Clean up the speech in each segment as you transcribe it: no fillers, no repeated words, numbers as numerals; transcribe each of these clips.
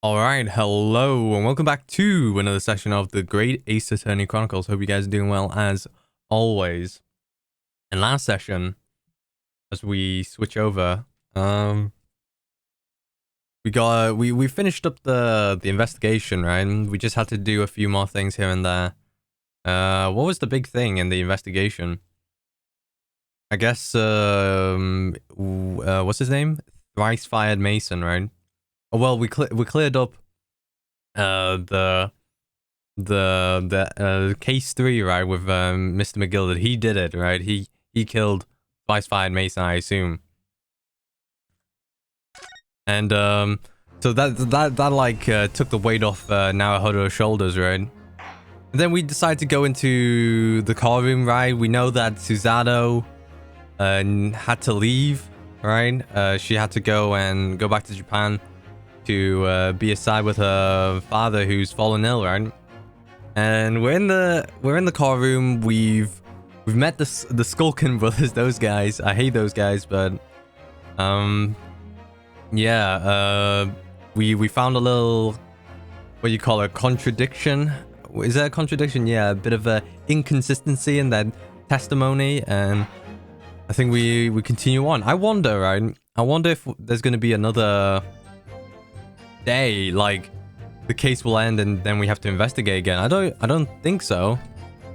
Alright, hello and welcome back to another session of the Great Ace Attorney Chronicles. Hope you guys are doing well as always. In last session, as we switch over, we finished up the investigation, right? We just had to do a few more things here and there. What was the big thing in the investigation? I guess what's his name? Thrice Fired Mason, right? Oh, well, we cleared up the case 3, right, with Mr. McGill. That he did it, right? He killed Thrice Fired Mason, I assume. And so that like took the weight off Naruhodo's shoulders, right? And then we decided to go into the car room, right? We know that Susanoo had to leave, right? She had to go back to Japan to be aside with her father who's fallen ill, right? And we're in the car room. We've met the Skulkin brothers. Those guys, I hate those guys, but yeah, we found a little, what do you call it, contradiction? Is that a contradiction? Yeah, a bit of a inconsistency in that testimony, and I think we continue on. I wonder, right? I wonder if there's going to be another day, like the case will end and then we have to investigate again. I don't think so.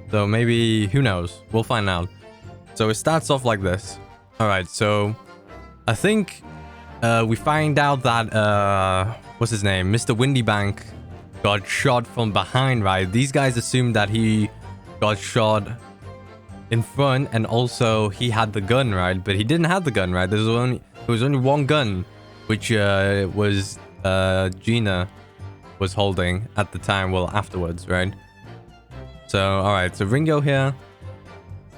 So maybe, who knows? We'll find out. So it starts off like this. All right, so I think we find out that what's his name, Mr. Windybank got shot from behind, right? These guys assumed that he got shot in front, and also he had the gun, right? But he didn't have the gun, right? There was only one gun, which was Gina was holding at the time, well, afterwards, right? So, alright, so Ringo here.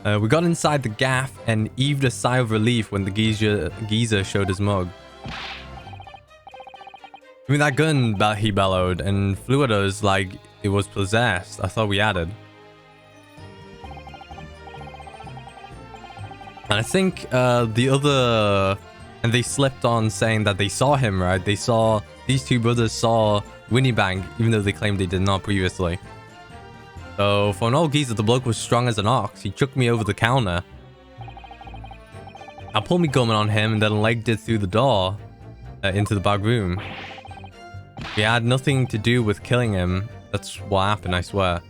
We got inside the gaff and heaved a sigh of relief when the geezer showed his mug. I mean, that gun that he bellowed and flew at us like it was possessed. I thought we had it. And I think the other... And they slipped on saying that they saw him, right? These two brothers saw Windybank, even though they claimed they did not previously. So, for an old geezer, the bloke was strong as an ox. He chucked me over the counter. I pulled me gun on him and then legged it through the door into the back room. He had nothing to do with killing him. That's what happened, I swear.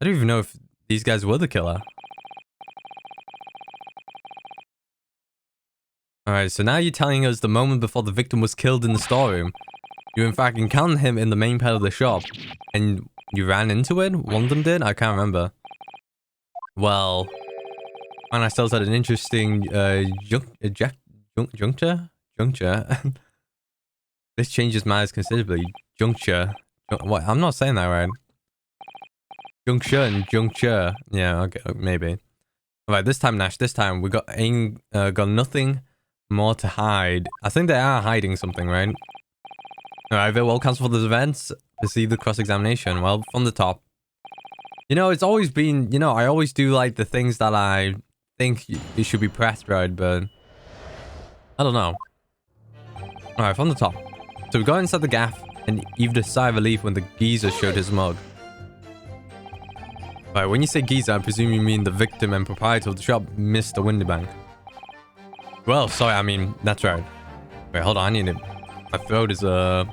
I don't even know if these guys were the killer. Alright, so now you're telling us the moment before the victim was killed in the storeroom. You in fact encountered him in the main part of the shop. And you ran into it? One of them did? I can't remember. Well, find ourselves at an interesting juncture? This changes matters considerably. Juncture. What? I'm not saying that right. Juncture. Yeah, okay, maybe. Alright, this time, Nash, this time we got nothing more to hide. I think they are hiding something, right? Alright, very well, cancel for this event. Proceed the cross-examination. Well, from the top. You know, it's always been, you know, I always do like the things that I think it should be pressed, right? But I don't know. Alright, from the top. So we got inside the gaff and heaved a sigh of relief when the geezer showed his mug. Alright, when you say geezer, I presume you mean the victim and proprietor of the shop, Mr. Windybank. Well, sorry, I mean, that's right. Wait, hold on, I need it. My throat is, feels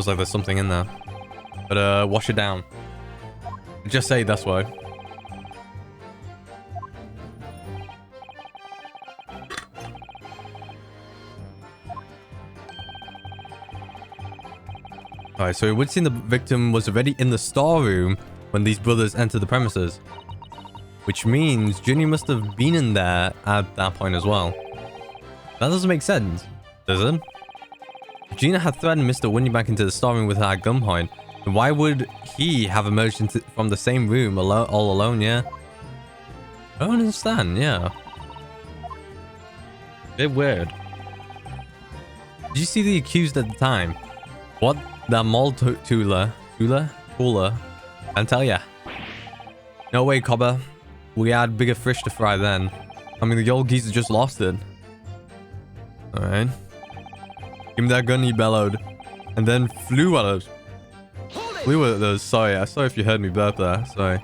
like there's something in there. But, wash it down. Just say that's why. Alright, so it would seem the victim was already in the storeroom when these brothers entered the premises. Which means Ginny must have been in there at that point as well. That doesn't make sense, does it? If Gina had threatened Mr. Windybank into the storeroom with her at gunpoint, then why would he have emerged from the same room all alone, yeah? I don't understand, yeah. Bit weird. Did you see the accused at the time? What? That mall Tula? Can't tell ya. No way, Cobber. We had bigger fish to fry then. I mean, the old geezer just lost it. Alright. Give me that gun, he bellowed. And then flew at us. Flew at us. Sorry if you heard me burp there. Sorry.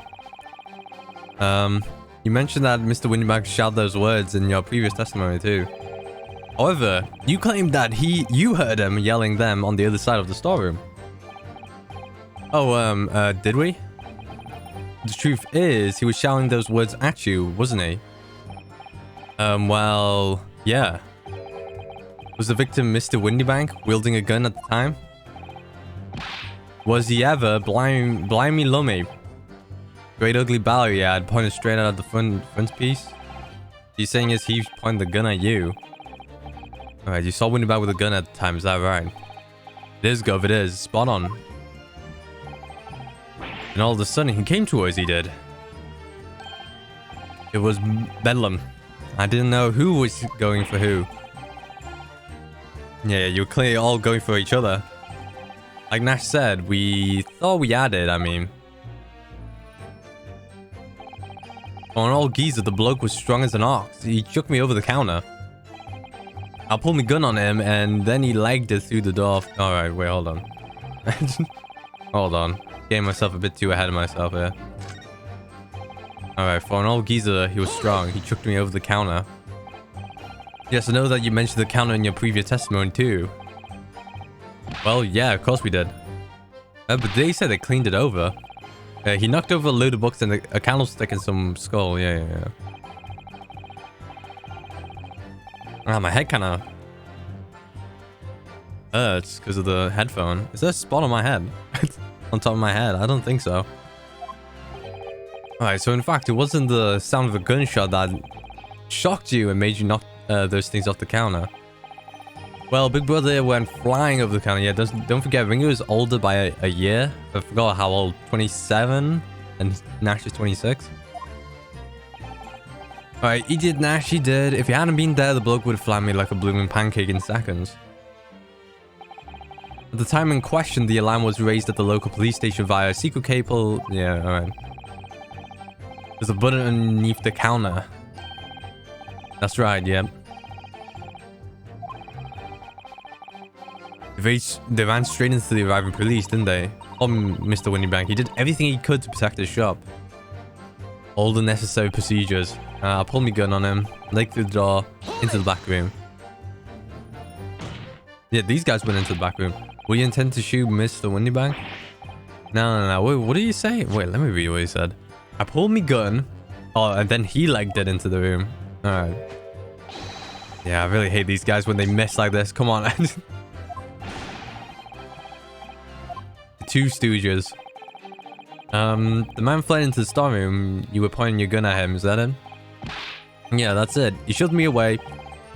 You mentioned that Mr. Windybag shouted those words in your previous testimony too. However, you claimed that you heard him yelling them on the other side of the storeroom. Oh, did we? The truth is, he was shouting those words at you, wasn't he? Well, yeah. Was the victim Mr. Windybank wielding a gun at the time? Was he ever blimey lummy? Great ugly barrel, yeah, I'd pointed straight out of the front piece. He's saying is he pointed the gun at you. Alright, you saw Windybank with a gun at the time, is that right? It is, Gov, it is. Spot on. And all of a sudden, he came towards he did. It was bedlam. I didn't know who was going for who. Yeah, you were clearly all going for each other. Like Nash said, we thought we had it, I mean. On all geezer, the bloke was strong as an ox. He chucked me over the counter. I pulled my gun on him, and then he legged it through the door. Alright, wait, hold on. Hold on. Getting myself a bit too ahead of myself here. Alright, for an old geezer, he was strong. He chucked me over the counter. Yes, I know that you mentioned the counter in your previous testimony too. Well, yeah, of course we did. But they said they cleaned it over. He knocked over a load of books and a candlestick and some skull. Yeah. Ah, my head kind of hurts because of the headphone. Is there a spot on my head? On top of my head? I don't think so. Alright, so in fact, it wasn't the sound of a gunshot that shocked you and made you knock those things off the counter. Well, Big Brother went flying over the counter. Yeah, don't forget, Ringo was older by a year. I forgot how old. 27? And Nash is 26. Alright, he did Nash, he did. If he hadn't been there, the bloke would have flattened me like a blooming pancake in seconds. At the time in question, the alarm was raised at the local police station via a secret cable. Yeah, alright. There's a button underneath the counter. That's right, yeah. They ran straight into the arriving police, didn't they? Oh, Mr. Windybank. He did everything he could to protect his shop. All the necessary procedures. I pulled my gun on him, legged through the door, into the back room. Yeah, these guys went into the back room. Will you intend to shoot Mr. Windybank? No. Wait, what did you say? Wait, let me read what he said. I pulled my gun. Oh, and then he legged it into the room. Alright. Yeah, I really hate these guys when they miss like this. Come on. Two stooges. The man fled into the storeroom. You were pointing your gun at him, is that him? Yeah, that's it. He shoved me away,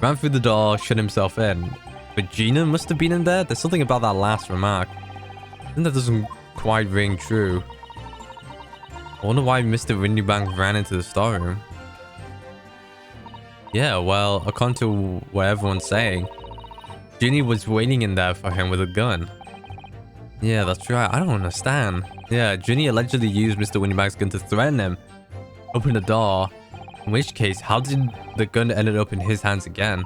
ran through the door, shut himself in. But Gina must have been in there? There's something about that last remark. I think that doesn't quite ring true. I wonder why Mr. Windybank ran into the storeroom. Yeah, well, according to what everyone's saying, Ginny was waiting in there for him with a gun. Yeah, that's right. I don't understand. Yeah, Ginny allegedly used Mr. Windybank's gun to threaten him. Open the door. In which case, how did the gun end up in his hands again?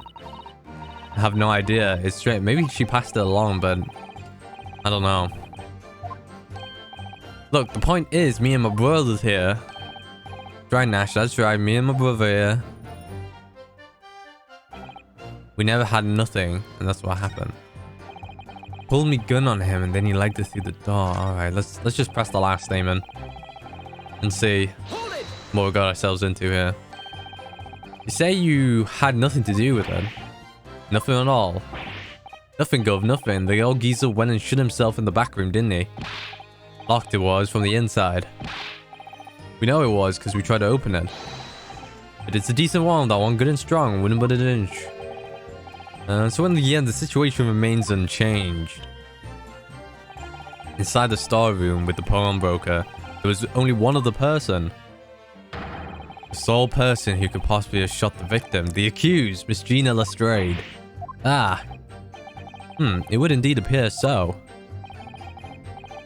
I have no idea. It's straight. Maybe she passed it along, but I don't know. Look, the point is, me and my brother's here. Right, Nash, that's right. Me and my brother here. We never had nothing, and that's what happened. Pulled me gun on him, and then he legged it through the door. Alright, let's just press the last statement. And see what we got ourselves into here. You say you had nothing to do with it. Nothing at all. Nothing, Gov, nothing. The old geezer went and shut himself in the back room, didn't he? Locked it was from the inside. We know it was because we tried to open it. But it's a decent one, that one, good and strong, wouldn't but an inch. So in the end, the situation remains unchanged. Inside the storeroom with the pawnbroker, there was only one other person. The sole person who could possibly have shot the victim, the accused, Miss Gina Lestrade. Ah. It would indeed appear so.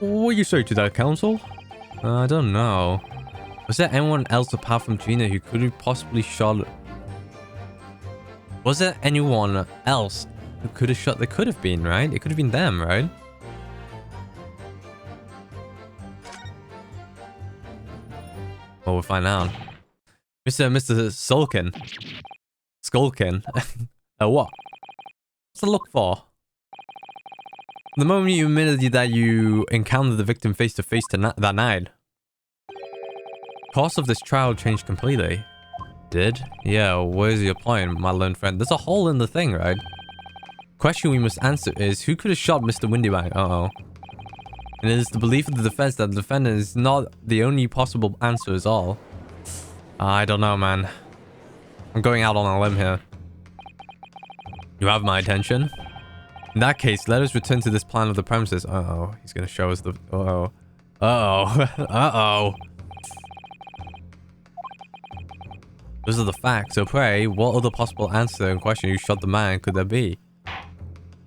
What do you say to that, counsel? I don't know. Was there anyone else apart from Gina who could have possibly shot... Was there anyone else Who could have shot? They could have been, right? It could have been them, right? Well, we'll find out. Mr. Sulkin. Skulkin. What? What's to look for? The moment you admitted that you encountered the victim face to face that night. Course of this trial changed completely. Did? Yeah, where's your point, my lone friend? There's a hole in the thing, right? Question we must answer is, who could have shot Mr. Windybag? Uh-oh. And it is the belief of the defense that the defendant is not the only possible answer is all. I don't know, man. I'm going out on a limb here. You have my attention? In that case, let us return to this plan of the premises. Uh-oh. He's gonna show us the... Uh-oh. Uh-oh. Uh-oh. Those are the facts. So pray, what other possible answer and question you shot the man could there be?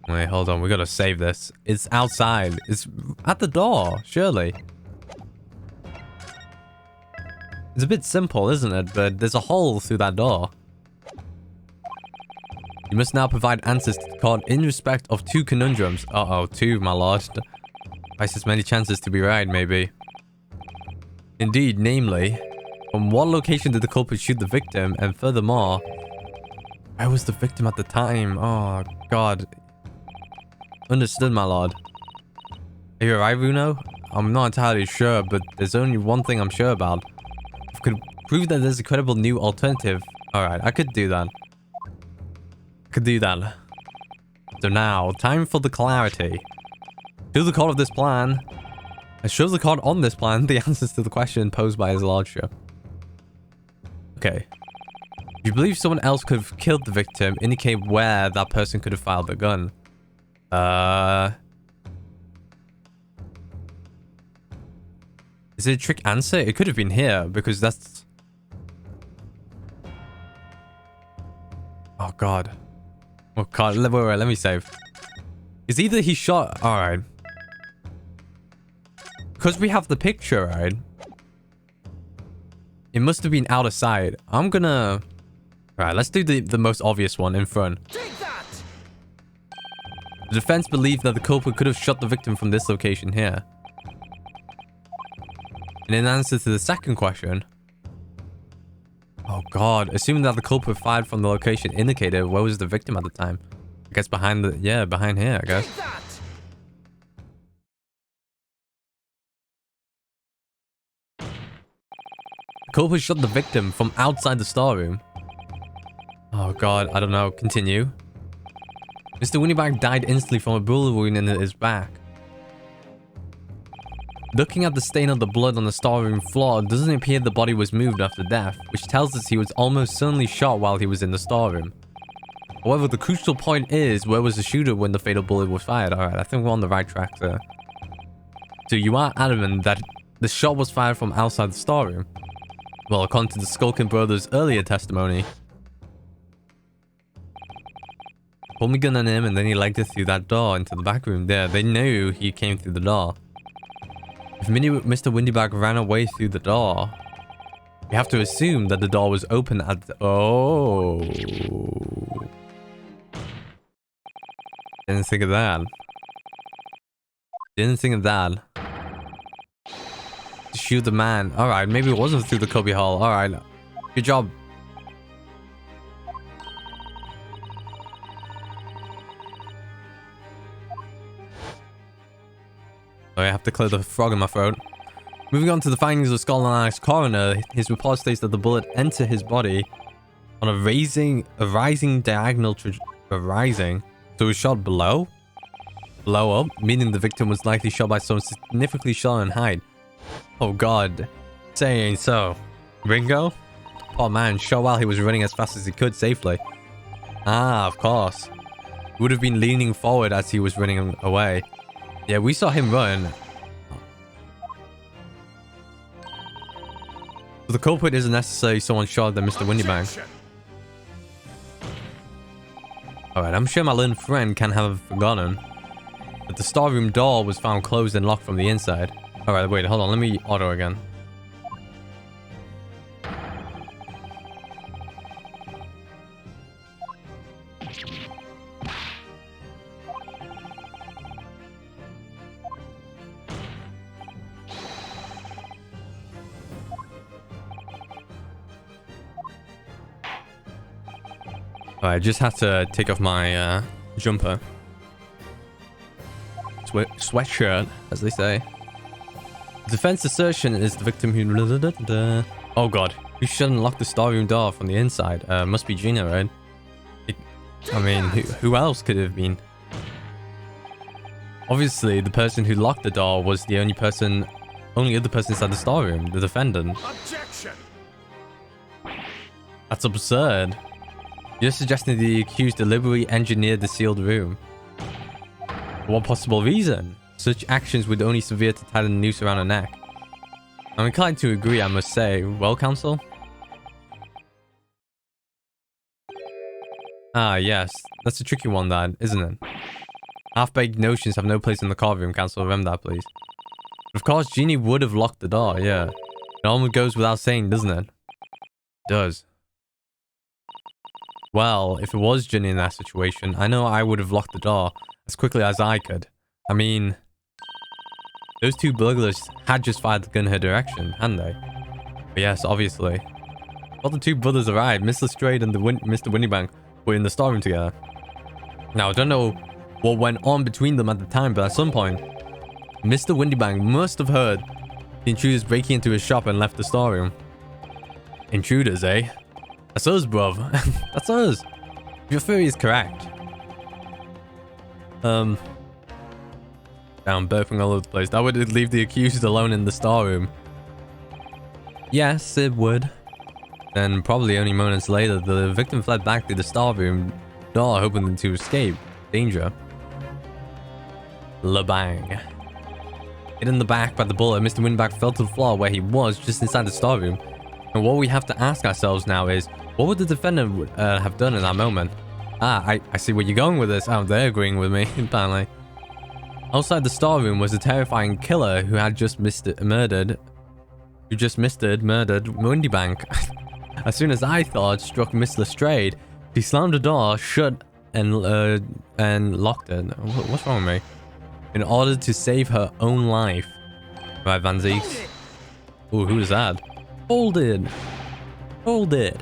Wait, hold on. We gotta save this. It's outside. It's at the door, surely. It's a bit simple, isn't it? But there's a hole through that door. You must now provide answers to the court in respect of 2 conundrums. Uh-oh, 2, my lord. Twice as many chances to be right, maybe. Indeed, namely, from what location did the culprit shoot the victim? And furthermore, where was the victim at the time? Oh, God. Understood, my lord. Are you alright, Bruno? I'm not entirely sure, but there's only one thing I'm sure about. If I could prove that there's a credible new alternative. Alright, I could do that. Could do that. So now, time for the clarity. Show the card of this plan. It shows the card on this plan the answers to the question posed by his lordship. Okay. If you believe someone else could have killed the victim, indicate where that person could have fired the gun. Is it a trick answer? It could have been here, because that's... Oh, God. Oh, God. Wait, let me save. It's either he shot... Alright. Because we have the picture, right? It must have been out of sight. I'm gonna... Alright, let's do the most obvious one in front. The defense believed that the culprit could have shot the victim from this location here. And in answer to the second question... Oh, God. Assuming that the culprit fired from the location indicated, where was the victim at the time? I guess behind the... Yeah, behind here, I guess. The culprit shot the victim from outside the storeroom. Oh, God. I don't know. Continue. Mr. Winnibag died instantly from a bullet wound in his back. Looking at the stain of the blood on the storeroom floor, it doesn't appear the body was moved after death, which tells us he was almost certainly shot while he was in the storeroom. However, the crucial point is, where was the shooter when the fatal bullet was fired? Alright, I think we're on the right track there. So you are adamant that the shot was fired from outside the storeroom? Well, according to the Skulkin brothers' earlier testimony, pulled me gun on him and then he legged it through that door into the back room there. They knew he came through the door. If Mr. Windybag ran away through the door, we have to assume that the door was open at the... Oh. Didn't think of that. Didn't think of that. To shoot the man. Alright, maybe it wasn't through the cubby hole. Alright. Good job. I have to clear the frog in my throat. Moving on to the findings of Scotland Yard's coroner, his report states that the bullet entered his body on a rising diagonal rising. So it was shot below? Below up, meaning the victim was likely shot by someone significantly shorter in height. Oh, God. Saying so. Ringo? Poor man, shot while he was running as fast as he could safely. Ah, of course. He would have been leaning forward as he was running away. Yeah, we saw him run. So the culprit isn't necessarily someone shorter than Mr. Windybag. Alright, I'm sure my little friend can have forgotten that the storeroom door was found closed and locked from the inside. Alright, wait, hold on. Let me auto again. I just had to take off my jumper. Sweatshirt, as they say. Defense assertion is the victim who... Oh god, who should unlock the storeroom door from the inside? Must be Gina, right? I mean, who else could it have been? Obviously, the person who locked the door was the only other person inside the storeroom, the defendant. Objection! That's absurd. You're suggesting the accused deliberately engineered the sealed room. For what possible reason? Such actions would only severe to tie the noose around her neck. I'm inclined to agree, I must say. Well, counsel? Ah, yes. That's a tricky one, that, isn't it? Half-baked notions have no place in the courtroom, counsel. Remember that, please. Of course, Jeannie would have locked the door, yeah. It almost goes without saying, doesn't it? It does. Well, if it was Ginny in that situation, I know I would have locked the door as quickly as I could. I mean, those two burglars had just fired the gun in her direction, hadn't they? But yes, obviously. While the two brothers arrived, Miss Lestrade and Mr. Windybank were in the storeroom together. Now, I don't know what went on between them at the time, but at some point, Mr. Windybank must have heard the intruders breaking into his shop and left the storeroom. Intruders, eh? That's us, bruv. That's us. Your theory is correct. Down, burping all over the place. That would leave the accused alone in the storeroom. Yes, it would. Then, probably only moments later, the victim fled back through the storeroom door, hoping to escape danger. Labang. Hit in the back by the bullet, Mr. Winback fell to the floor where he was, just inside the storeroom. And what we have to ask ourselves now is, what would the defendant have done in that moment? Ah, I see where you're going with this. Oh, they're agreeing with me, apparently. Outside the storeroom was a terrifying killer who had just murdered Windybank. As soon as I thought struck Miss Lestrade, she slammed the door shut and locked it. What's wrong with me? In order to save her own life. Right, Van Zeeks. Ooh, who is that? Hold it. Hold it.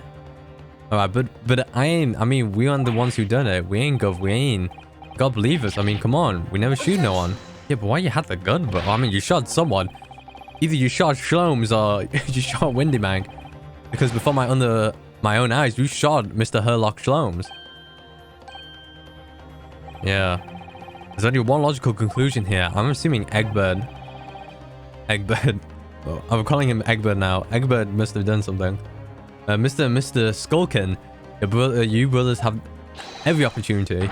Alright, but I mean, we aren't the ones who done it. We ain't God believe us. I mean, come on. We never shoot no one. Yeah, but why you had the gun? But I mean, you shot someone. Either you shot Shlomes or you shot Windybank. Because before my own eyes, you shot Mr. Herlock Shlomes. Yeah. There's only one logical conclusion here. I'm assuming Egbert. Oh, I'm calling him Egbert now. Egbert must have done something. Mr. Skulkin, you brothers have every opportunity.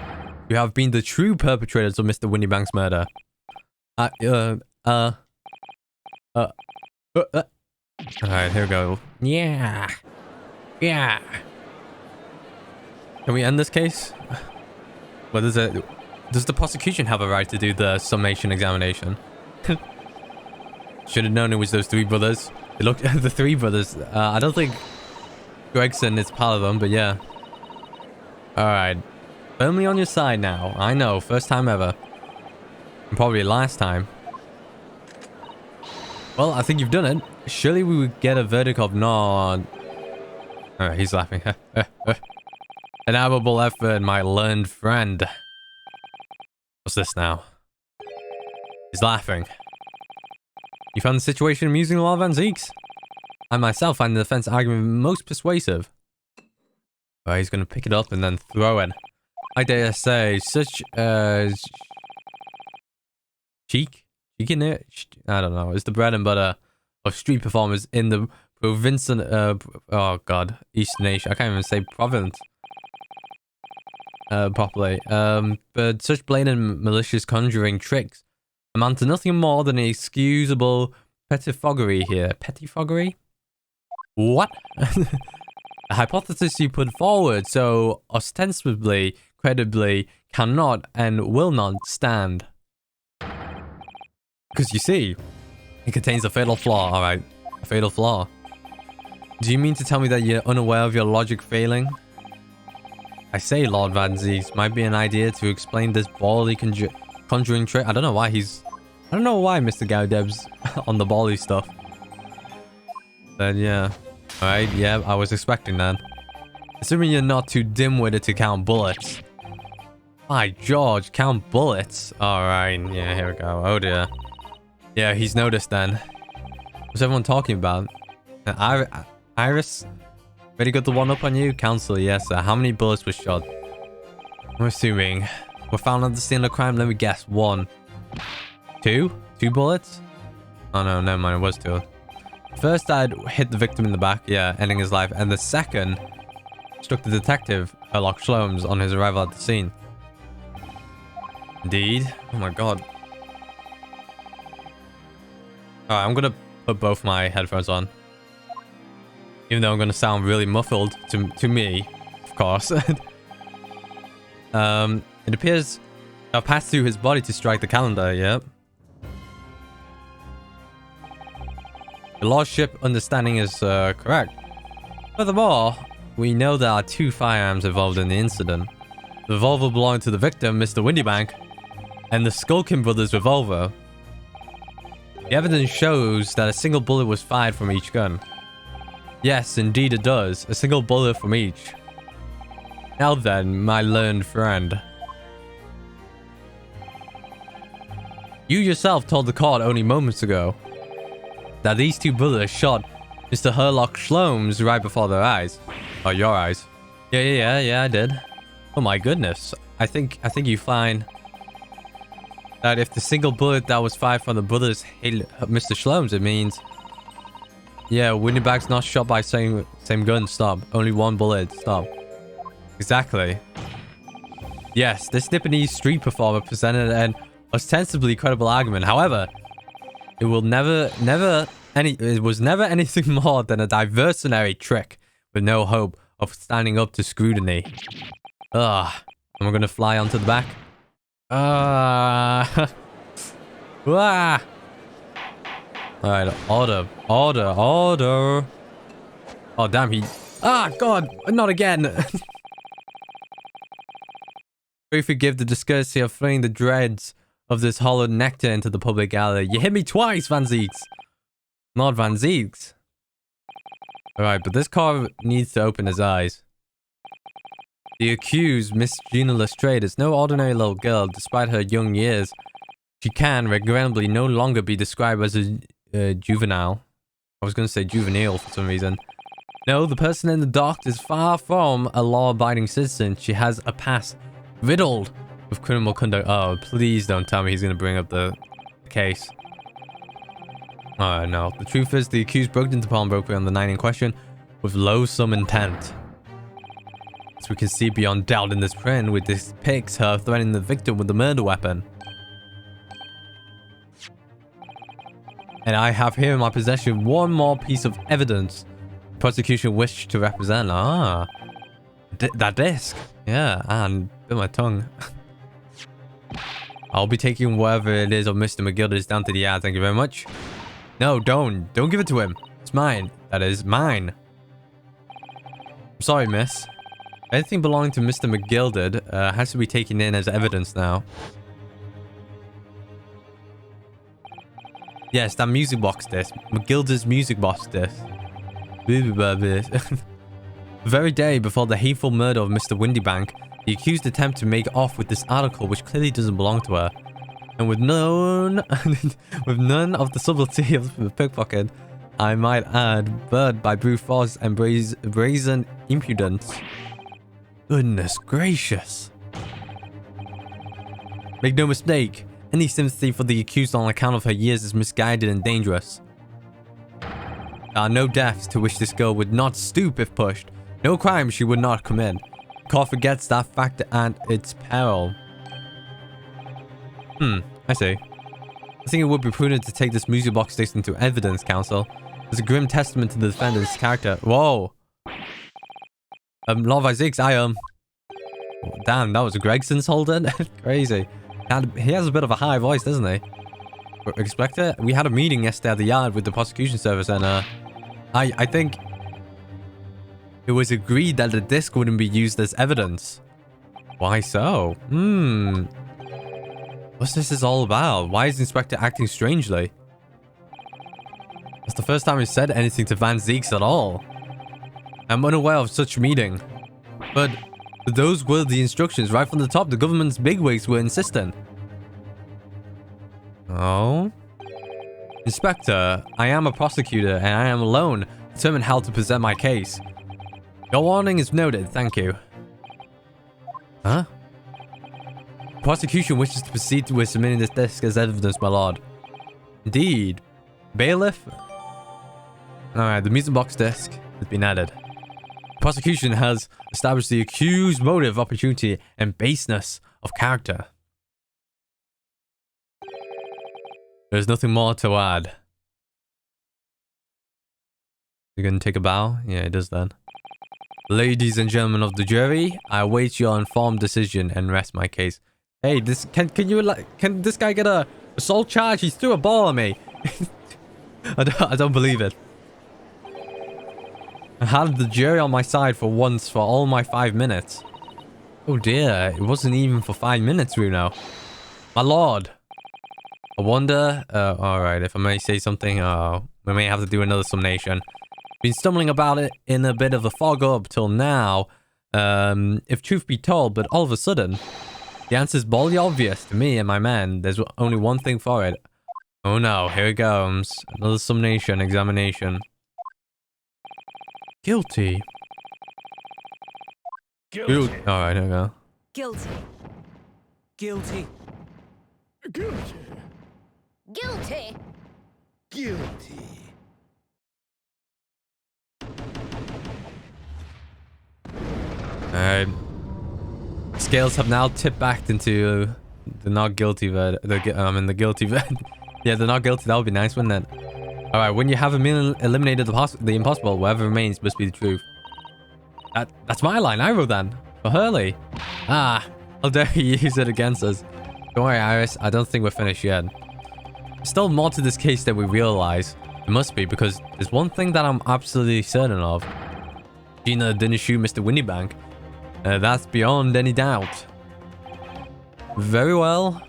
You have been the true perpetrators of Mr. Windybank's murder. Alright, here we go. Yeah. Yeah. Can we end this case? What is it? Does the prosecution have a right to do the summation examination? Should have known it was those three brothers. They looked the three brothers. I don't think Gregson is part of them, but yeah. Alright. Firmly on your side now. I know, first time ever. And probably last time. Well, I think you've done it. Surely we would get a verdict of no... Alright, he's laughing. An admirable effort, my learned friend. What's this now? He's laughing. You found the situation amusing, Lord Van Zeeks? I myself find the defense argument most persuasive. Well, he's going to pick it up and then throw it. I dare say, such cheek in it? I don't know. It's the bread and butter of street performers in the provincial, oh god, Eastern Nation. I can't even say province properly. But such blatant malicious conjuring tricks amount to nothing more than excusable pettifoggery here. Pettifoggery? What? A hypothesis you put forward so ostensibly, credibly, cannot and will not stand. Because you see, it contains a fatal flaw, alright. A fatal flaw. Do you mean to tell me that you're unaware of your logic failing? I say, Lord Van Zeeks, might be an idea to explain this bally conjuring trick. I don't know why Mr. Gaudeb's on the bally stuff. But yeah. Alright, yeah, I was expecting that. Assuming you're not too dim-witted to count bullets. My George, count bullets. Alright, yeah, here we go. Oh dear. Yeah, he's noticed then. What's everyone talking about? Iris? Ready got the one up on you? Counsel, yes sir. How many bullets were shot? I'm assuming. Were found at the scene of the crime? Let me guess. 1. 2? 2 bullets? Oh no, never mind. It was 2. First, I'd hit the victim in the back. Yeah, ending his life. And the second struck the detective, Sherlock Sholmes, on his arrival at the scene. Indeed. Oh my god. Alright, I'm gonna put both my headphones on. Even though I'm gonna sound really muffled to me, of course. It appears I've passed through his body to strike the calendar, yep. The lordship understanding is correct. Furthermore, we know there are 2 firearms involved in the incident. The revolver belonging to the victim, Mr. Windybank, and the Skulkin brothers' revolver. The evidence shows that a single bullet was fired from each gun. Yes, indeed it does. A single bullet from each. Now then, my learned friend. You yourself told the court only moments ago that these 2 bullets shot Mr. Sherlock Sholmes right before their eyes. Oh, your eyes. Yeah, I did. Oh my goodness. I think you find that if the single bullet that was fired from the brothers hit Mr. Sholmes, it means... Yeah, Windybank's not shot by same gun, stop. Only 1 bullet, stop. Exactly. Yes, this Nipponese street performer presented an ostensibly credible argument. However, it was never anything more than a diversionary trick with no hope of standing up to scrutiny. Ugh. Am I gonna fly onto the back? Alright, order. Oh, damn, he... God, not again. Pray forgive the discourtesy of throwing the dregs of this hollowed nectar into the public gallery. You hit me twice, Van Zieks. Not Van Zieks. Alright, but this car needs to open his eyes. The accused, Miss Gina Lestrade, is no ordinary little girl. Despite her young years, she can, regrettably, no longer be described as a juvenile. I was going to say juvenile for some reason. No, the person in the dock is far from a law-abiding citizen. She has a past riddled with criminal conduct. Oh, please don't tell me he's going to bring up the case. Oh, no. The truth is, the accused broke into pawnbrokery on the night in question with loathsome intent. As we can see beyond doubt in this print, which depicts her threatening the victim with the murder weapon. And I have here in my possession one more piece of evidence the prosecution wished to represent. Ah, that disc. Yeah, and bit my tongue. I'll be taking whatever it is of Mr. McGilda's down to the yard. Thank you very much. No, don't give it to him. It's mine. That is mine. I'm sorry, miss. Anything belonging to Mr. McGilded has to be taken in as evidence now. Yes, that music box disc. McGilda's music box disc. The very day before the hateful murder of Mr. Windybank, the accused attempted to make off with this article which clearly doesn't belong to her. And with none of the subtlety of the pickpocket, I might add, bird by brute force and brazen impudence. Goodness gracious. Make no mistake, any sympathy for the accused on account of her years is misguided and dangerous. There are no deaths to which this girl would not stoop if pushed. No crime she would not commit. The court forgets that fact at its peril. I see. I think it would be prudent to take this music box disc into evidence, counsel. It's a grim testament to the defendant's character. Whoa. Lord Isaacs, damn, that was Gregson's holding? Crazy. He has a bit of a high voice, doesn't he? Expect it? We had a meeting yesterday at the yard with the prosecution service, and I think it was agreed that the disc wouldn't be used as evidence. Why so? What's this all about? Why is the inspector acting strangely? It's the first time he said anything to Van Zieks at all. I'm unaware of such meeting. But those were the instructions right from the top. The government's bigwigs were insistent. Oh? Inspector, I am a prosecutor and I am alone, determined how to present my case. Your warning is noted, thank you. Huh? Prosecution wishes to proceed with submitting this disc as evidence, my lord. Indeed. Bailiff? Alright, the music box disc has been added. Prosecution has established the accused motive, opportunity, and baseness of character. There's nothing more to add. You're gonna take a bow? Yeah, it does then. Ladies and gentlemen of the jury, I await your informed decision and rest my case. Hey, this can this guy get a assault charge? He threw a ball at me. I don't believe it. I had the jury on my side for once for all my 5 minutes. Oh dear, it wasn't even for 5 minutes, Runo. My lord. I wonder, alright, if I may say something, we may have to do another summation. Been stumbling about it in a bit of a fog up till now, if truth be told, but all of a sudden, the answer's boldly obvious to me and my men. There's only one thing for it. Oh no, here it comes. Another summation, examination. Guilty. Guilty. Alright, here we go. Guilty. Guilty. Guilty. Guilty. Guilty. Alright. Scales have now tipped back into the not guilty the guilty yeah, the not guilty. That would be nice, wouldn't it? Alright, when you have eliminated the impossible, whatever remains must be the truth. That's my line. I wrote that. For Hurley. Ah, how dare you use it against us. Don't worry, Iris. I don't think we're finished yet. There's still more to this case than we realize. It must be, because there's one thing that I'm absolutely certain of. Gina didn't shoot Mr. Windybank. That's beyond any doubt. Very well.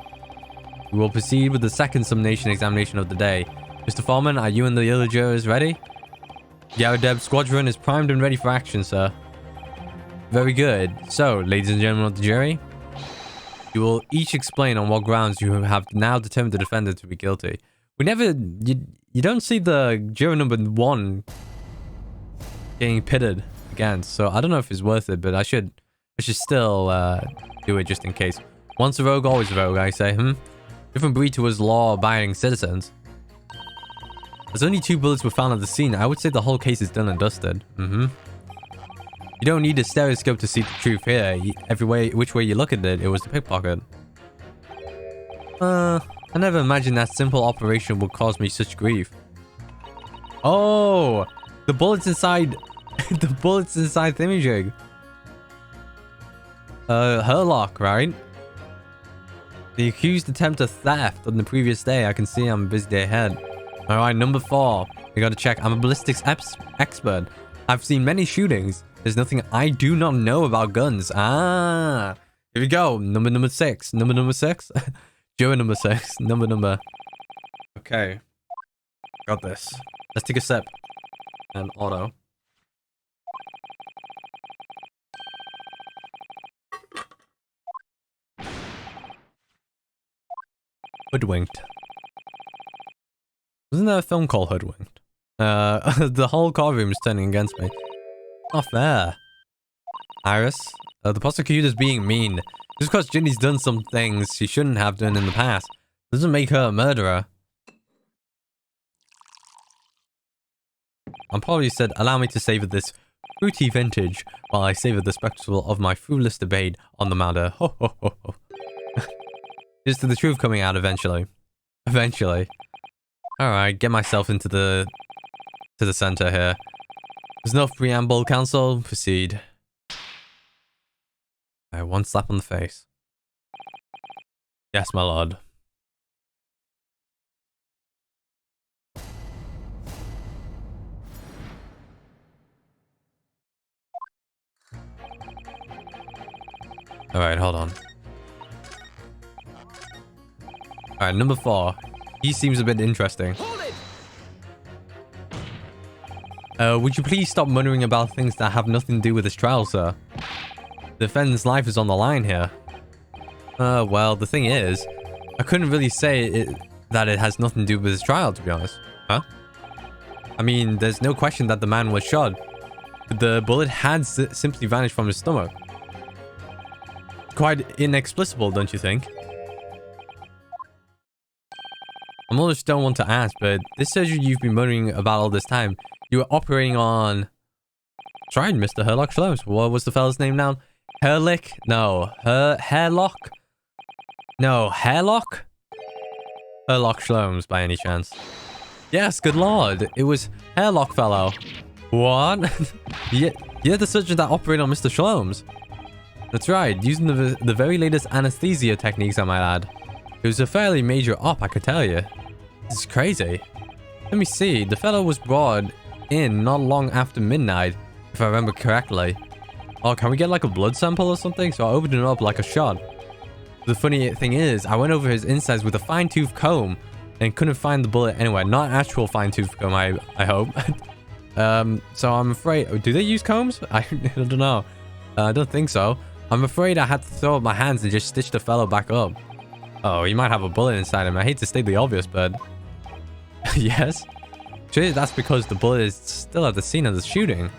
We will proceed with the second summation examination of the day. Mr. Foreman, are you and the other jurors ready? Yaradeb Squadron is primed and ready for action, sir. Very good. So, ladies and gentlemen of the jury, you will each explain on what grounds you have now determined the defendant to be guilty. We never... You don't see the juror number 1 getting pitted against, so I don't know if it's worth it, but I should still do it just in case. Once a rogue, always a rogue, I say, Different breed to us law-abiding citizens. As only 2 bullets were found at the scene, I would say the whole case is done and dusted. You don't need a stereoscope to see the truth here. Which way you look at it, it was the pickpocket. I never imagined that simple operation would cause me such grief. Oh, the bullets inside... the bullets inside Thingamajig. Herlock, right? The accused attempted theft on the previous day. I can see I'm a busy day ahead. Alright, number 4. We gotta check. I'm a ballistics expert. I've seen many shootings. There's nothing I do not know about guns. Ah, here we go. Number 6. Number 6. Juror number 6. Number. Okay. Got this. Let's take a sip. And auto. Hoodwinked. Wasn't there a film called Hoodwinked? The whole courtroom is turning against me. Not fair. Iris, the prosecutor's being mean. Just because Ginny's done some things she shouldn't have done in the past doesn't make her a murderer. I'm probably said, allow me to savor this fruity vintage while I savor the spectacle of my foolish debate on the matter. Ho ho ho ho. Here's to the truth coming out eventually. Eventually. Alright, get myself into the center here. There's enough preamble, counsel. Proceed. Alright, one slap on the face. Yes, my lord. Alright, hold on. Alright, number 4. He seems a bit interesting. Would you please stop muttering about things that have nothing to do with this trial, sir? defendant's life is on the line here. Well, the thing is, I couldn't really say that it has nothing to do with his trial, to be honest. Huh? I mean, there's no question that the man was shot. The bullet had simply vanished from his stomach. Quite inexplicable, don't you think? I almost don't want to ask, but this surgery you've been muttering about all this time, you were operating on... That's right, Mr. Herlock Sholmes. What was the fella's name now? Herlick? No. Hairlock? No, Hairlock? Herlock Sholmes, by any chance. Yes, good lord. It was Hairlock fellow. What? You're the surgeon that operated on Mr. Sholmes. That's right, using the very latest anesthesia techniques, I might add. It was a fairly major op, I could tell you. This is crazy. Let me see, the fellow was brought in not long after midnight, if I remember correctly. Oh, can we get like a blood sample or something? So I opened it up like a shot. The funny thing is, I went over his insides with a fine-tooth comb and couldn't find the bullet anywhere. Not an actual fine-tooth comb, I hope. So I'm afraid... Do they use combs? I don't know. I don't think so. I'm afraid I had to throw up my hands and just stitch the fellow back up. Oh, he might have a bullet inside him. I hate to state the obvious, but... Yes? Surely that's because the bullet is still at the scene of the shooting.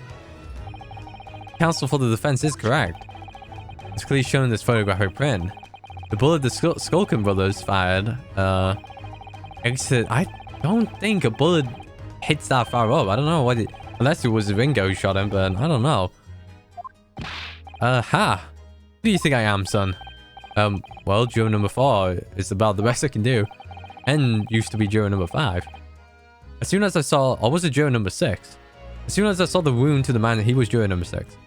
Counsel for the defense is correct. It's clearly shown in this photographic print. The bullet the Skulkin brothers fired, I don't think a bullet hits that far up. I don't know what it... Unless it was Ringo who shot him, but I don't know. Who do you think I am, son? Well, juror number 4 is about the best I can do. And used to be juror number 5. As soon as I saw... Or was it juror number 6? As soon as I saw the wound to the man, he was juror number 6.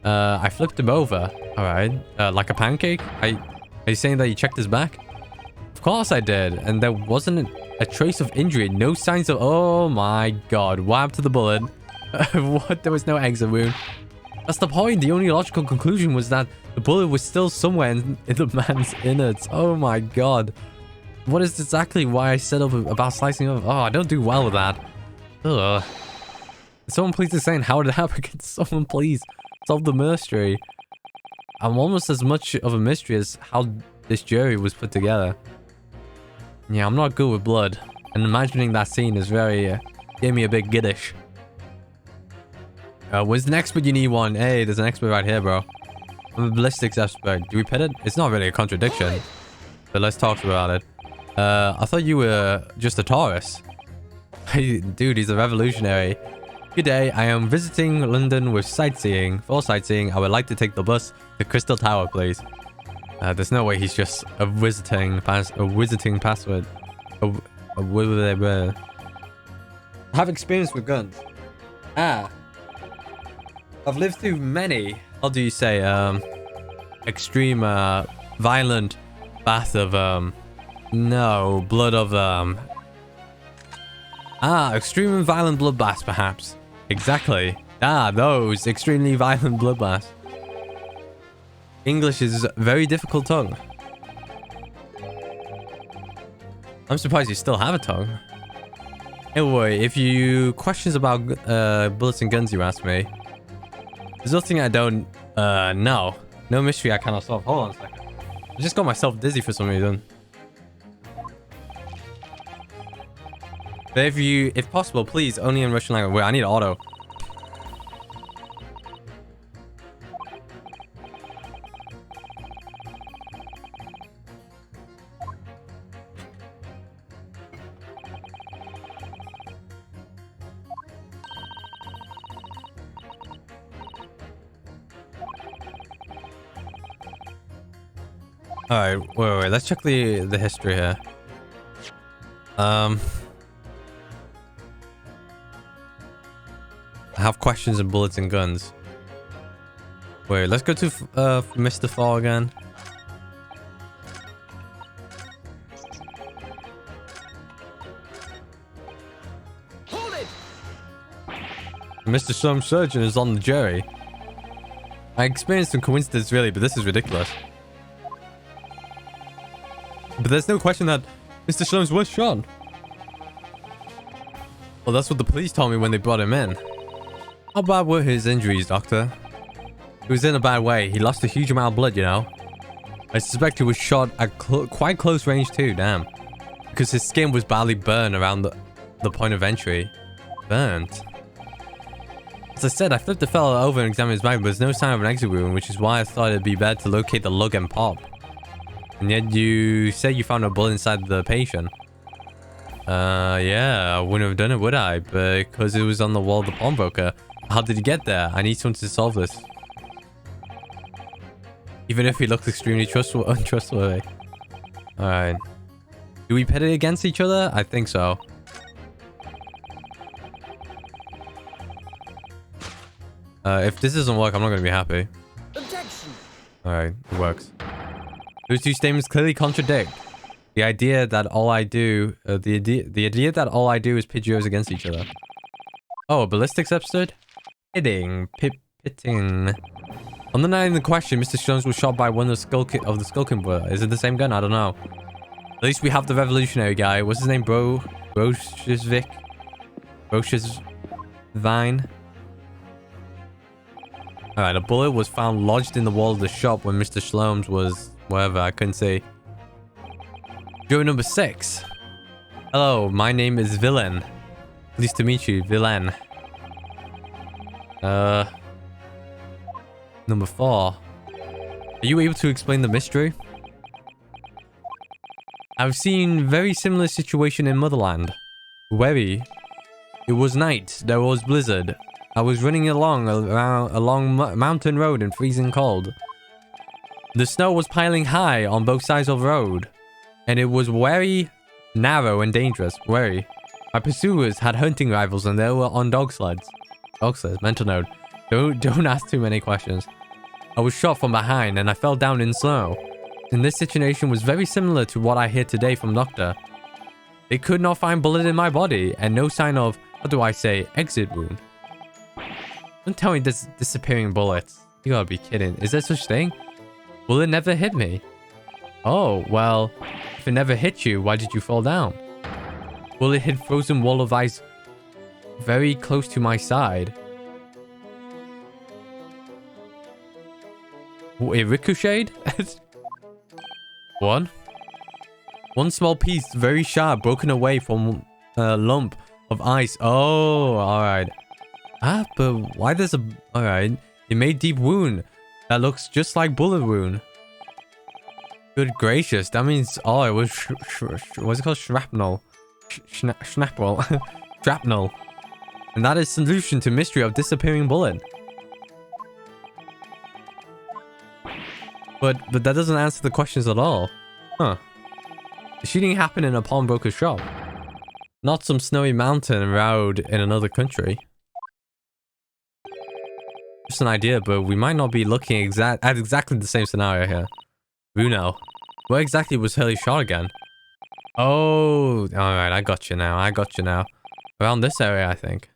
I flipped him over. Alright. Like a pancake? Are you saying that you checked his back? Of course I did. And there wasn't a trace of injury. No signs of... Oh my god. What happened to the bullet? What? There was no exit wound. That's the point. The only logical conclusion was that the bullet was still somewhere in the man's innards. Oh my god. What is exactly why I said about slicing up? Oh, I don't do well with that. Ugh. Someone please explain how did it happen? Can someone please solve the mystery? I'm almost as much of a mystery as how this jury was put together. Yeah, I'm not good with blood. And imagining that scene is very... gave me a bit giddish. Where's the expert you need one? Hey, there's an expert right here, bro. I'm a ballistics expert. Do we pit it? It's not really a contradiction. But let's talk about it. I thought you were just a tourist. Dude, he's a revolutionary. Good day, I am visiting London with sightseeing. For sightseeing, I would like to take the bus to Crystal Tower, please. There's no way he's just a visiting password. I have experience with guns. I've lived through many, how do you say, extreme, violent bath of, no, blood of, extreme and violent bloodbaths, perhaps. Exactly. Those extremely violent bloodbaths. English is a very difficult tongue. I'm surprised you still have a tongue. Anyway, if you questions about bullets and guns you ask me, there's nothing I don't know. No mystery I cannot solve. Hold on a second. I just got myself dizzy for some reason. But if possible, please, only in Russian language. Wait, I need auto. Alright, wait, let's check the history here. I have questions and bullets and guns. Wait, let's go to Mr. Fall again. Hold it! Mr. Sholmes' surgeon is on the jury. I experienced some coincidence really, but this is ridiculous. But there's no question that Mr. Sholmes was shot. Well, that's what the police told me when they brought him in. How bad were his injuries, doctor? He was in a bad way. He lost a huge amount of blood, you know. I suspect he was shot at quite close range too, damn. Because his skin was badly burned around the point of entry. Burnt. As I said, I flipped the fellow over and examined his bag, but there's no sign of an exit wound, which is why I thought it'd be better to locate the lug and pop. And yet you say you found a bullet inside the patient. Yeah, I wouldn't have done it, would I? Because it was on the wall of the pawnbroker. How did he get there? I need someone to solve this. Even if he looks extremely untrustworthy. Alright. Do we pit it against each other? I think so. If this doesn't work, I'm not going to be happy. Objection. Alright, it works. Those two statements clearly contradict. The idea that all I do... the idea that all I do is pit yours against each other. Oh, a ballistics episode? Pitting. Pitting. On the night in the question, Mr. Jones was shot by one of the Skulking bullet. Is it the same gun? I don't know. At least we have the revolutionary guy. What's his name? Broshizvik? Broshizvine? Alright, a bullet was found lodged in the wall of the shop when Mr. Shlomes was... wherever, I couldn't see. Jury number 6. Hello, my name is Villain. Pleased to meet you, Villain. Number 4. Are you able to explain the mystery? I've seen very similar situation in Motherland. Wary. It was night. There was blizzard. I was running along mountain road in freezing cold. The snow was piling high on both sides of the road, and it was very narrow and dangerous. Wary. My pursuers had hunting rifles and they were on dog sleds. Dog sleds. Mental note. Don't ask too many questions. I was shot from behind and I fell down in snow. And this situation was very similar to what I hear today from Doctor. They could not find bullet in my body and no sign of, what do I say, exit wound. Don't tell me there's disappearing bullets. You gotta be kidding. Is there such thing? Bullet never hit me. Oh, well, if it never hit you, why did you fall down? Bullet hit frozen wall of ice very close to my side. It ricocheted? One small piece, very sharp, broken away from a lump of ice. Oh, alright. Ah, but why there's a... Alright. It made deep wound. That looks just like bullet wound. Good gracious. That means... Oh, it was... what's it called? Shrapnel. Shrapnel. Shrapnel. And that is solution to mystery of disappearing bullet. But that doesn't answer the questions at all. Huh. The shooting happened in a pawnbroker's shop. Not some snowy mountain road in another country. Just an idea, but we might not be looking at exactly the same scenario here. Bruno. Where exactly was Hurley shot again? Oh, alright, I got you now. Around this area, I think.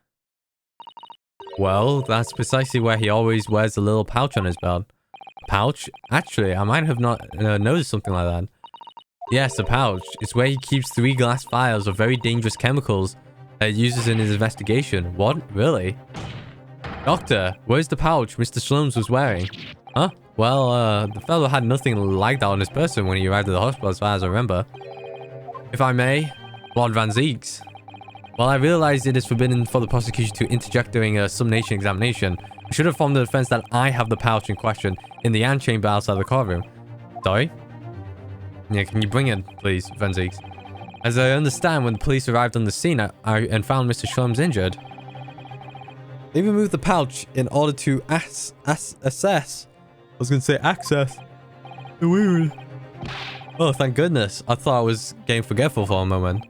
Well, that's precisely where he always wears a little pouch on his belt. Pouch? Actually, I might have not noticed something like that. Yes, a pouch. It's where he keeps 3 glass vials of very dangerous chemicals that he uses in his investigation. What? Really? Doctor, where's the pouch Mr. Shlomes was wearing? Huh? Well, the fellow had nothing like that on his person when he arrived at the hospital as far as I remember. If I may, Lord Van Zeeks. While I realize it is forbidden for the prosecution to interject during a summation examination, I should have formed the defense that I have the pouch in question in the antechamber outside the courtroom. Sorry? Yeah, can you bring it, please, Van Zeeks? As I understand, when the police arrived on the scene and found Mr. Shlomes injured, they removed the pouch in order to access the wound. Oh, thank goodness. I thought I was getting forgetful for a moment.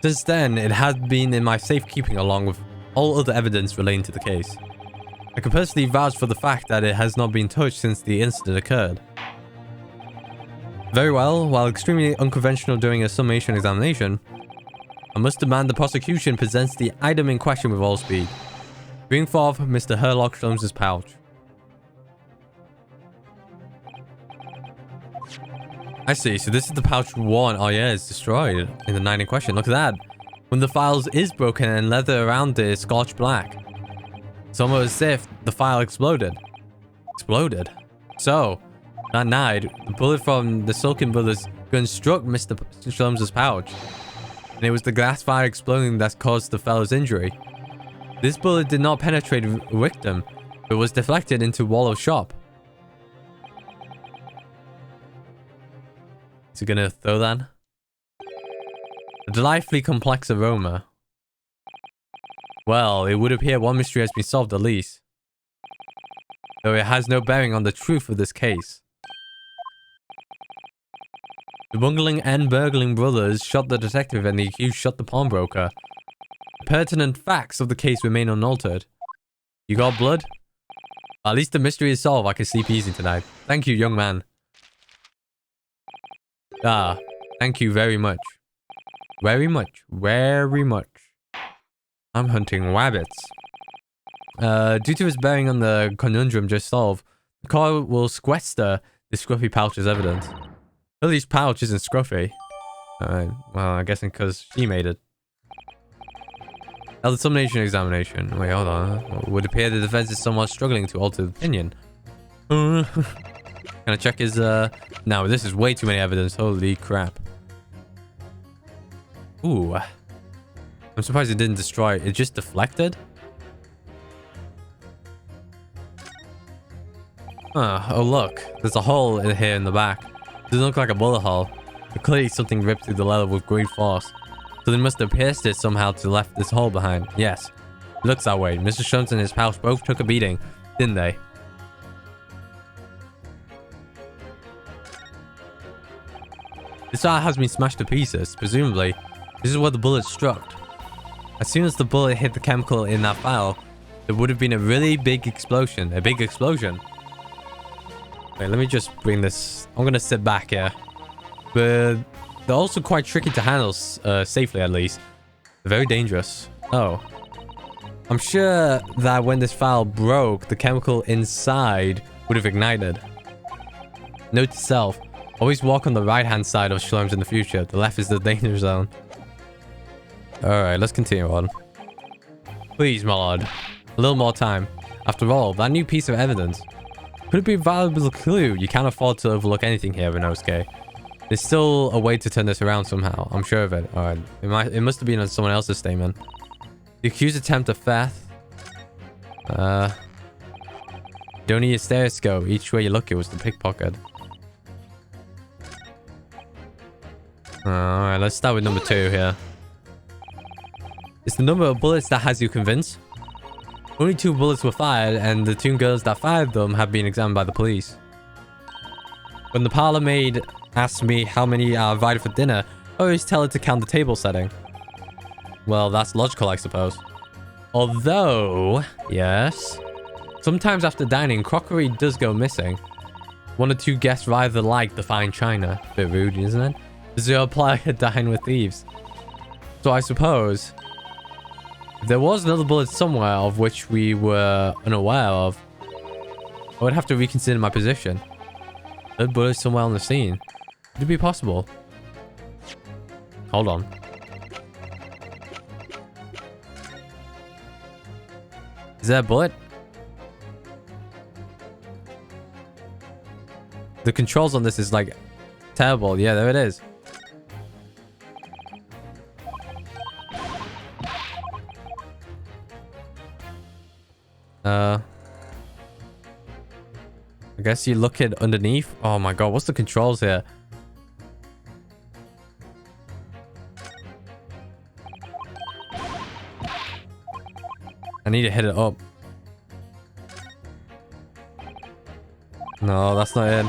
Since then, it has been in my safekeeping along with all other evidence relating to the case. I can personally vouch for the fact that it has not been touched since the incident occurred. Very well, while extremely unconventional during a summation examination, I must demand the prosecution presents the item in question with all speed. Bring forth Mr. Herlock Shlomes' pouch. I see, so this is the pouch one. Oh yeah, it's destroyed in the night in question. Look at that. When the files is broken and leather around it is scorched black. It's almost as if the file exploded. exploded. So, that night, the bullet from the Sulkin brothers gun struck Mr. Sholmes' pouch. And it was the glass fire exploding that caused the fellow's injury. This bullet did not penetrate the victim, but was deflected into Wallow's shop. Is he gonna throw that? A delightfully complex aroma. Well, it would appear one mystery has been solved at least. Though it has no bearing on the truth of this case. The bungling and burgling brothers shot the detective and the accused shot the pawnbroker. The pertinent facts of the case remain unaltered. You got blood? At least the mystery is solved. I can sleep easy tonight. Thank you, young man. Ah, thank you very much. Very much. Very much. I'm hunting rabbits. Due to its bearing on the conundrum just solved, the court will sequester the scruffy pouch as evidence. Lily's pouch isn't scruffy. Alright, well, I'm guessing because she made it. Now, the summation examination. Wait, hold on. It would appear the defense is somewhat struggling to alter the opinion. Can I check his, No, this is way too many evidence. Holy crap. Ooh. I'm surprised it didn't destroy it. It just deflected? Oh, look. There's a hole in here in the back. It doesn't look like a bullet hole. But clearly something ripped through the leather with great force. So they must have pierced it somehow to left this hole behind. Yes. It looks that way. Mr. Sholmes and his pouch both took a beating, didn't they? This art has been smashed to pieces. Presumably, this is where the bullet struck. As soon as the bullet hit the chemical in that file, there would have been a really big explosion. A big explosion. Wait, let me just bring this. I'm going to sit back here. But they're also quite tricky to handle, safely at least. They're very dangerous. Oh. I'm sure that when this file broke, the chemical inside would have ignited. Note to self. Always walk on the right-hand side of Sholmes in the future. The left is the danger zone. Alright, let's continue on. Please, my lord. A little more time. After all, that new piece of evidence could it be a valuable clue? You can't afford to overlook anything here, Renosuke. There's still a way to turn this around somehow. I'm sure of it. Alright. It must have been on someone else's statement. The accused attempt of theft. Don't need a stereoscope. Each way you look, it was the pickpocket. Alright, let's start with number 2 here. It's the number of bullets that has you convinced. Only 2 bullets were fired, and the 2 girls that fired them have been examined by the police. When the parlor maid asks me how many are invited for dinner, I always tell her to count the table setting. Well, that's logical, I suppose. Although, yes, sometimes after dining, crockery does go missing. 1 or 2 guests rather like the fine china. Bit rude, isn't it? Does it apply to dine with thieves? So I suppose if there was another bullet somewhere of which we were unaware of, I would have to reconsider my position. Third bullet somewhere on the scene. Could it be possible? Hold on. Is there a bullet? The controls on this is like terrible. Yeah, there it is. I guess you look at underneath. Oh my god, what's the controls here? I need to hit it up. No, that's not it.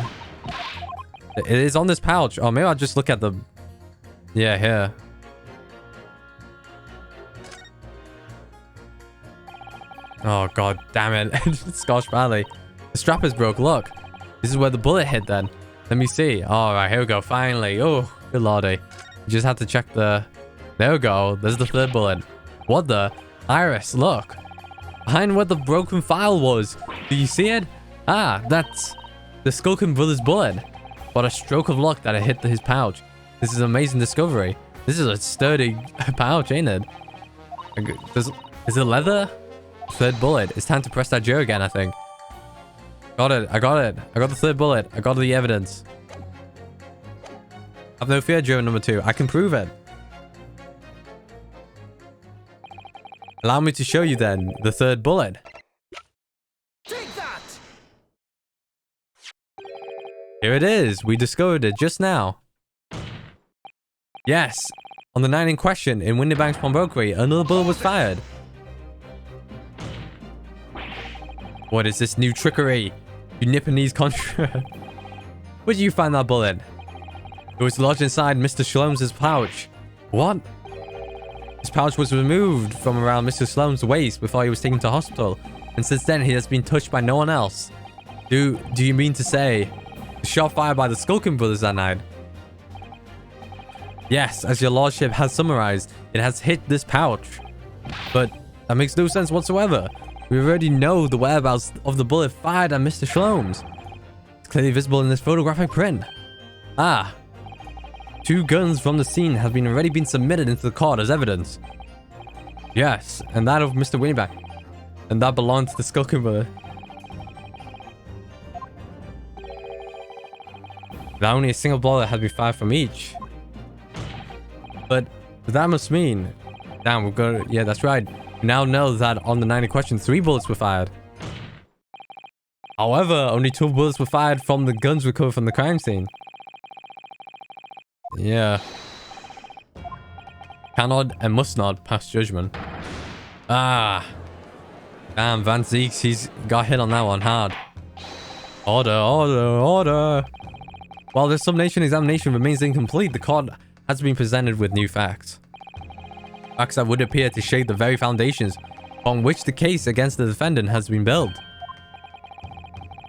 It is on this pouch. Oh, maybe I'll just look at the... Yeah, here. Oh, god damn it. Scotch Valley. The strap is broke. Look. This is where the bullet hit then. Let me see. All right, here we go. Finally. Oh, good lordy. You just have to check the... There we go. There's the 3rd bullet. What the? Iris, look. Behind where the broken file was. Do you see it? Ah, that's the Skulkin Brothers bullet. What a stroke of luck that it hit his pouch. This is an amazing discovery. This is a sturdy pouch, ain't it? Is it leather? 3rd bullet. It's time to press that Joe again, I think. Got it. I got it. I got the third bullet. I got the evidence. Have no fear, German number 2. I can prove it. Allow me to show you then the third bullet. Take that! Here it is. We discovered it just now. Yes. On the night in question in Windybank's pawnbrokery, another bullet was fired. What is this new trickery? You Nipponese contra. Where did you find that bullet? It was lodged inside Mr. Shalom's pouch. What? His pouch was removed from around Mr. Sloane's waist before he was taken to hospital, and since then he has been touched by no one else. Do you mean to say the shot fired by the Skulkin brothers that night? Yes, as your lordship has summarized, it has hit this pouch. But that makes no sense whatsoever. We already know the whereabouts of the bullet fired at Mr. Shalom's. It's clearly visible in this photographic print. Ah. 2 guns from the scene have already been submitted into the court as evidence. Yes, and that of Mr. Winnieback. And that belonged to the Skulkin brother. That only a single bullet had been fired from each. But that must mean... Damn, we've got... Yeah, that's right. We now know that on the night in question, 3 bullets were fired. However, only 2 bullets were fired from the guns recovered from the crime scene. Yeah. Cannot and must not pass judgment. Ah. Damn, Van Zeeks, he's got hit on that one hard. Order, order, order. While the summation examination remains incomplete, the court has been presented with new facts. Facts that would appear to shake the very foundations on which the case against the defendant has been built.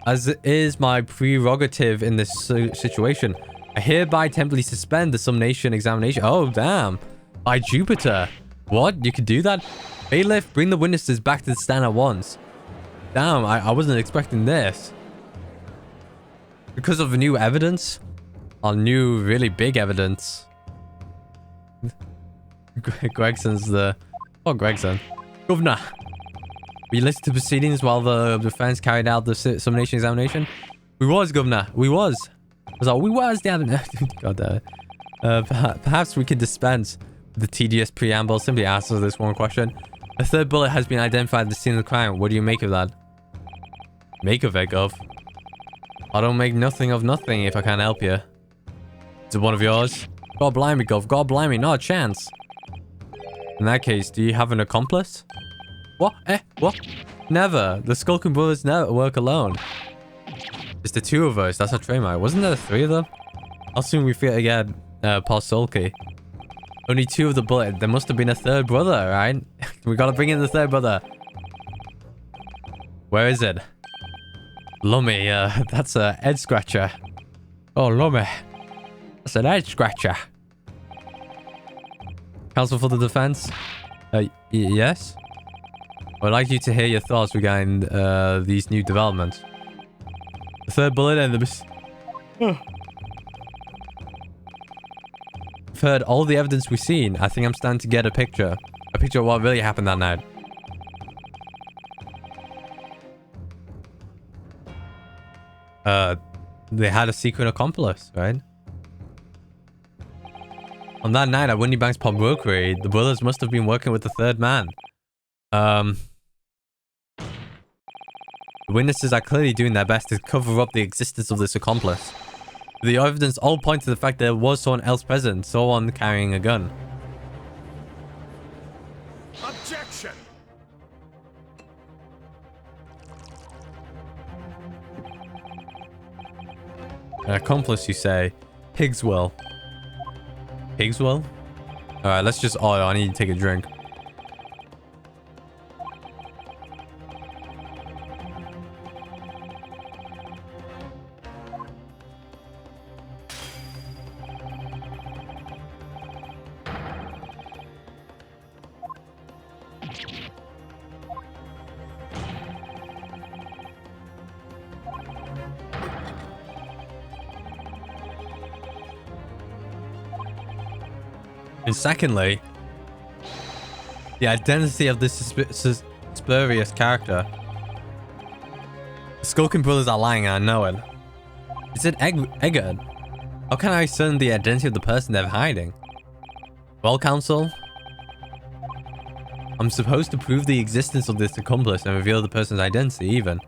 As is my prerogative in this situation, I hereby temporarily suspend the summation examination. Oh, damn. By Jupiter. What? You could do that? Bailiff, bring the witnesses back to the stand at once. Damn, I wasn't expecting this. Because of the new evidence? Or new, really big evidence. Gregson's the... Oh, Gregson. Governor. We listened to proceedings while the defense carried out the summation examination? We was, Governor. We was. I was like, we was the other... God damn it. Perhaps we could dispense with the tedious preamble. Simply answer this one question. A third bullet has been identified at the scene of the crime. What do you make of that? Make of it, Gov? I don't make nothing of nothing if I can't help you. Is it one of yours? God blimey, Gov. God blimey. Not a chance. In that case, do you have an accomplice? What? What? Never. The Skulkin brothers never work alone. It's the 2 of us. That's our trademark. Wasn't there 3 of them? How soon we feel again, Paul Sulky? Only 2 of the bullet. There must have been a 3rd brother, right? We gotta bring in the 3rd brother. Where is it? Lummy, that's a head scratcher. Oh, Lummy. That's an head scratcher. Counsel for the defense? Yes? I'd like you to hear your thoughts regarding these new developments. The 3rd bullet and the... I've heard all the evidence we've seen. I think I'm starting to get a picture. A picture of what really happened that night. They had a secret accomplice, right? On that night at Windy Bank's pawnbrokery, the brothers must have been working with the 3rd man. The witnesses are clearly doing their best to cover up the existence of this accomplice. The evidence all point to the fact that there was someone else present, someone carrying a gun. Objection! An accomplice, you say? Pigswell. Pigswell? Alright, let's just... Oh, I need to take a drink. And secondly, the identity of this spurious character. Skulking brothers are lying, I know it. Is it Eggert? How can I discern the identity of the person they're hiding? Well, counsel, I'm supposed to prove the existence of this accomplice and reveal the person's identity even.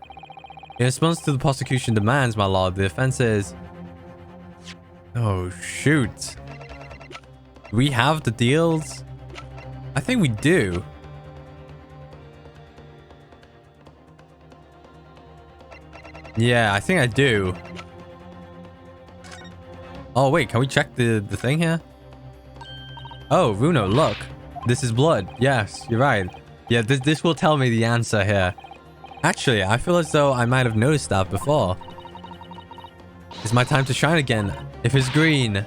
In response to the prosecution demands, my lord, the offense is... Oh, shoot. Do we have the deals? I think we do. Yeah, I think I do. Oh, wait, can we check the thing here? Oh, Runo, look. This is blood. Yes, you're right. Yeah, this will tell me the answer here. Actually, I feel as though I might have noticed that before. It's my time to shine again. If it's green,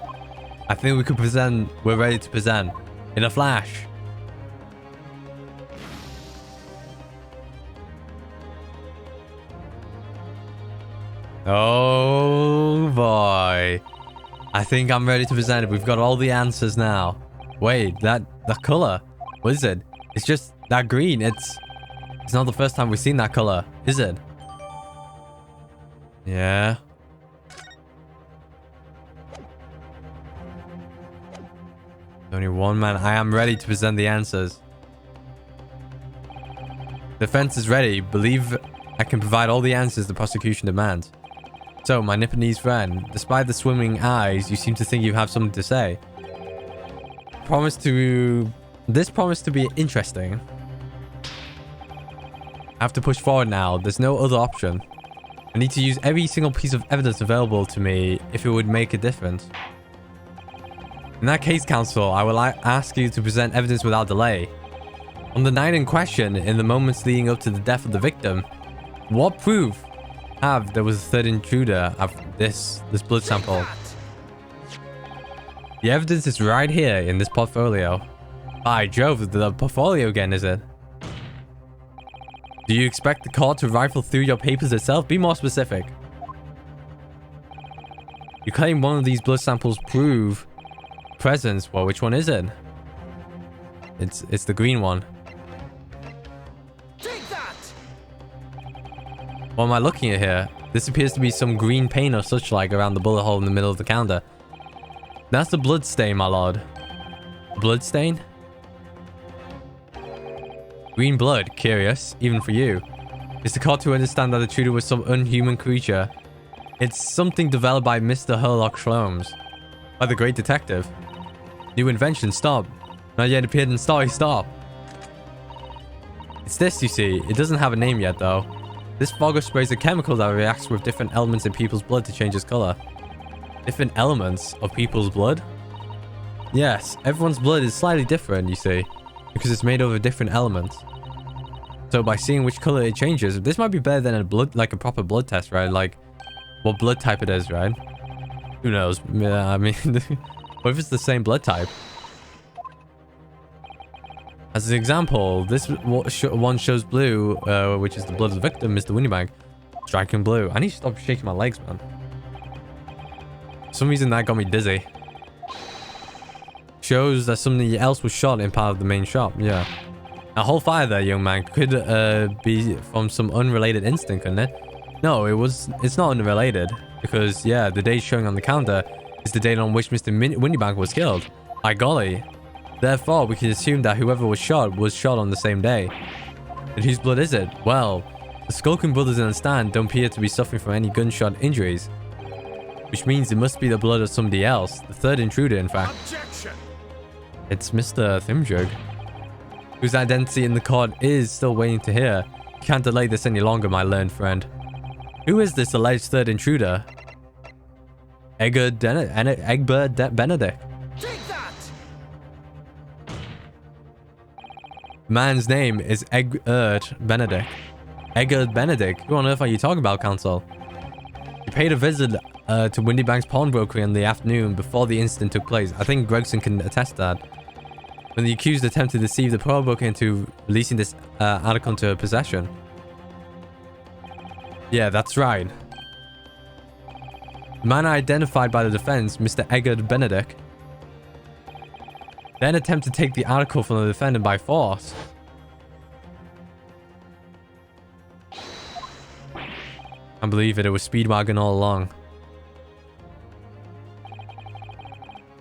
I think we could present. We're ready to present. In a flash. Oh boy. I think I'm ready to present it. We've got all the answers now. Wait, that color. What is it? It's just that green. It's not the first time we've seen that color, is it? Yeah. Only one man. I am ready to present the answers. The defense is ready. Believe I can provide all the answers the prosecution demands. So, my Nipponese friend, despite the swimming eyes, you seem to think you have something to say. This promised to be interesting. I have to push forward now. There's no other option. I need to use every single piece of evidence available to me if it would make a difference. In that case, counsel, I will ask you to present evidence without delay. On the night in question, in the moments leading up to the death of the victim, what proof there was a third intruder of this blood sample? The evidence is right here in this portfolio. By Jove, the portfolio again, is it? Do you expect the court to rifle through your papers itself? Be more specific. You claim one of these blood samples prove presence. Well, which one is it? It's the green one. Take that! What am I looking at here? This appears to be some green paint or such like around the bullet hole in the middle of the calendar. That's the blood stain, my lord. Blood stain? Green blood, curious, even for you. Is the court to understand that the intruder was some unhuman creature? It's something developed by Mr. Herlock Sholmes, by the great detective. New invention, stop. Not yet appeared in story, stop. It's this, you see. It doesn't have a name yet, though. This fogger sprays a chemical that reacts with different elements in people's blood to change its color. Different elements of people's blood? Yes, everyone's blood is slightly different, you see, because it's made over different elements. So by seeing which color it changes, this might be better than a proper blood test, right? Like, what blood type it is, right? Who knows? I mean, what if it's the same blood type? As an example, this one shows blue, which is the blood of the victim, Mr. Windybank. Striking blue. I need to stop shaking my legs, man. For some reason that got me dizzy. Shows that something else was shot in part of the main shop, yeah. A whole fire there, young man, could be from some unrelated incident, couldn't it? No, it's not unrelated. Because, yeah, the date showing on the calendar is the date on which Mr. Windybank was killed. By golly. Therefore, we can assume that whoever was shot on the same day. And whose blood is it? Well, the Skulking brothers in the stand don't appear to be suffering from any gunshot injuries. Which means it must be the blood of somebody else. The third intruder, in fact. Objection! It's Mr. Thimjug, whose identity in the court is still waiting to hear. You can't delay this any longer, my learned friend. Who is this alleged third intruder? Egbert Benedict. Take that! Man's name is Egbert Benedict. Egbert Benedict? Who on earth are you talking about, counsel? He paid a visit to Windybank's pawnbroker in the afternoon before the incident took place. I think Gregson can attest to that. When the accused attempted to deceive the pawnbroker into releasing this article into her possession. Yeah, that's right. The man identified by the defense, Mr. Egbert Benedict, then attempted to take the article from the defendant by force. I believe it. It was Speedwagon all along.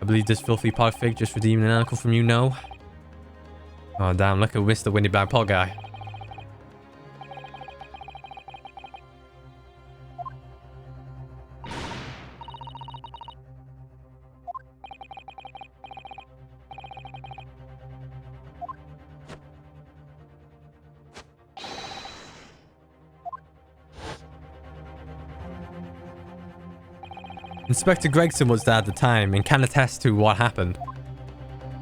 I believe this filthy pot fig just redeemed an article from you, no? Oh, damn. Look at Mr. Windy Bag Pot guy. Inspector Gregson was there at the time and can attest to what happened.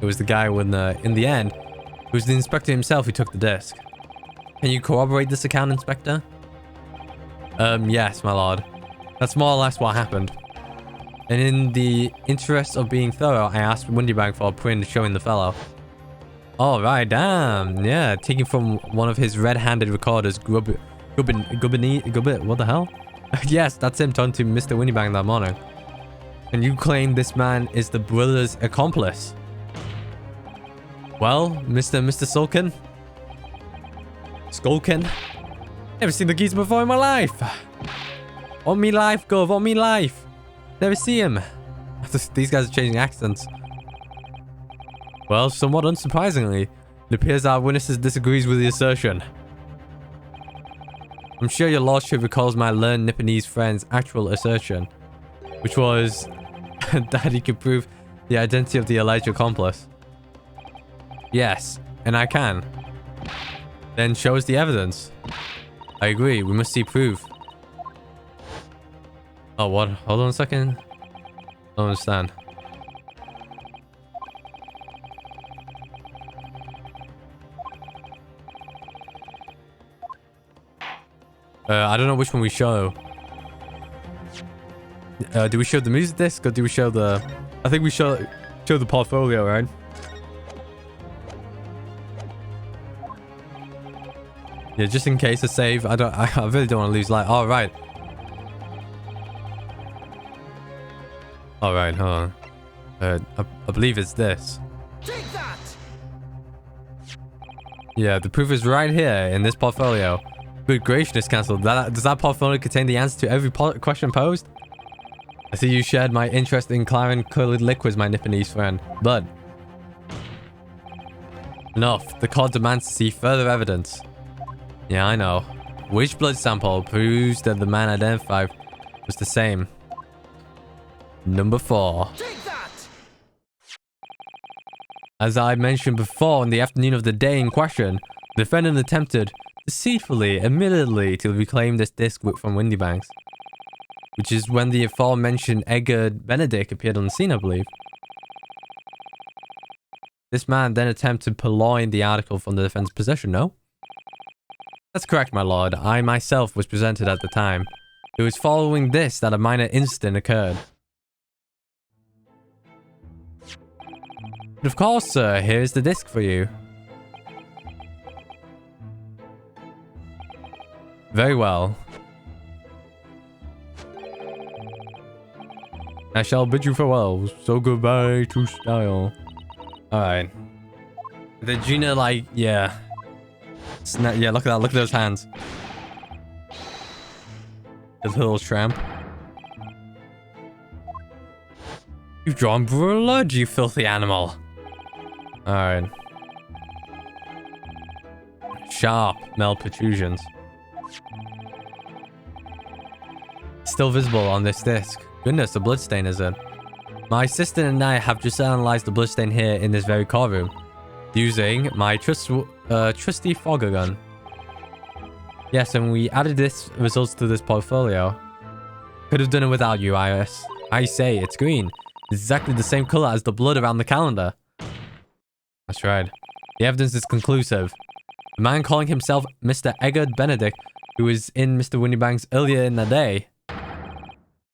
It was the guy when, in the end, it was the inspector himself who took the disc. Can you corroborate this account, Inspector? Yes, my lord. That's more or less what happened. And in the interest of being thorough, I asked Windybag for a print showing the fellow. Alright, damn. Yeah, taken from one of his red-handed recorders, Gubbit, what the hell? Yes, that's him talking to Mr. Windybag that morning. And you claim this man is the brother's accomplice? Well, Mr. Sulkin? Skulkin? Never seen the geezer before in my life. On me life, Gov, on me life. Never see him. These guys are changing accents. Well, somewhat unsurprisingly, it appears our witnesses disagrees with the assertion. I'm sure your lordship recalls my learned Nipponese friend's actual assertion, which was that he could prove the identity of the alleged accomplice. Yes, and I can. Then show us the evidence. I agree, we must see proof. Oh, what? Hold on a second. I don't understand. I don't know which one we show. Do we show the music disc or do we show the... I think we show the portfolio, right? Yeah, just in case a save. I really don't want to lose light. All right. All right, hold on. I believe it's this. Take that! Yeah, the proof is right here in this portfolio. Good gracious, cancelled. Does that portfolio contain the answer to every question posed? I see you shared my interest in claret-colored liquids, my Nipponese friend. But enough. The court demands to see further evidence. Yeah, I know. Which blood sample proves that the man identified was the same? Number 4. Take that! As I mentioned before, in the afternoon of the day in question, the defendant attempted, deceitfully, admittedly, to reclaim this disc from Windybanks, which is when the aforementioned Edgar Benedict appeared on the scene, I believe. This man then attempted to purloin the article from the defendant's possession, no? That's correct, my lord. I myself was presented at the time. It was following this that a minor incident occurred. But of course, sir, here's the disc for you. Very well. I shall bid you farewell. So goodbye to style. Alright. The Gina, like, yeah. Yeah, look at that. Look at those hands. This little tramp. You've drawn blood, you filthy animal. Alright. Sharp male protrusions. Still visible on this disc. Goodness, the bloodstain is it? My assistant and I have just analyzed the bloodstain here in this very courtroom, using my trusty fogger gun. Yes, and we added this results to this portfolio. Could have done it without you, Iris. I say, it's green. It's exactly the same color as the blood around the calendar. That's right. The evidence is conclusive. The man calling himself Mr. Edgar Benedict, who was in Mr. Windybank's earlier in the day,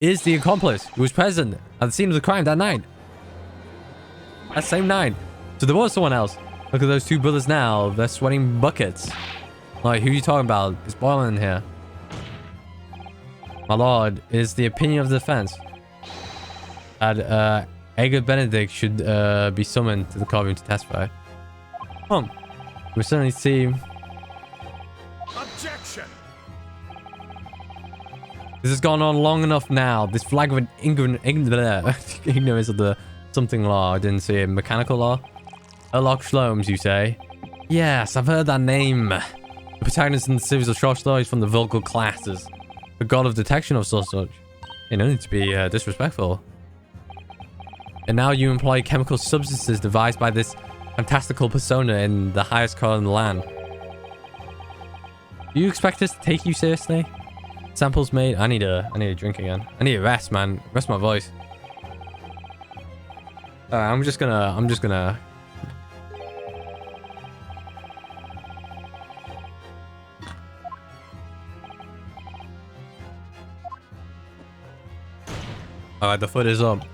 is the accomplice who was present at the scene of the crime that night. That same night. So there was someone else. Look at those two brothers now. They're sweating buckets. Like, who are you talking about? It's boiling in here. My lord, it is the opinion of the defense that Edgar Benedict should be summoned to the courtroom to testify. We certainly see... Objection! This has gone on long enough now. This flagrant ignorance of the something law. I didn't see it. Mechanical law? Herlock Sholmes, you say? Yes, I've heard that name. The protagonist in the series of short stories from the vulgar classes. The god of detection of such. You don't need to be disrespectful. And now you employ chemical substances devised by this fantastical persona in the highest court in the land. Do you expect us to take you seriously? Samples made. I need a drink again. I need a rest, man. Rest my voice. I'm just gonna. Alright, the foot is up.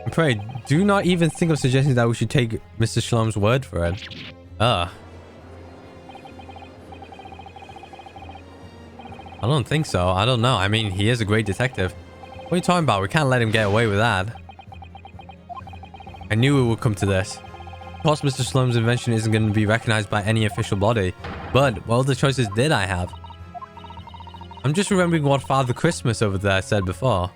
And pray, do not even think of suggesting that we should take Mr. Sholmes' word for it. I don't think so. I don't know. I mean, he is a great detective. What are you talking about? We can't let him get away with that. I knew it would come to this. Of course, Mr. Sholmes' invention isn't going to be recognized by any official body. But what other choices did I have? I'm just remembering what Father Christmas over there said before.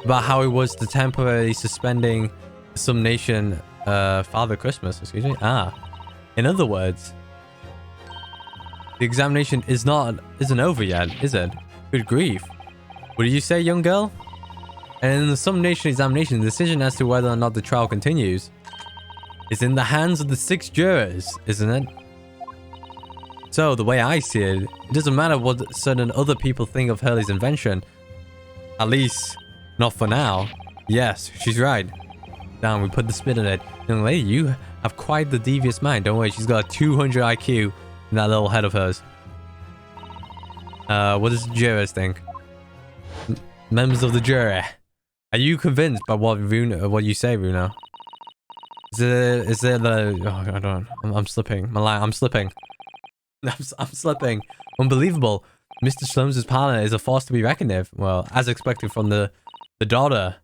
About how he was the temporarily suspending some nation, Father Christmas, excuse me. In other words, the examination isn't over yet, is it? Good grief. What did you say, young girl? And in the summation examination, the decision as to whether or not the trial continues is in the hands of the 6 jurors, isn't it? So, the way I see it, it doesn't matter what certain other people think of Hurley's invention. At least, not for now. Yes, she's right. Damn, we put the spin on it. Young lady, you have quite the devious mind. Don't worry, she's got a 200 IQ in that little head of hers. What does the jurors think? Members of the jury, are you convinced by what you say, Runa? Is there the... Oh, I don't... I'm slipping. I'm slipping. I'm slipping. Unbelievable. Mr. Sholmes' partner is a force to be reckoned with. Well, as expected from the daughter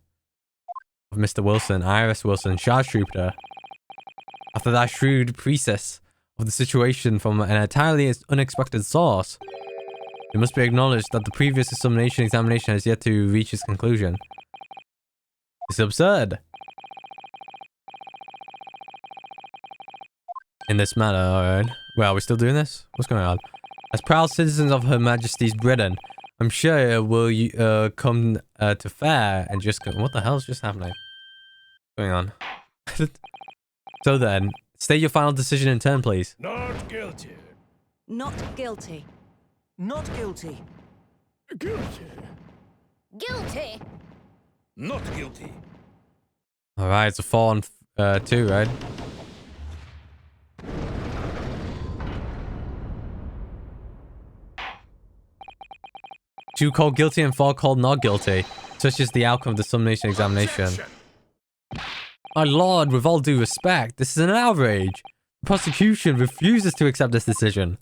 of Mr. Wilson, Iris Wilson, sharpshooter. After that shrewd precis of the situation from an entirely unexpected source, it must be acknowledged that the previous examination has yet to reach its conclusion. It's absurd. In this matter, alright. Well, are we still doing this? What's going on? As proud citizens of Her Majesty's Britain, I'm sure it will come to fair and just go... What the hell is just happening? What's going on? So then, state your final decision in turn, please. Not guilty. Not guilty. Not guilty. Guilty. Guilty. Not guilty. Alright, it's a 4 on 2, right? Two called guilty and 4 called not guilty. Such is the outcome of the summation examination. Objection. My lord, with all due respect, this is an outrage. The prosecution refuses to accept this decision.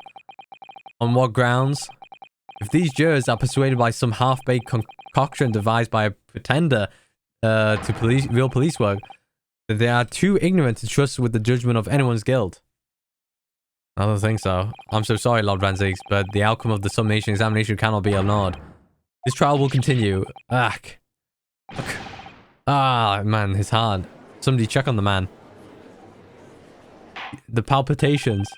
On what grounds? If these jurors are persuaded by some half-baked concoction devised by a pretender to real police work, then they are too ignorant to trust with the judgment of anyone's guilt. I don't think so. I'm so sorry, Lord Van Ziggs, but the outcome of the summation examination cannot be ignored. This trial will continue. Man, his heart. Somebody check on the man. The palpitations.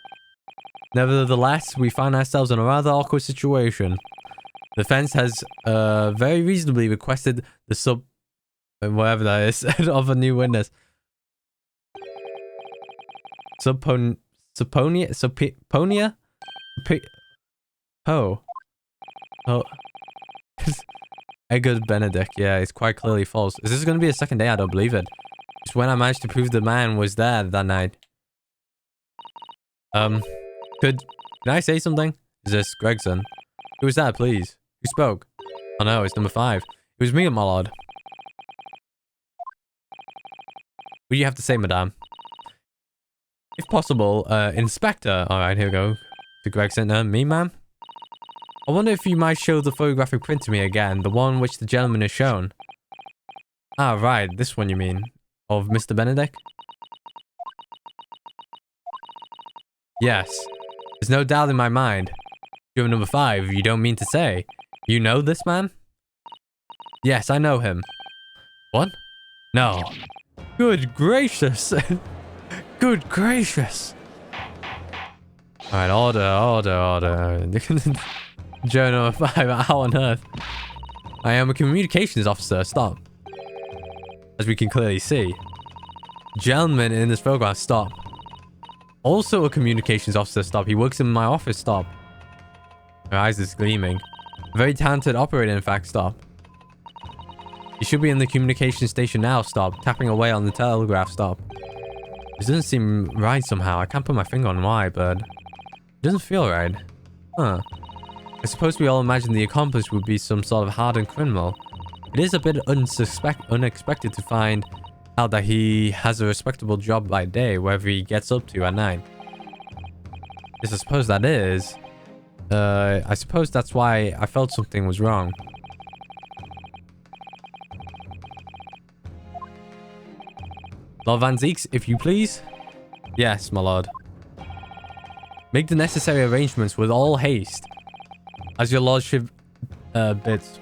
Nevertheless, we find ourselves in a rather awkward situation. The defense has very reasonably requested the whatever that is, of a new witness. Supponia? Oh. Edgar Benedict. Yeah, it's quite clearly false. Is this going to be a second day? I don't believe it. It's when I managed to prove the man was there that night. Can I say something? Is this Gregson? Who was that, please? Who spoke? Oh no, it's number 5. It was me, my lord. What do you have to say, madame? If possible, Inspector. Alright, here we go. To Gregson. Me, ma'am? I wonder if you might show the photographic print to me again. The one which the gentleman has shown. Ah, right. This one, you mean? Of Mr. Benedict? Yes. There's no doubt in my mind. You're number 5, you don't mean to say. You know this man? Yes, I know him. What? No. Good gracious. Good gracious. Alright, order. Journal 5, how on earth? I am a communications officer, stop. As we can clearly see. Gentleman in this photograph, stop. Also a communications officer, stop. He works in my office, stop. Her eyes is gleaming. Very talented operator, in fact, stop. You should be in the communication station now, stop. Tapping away on the telegraph, stop. This doesn't seem right somehow. I can't put my finger on why, but... it doesn't feel right. Huh. I suppose we all imagined the accomplice would be some sort of hardened criminal. It is a bit unexpected to find out that he has a respectable job by day, wherever he gets up to at night. Yes, I suppose that is. I suppose that's why I felt something was wrong. Lord Van Zeeks, if you please. Yes, my lord. Make the necessary arrangements with all haste. As your lordship bids.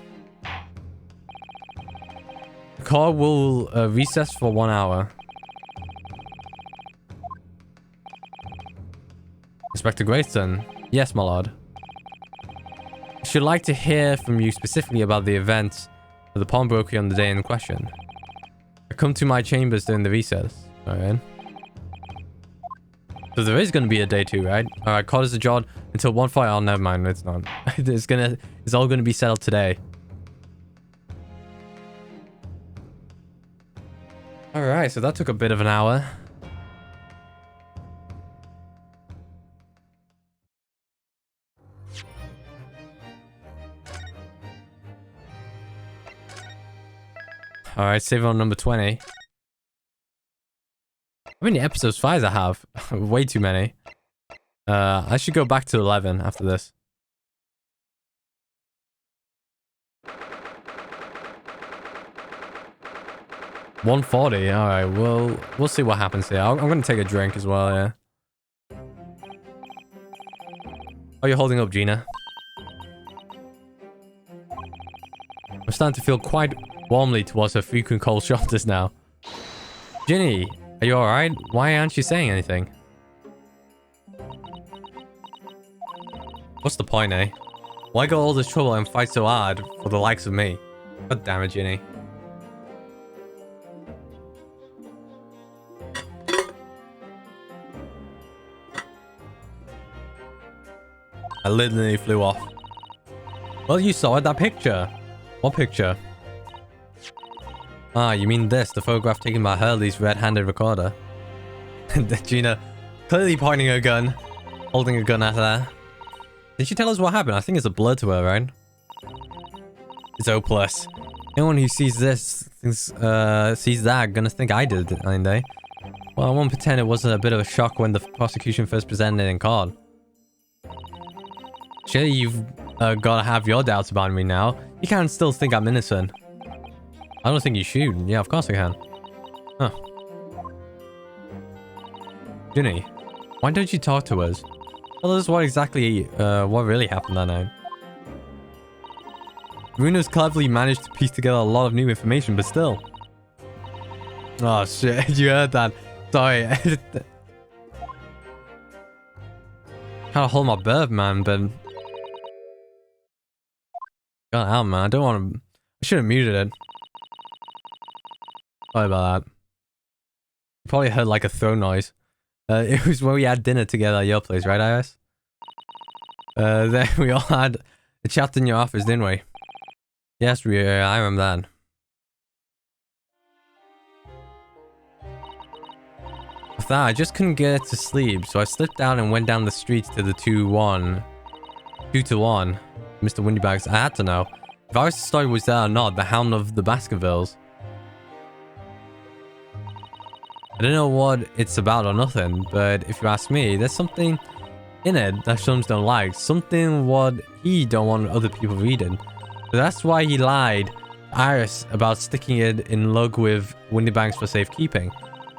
The car will recess for 1 hour. Inspector Grayson. Yes, my lord. I should like to hear from you specifically about the events of the pawnbroker on the day in question. I come to my chambers during the recess. Alright. So there is going to be a day 2, right? Alright, court is adjourned until 1:40. Oh, never mind. It's not. It's all going to be settled today. Alright, so that took a bit of an hour. Alright, save on number 20. How many episodes 5 I have? Way too many. I should go back to 11 after this. $140. All right, we'll see what happens here. I'm gonna take a drink as well. Yeah. Oh, you're holding up, Gina. I'm starting to feel quite warmly towards her frequent cold shoulders now. Ginny, are you all right? Why aren't you saying anything? What's the point, eh? Why go all this trouble and fight so hard for the likes of me? God damn it, Ginny. I literally flew off. Well, you saw it, that picture. What picture? Ah, you mean this, the photograph taken by Hurley's red-handed recorder. Gina clearly pointing her gun, holding a gun at her. Did she tell us what happened? I think it's a blur to her, right? It's O+. Anyone who sees this sees that gonna think I did it, ain't they? Well, I won't pretend it wasn't a bit of a shock when the prosecution first presented it in court. Surely you've gotta have your doubts about me now. You can't still think I'm innocent. I don't think you should. Yeah, of course I can. Huh. Ginny, why don't you talk to us? Tell us what exactly, what really happened that night. Bruno's cleverly managed to piece together a lot of new information, but still. Oh shit, you heard that. Sorry. Can't hold my breath, man, but... God hell, man, I don't want to... I should have muted it. Sorry about that. You probably heard like a throw noise. It was when we had dinner together at your place, right, Iris? Then we all had a chat in your office, didn't we? Yes, I remember that. With that, I just couldn't get to sleep, so I slipped out and went down the street to the 2-1. 2-1. Mr. Windybags, I had to know. If Iris' story was there or not, the Hound of the Baskervilles. I don't know what it's about or nothing, but if you ask me, there's something in it that Shums don't like. Something what he don't want other people reading. So that's why he lied to Iris about sticking it in lug with Windybanks for safekeeping.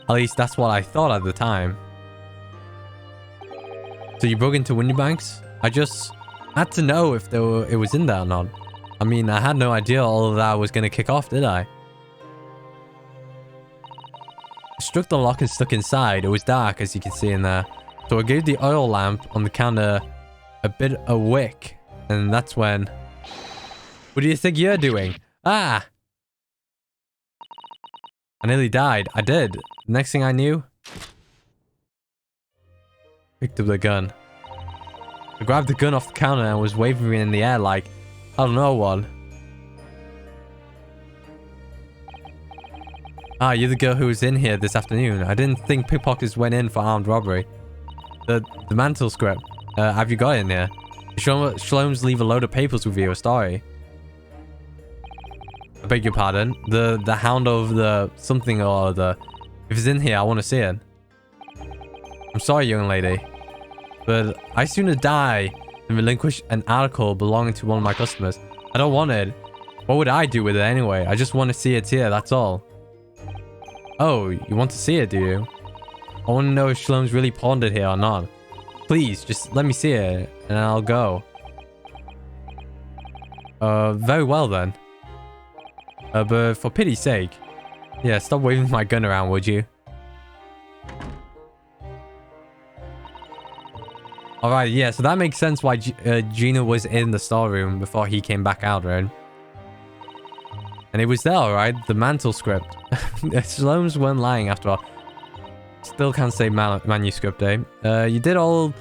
At least that's what I thought at the time. So you broke into Windybanks? I just had to know if it was in there or not. I mean, I had no idea all of that was going to kick off, did I? I struck the lock and stuck inside. It was dark, as you can see in there. So I gave the oil lamp on the counter a bit of a wick. And that's when... What do you think you're doing? Ah! I nearly died. I did. Next thing I knew... Picked up the gun. I grabbed the gun off the counter and was waving it in the air like... I don't know what. Ah, you're the girl who was in here this afternoon. I didn't think pickpockets went in for armed robbery. The mantle script. Have you got it in here? Shlomes leave a load of papers with you, a story. I beg your pardon. The hound of the something or other. If it's in here, I want to see it. I'm sorry, young lady. But I sooner die than relinquish an article belonging to one of my customers. I don't want it. What would I do with it anyway? I just want to see it here, that's all. Oh, you want to see it, do you? I want to know if Shlome's really pawned it here or not. Please, just let me see it, and I'll go. Very well then. But for pity's sake. Yeah, stop waving my gun around, would you? Alright, yeah, so that makes sense why Gina was in the storeroom before he came back out, right? And it was there, alright? The mantle script. Shlomes weren't lying after all. Still can't say manuscript, eh? You did all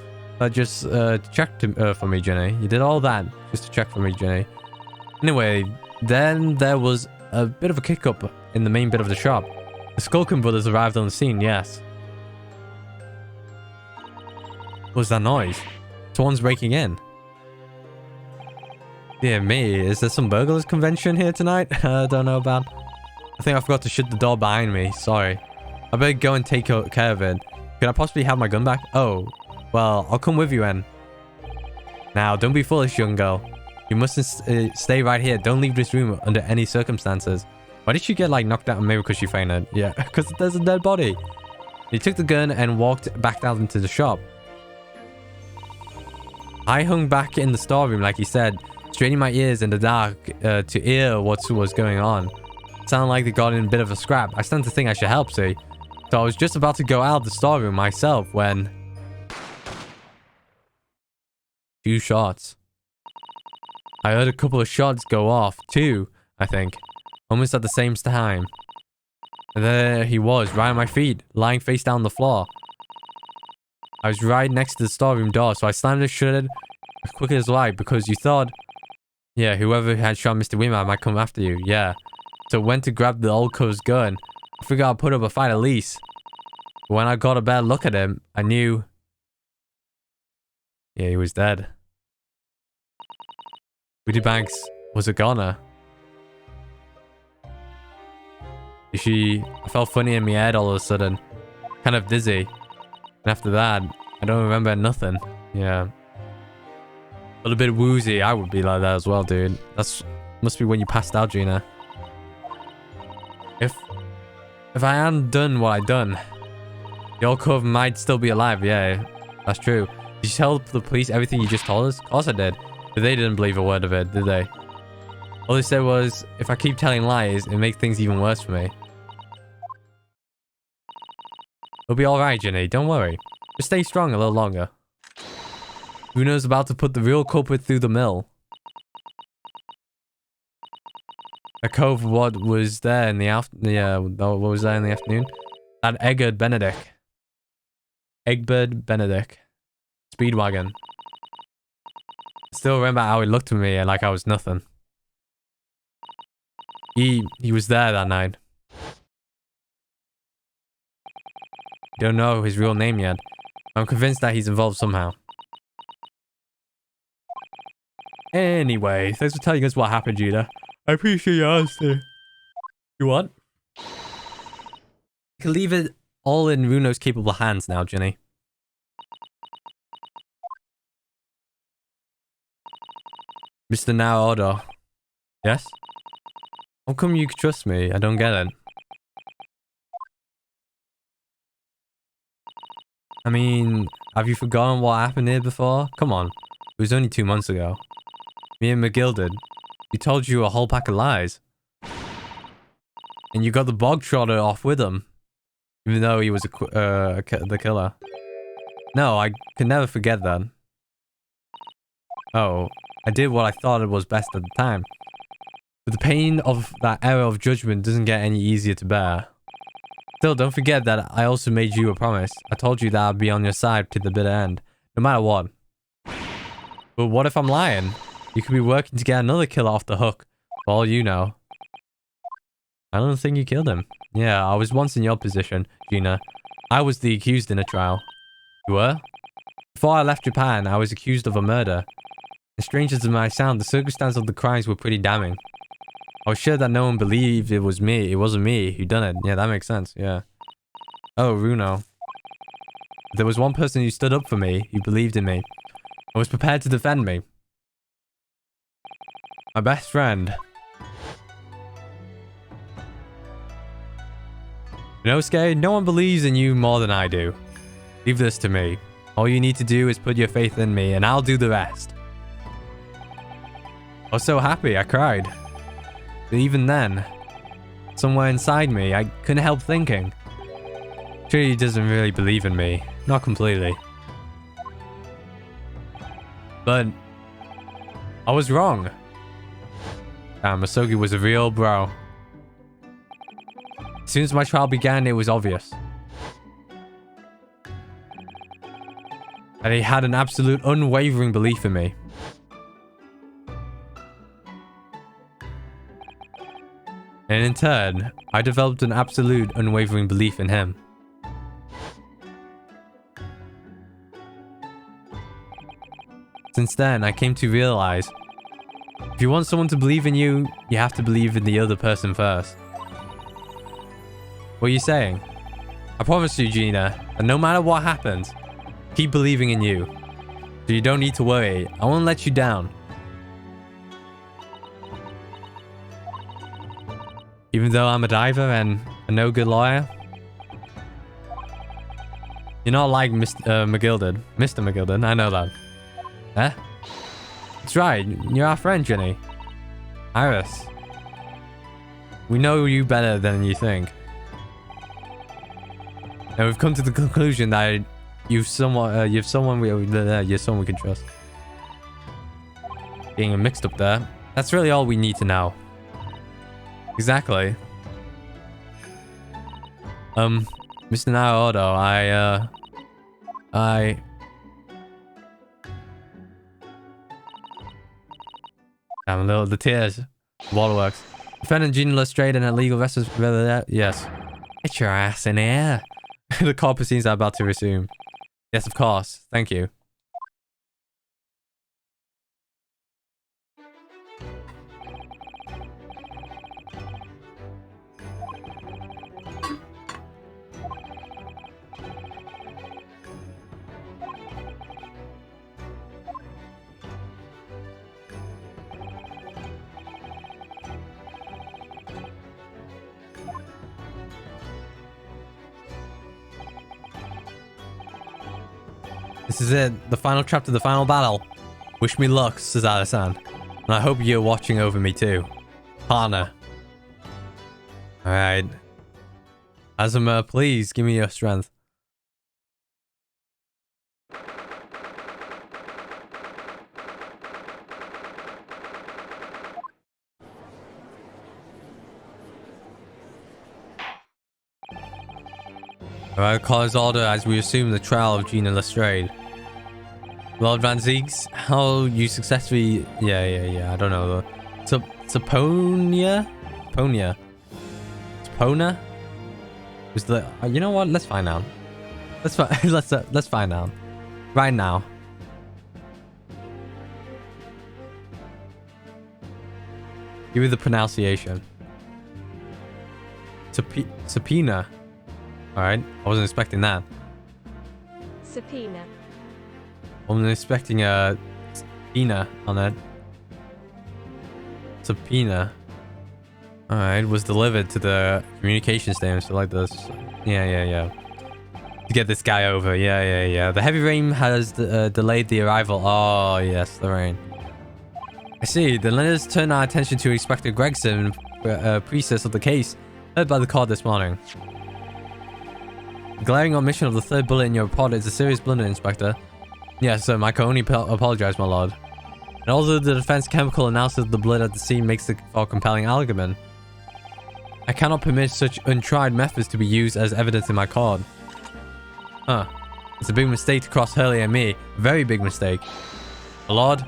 just check for me, Jenny. You did all that just to check for me, Jenny. Anyway, then there was a bit of a kick-up in the main bit of the shop. The Skulkin brothers arrived on the scene, yes. What was that noise? Someone's breaking in. Dear me, is there some burglars convention here tonight? I don't know about. I think I forgot to shut the door behind me. Sorry. I better go and take care of it. Could I possibly have my gun back? Oh, well, I'll come with you, Anne. Now, don't be foolish, young girl. You mustn't stay right here. Don't leave this room under any circumstances. Why did she get, like, knocked out? Maybe because she fainted. Yeah, because there's a dead body. He took the gun and walked back out into the shop. I hung back in the storeroom, like he said, straining my ears in the dark to hear what was going on. It sounded like they got in a bit of a scrap. I started to think I should help, see. So I was just about to go out the storeroom myself when... 2 shots. I heard a couple of shots go off, 2, I think. Almost at the same time. And there he was, right at my feet, lying face down on the floor. I was right next to the storeroom door, so I slammed it shut as quickly as light because you thought... Yeah, whoever had shot Mr. Weeman might come after you, yeah. So I went to grab the old cove's gun. I figured I'd put up a fight at least. But when I got a better look at him, I knew... Yeah, he was dead. Woody Banks was a goner. I felt funny in my head all of a sudden. Kind of dizzy. And after that, I don't remember nothing. Yeah. A little bit woozy. I would be like that as well, dude. Must be when you passed out, Gina. If I hadn't done what I'd done, the old cove might still be alive. Yeah, that's true. Did you tell the police everything you just told us? Of course I did. But they didn't believe a word of it, did they? All they said was, if I keep telling lies, it makes things even worse for me. It'll be alright, Jenny. Don't worry. Just stay strong a little longer. Bruno's about to put the real culprit through the mill. A cove what was there in the afternoon? Yeah, what was there in the afternoon? That Egbert Benedict. Egbert Benedict. Speedwagon. Still remember how he looked at me like I was nothing. He was there that night. Don't know his real name yet. I'm convinced that he's involved somehow. Anyway, thanks for telling us what happened, Gina. I appreciate your honesty. You what? You can leave it all in Runo's capable hands now, Jenny. Mr. Naoto. Yes? How come you trust me? I don't get it. I mean, have you forgotten what happened here before? Come on. It was only 2 months ago. Me and McGill did. He told you a whole pack of lies. And you got the bog trotter off with him. Even though he was the killer. No, I can never forget that. Oh, I did what I thought it was best at the time. But the pain of that error of judgment doesn't get any easier to bear. Still, don't forget that I also made you a promise. I told you that I'd be on your side to the bitter end, no matter what. But what if I'm lying? You could be working to get another killer off the hook, for all you know. I don't think you killed him. Yeah, I was once in your position, Gina. I was the accused in a trial. You were? Before I left Japan, I was accused of a murder. As strange as it might sound, the circumstances of the crimes were pretty damning. I was sure that no one believed it was me. It wasn't me who done it. Yeah, that makes sense. Yeah. Oh, Runo. There was one person who stood up for me, who believed in me, and was prepared to defend me. My best friend. Inosuke, no one believes in you more than I do. Leave this to me. All you need to do is put your faith in me, and I'll do the rest. I was so happy, I cried. But even then, somewhere inside me, I couldn't help thinking. Sure, he doesn't really believe in me. Not completely. But I was wrong. Damn, Masogi was a real bro. As soon as my trial began, it was obvious. And he had an absolute unwavering belief in me. And in turn, I developed an absolute unwavering belief in him. Since then, I came to realize, if you want someone to believe in you, you have to believe in the other person first. What are you saying? I promise you, Gina, that no matter what happens, keep believing in you. So you don't need to worry. I won't let you down. Even though I'm a diver and a no-good lawyer. You're not like Mr. McGilded. Mr. McGilded, I know that. Eh? That's right, you're our friend, Jenny. Iris. We know you better than you think. And we've come to the conclusion that you're someone we can trust. Getting mixed up there. That's really all we need to know. Exactly. Mr. Naruto, I'm a little, the tears. Waterworks. Defendant Gina Lestrade and illegal vessels. Yes. Get your ass in here. The court proceedings are about to resume. Yes, of course. Thank you. This is it, the final chapter, the final battle. Wish me luck, Suzaru-san. And I hope you're watching over me too. Partner. Alright. Azuma, please give me your strength. Alright, call his order as we assume the trial of Gina Lestrade. Lord Van Zeeks, how you successfully... Yeah, I don't know. Saponia? Sapona? Was the... you know what? Let's find out. Let's find out. Right now. Give me the pronunciation. Subpoena. Alright, I wasn't expecting that. Subpoena. I wasn't expecting a subpoena on that. Subpoena. Alright, was delivered to the communication station, so like this. Yeah. To get this guy over, yeah. The heavy rain has delayed the arrival. Oh, yes, the rain. I see. Then let us turn our attention to Inspector Gregson, priestess of the case, heard by the court this morning. The glaring omission of the third bullet in your report is a serious blunder, Inspector. Yes, sir, I can only apologize, my lord. And although the defense chemical analysis of the blood at the scene makes it for a compelling argument, I cannot permit such untried methods to be used as evidence in my court. Huh. It's a big mistake to cross Hurley and me. A very big mistake. My lord,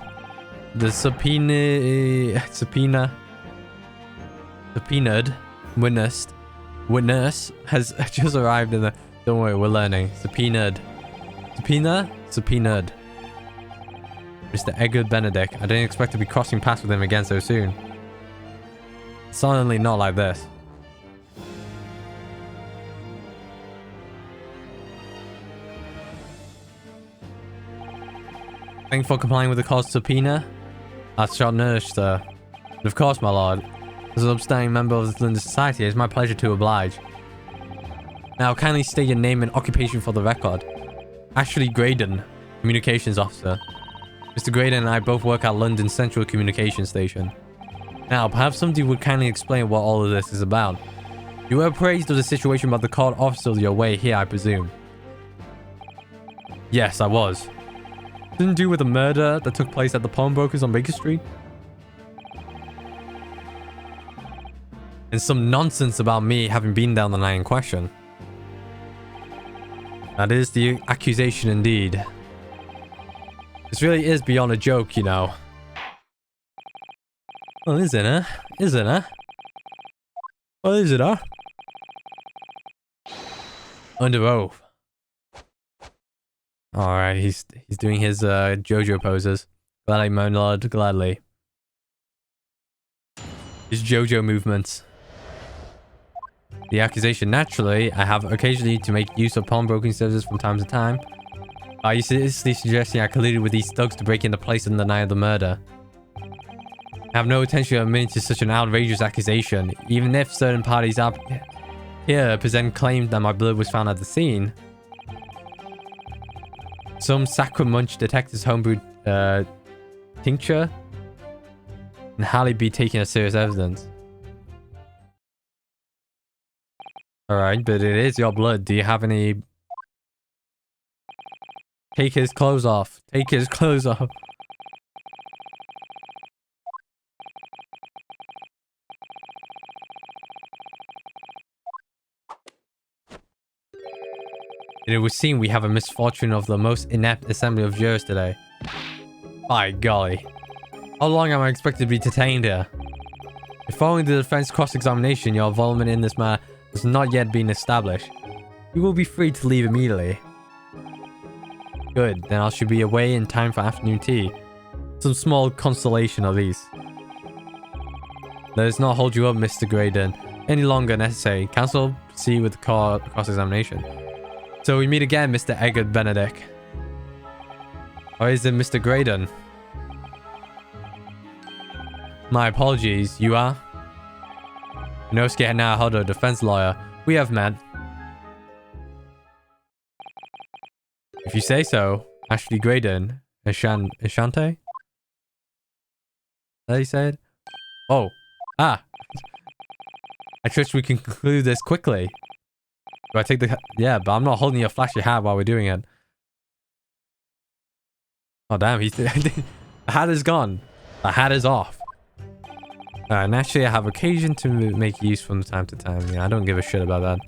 the subpoenaed witness has just arrived in the... Don't worry, we're learning. Subpoenaed. Subpoenaed. Mr. Edgar Benedict. I didn't expect to be crossing paths with him again so soon. Certainly not like this. Thank you for complying with the court's subpoena. I shall nourish, sir. And of course, my lord, as an upstanding member of the London Society, it is my pleasure to oblige. Now, kindly state your name and occupation for the record. Ashley Graydon, Communications Officer. Mr. Graydon and I both work at London Central Communication Station. Now, perhaps somebody would kindly explain what all of this is about. You were appraised of the situation by the court officer on your way here, I presume. Yes, I was. Didn't do with the murder that took place at the pawnbrokers on Baker Street? And some nonsense about me having been down the night in question. That is the accusation indeed. This really is beyond a joke, you know. Well, is it, huh? Is it, huh? What is it, huh? Under oath. Alright, he's doing his JoJo poses. Gladly, my lord, gladly. His JoJo movements. The accusation, naturally, I have occasionally to make use of pawnbroking services from time to time. Are you seriously suggesting I colluded with these thugs to break into place on the night of the murder? I have no intention of admitting to such an outrageous accusation, even if certain parties up here present claims that my blood was found at the scene. Some Sacramunch detective's homebrewed tincture and hardly be taken as serious evidence. Alright, but it is your blood. Do you have any... Take his clothes off. Take his clothes off. It would seem we have a misfortune of the most inept assembly of jurors today. By golly. How long am I expected to be detained here? If following the defense cross-examination, your involvement in this matter has not yet been established, you will be free to leave immediately. Good, then I should be away in time for afternoon tea. Some small consolation at least. Let us not hold you up, Mr. Graydon, any longer necessary. Counsel, proceed with the cross-examination. So we meet again, Mr. Edgar Benedict. Or is it Mr. Graydon? My apologies, you are? Inosuke Naohodo, defense lawyer. We have met. If you say so, Ashley Graydon. Ashante? That he said? Oh. Ah. I trust we can conclude this quickly. Do I take the... Yeah, but I'm not holding your flashy hat while we're doing it. Oh, damn. He's... The hat is gone. The hat is off. Naturally, I have occasion to make use from time to time. Yeah, I don't give a shit about that.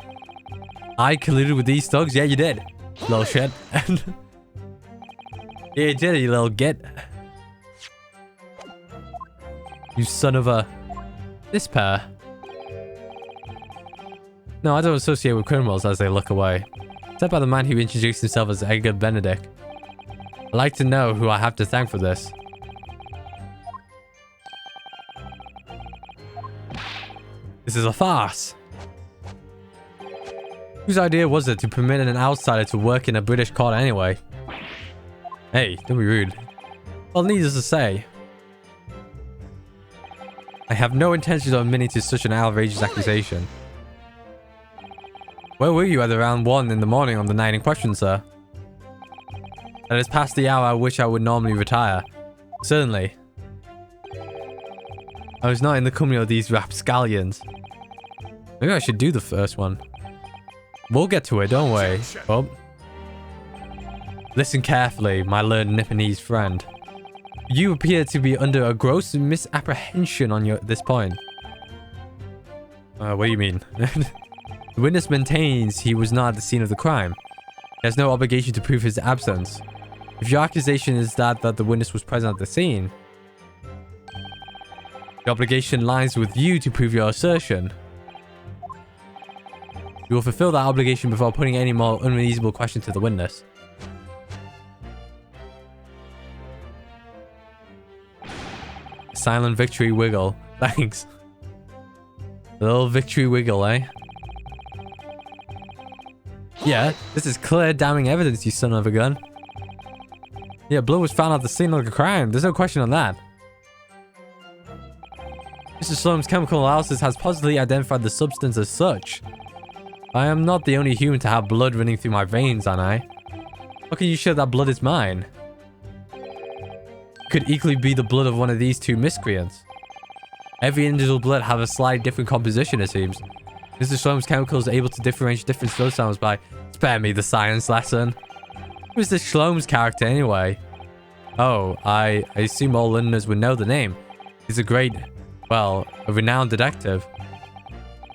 I colluded with these thugs? Yeah, you did. Little shit. Yeah, you did, you little git. You son of a... This pair. No, I don't associate with criminals as they look away. Except by the man who introduced himself as Edgar Benedict. I'd like to know who I have to thank for this. This is a farce. Whose idea was it to permit an outsider to work in a British court anyway? Hey, don't be rude. Well, needless to say, I have no intention of admitting to such an outrageous accusation. Where were you at around 1 in the morning on the night in question, sir? That is past the hour at which I would normally retire. Certainly. I was not in the company of these rapscallions. Maybe I should do the first one. We'll get to it, don't we? Oh. Listen carefully, my learned Nipponese friend. You appear to be under a gross misapprehension on this point. What do you mean? The witness maintains he was not at the scene of the crime. He has no obligation to prove his absence. If your accusation is that the witness was present at the scene, the obligation lies with you to prove your assertion. You will fulfill that obligation before putting any more unreasonable question to the witness. Silent victory wiggle. Thanks. A little victory wiggle, eh? Yeah, this is clear damning evidence, you son of a gun. Yeah, blood was found at the scene of the crime. There's no question on that. Mr. Sloan's chemical analysis has positively identified the substance as such. I am not the only human to have blood running through my veins, am I? How can you show that blood is mine? It could equally be the blood of one of these two miscreants. Every individual blood have a slightly different composition, it seems. Mr. Sloan's chemicals are able to differentiate different flow sounds by... Spare me the science lesson. Who's this Shlom's character anyway? Oh, I assume all Londoners would know the name. He's a great, well, a renowned detective.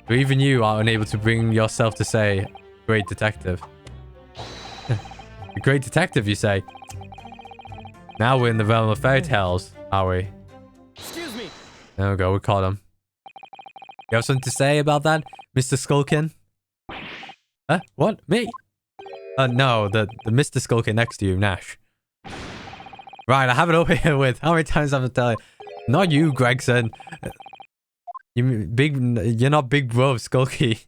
But even you are unable to bring yourself to say, great detective. A great detective, you say? Now we're in the realm of fairy tales, are we? Excuse me. There we go, we caught him. You have something to say about that, Mr. Skulkin? Huh? What? Me? No, the Mr. Skulkin next to you, Nash. Right, I have it over here with... How many times have I tell you? Not you, Gregson. You're not big bro, Skulky.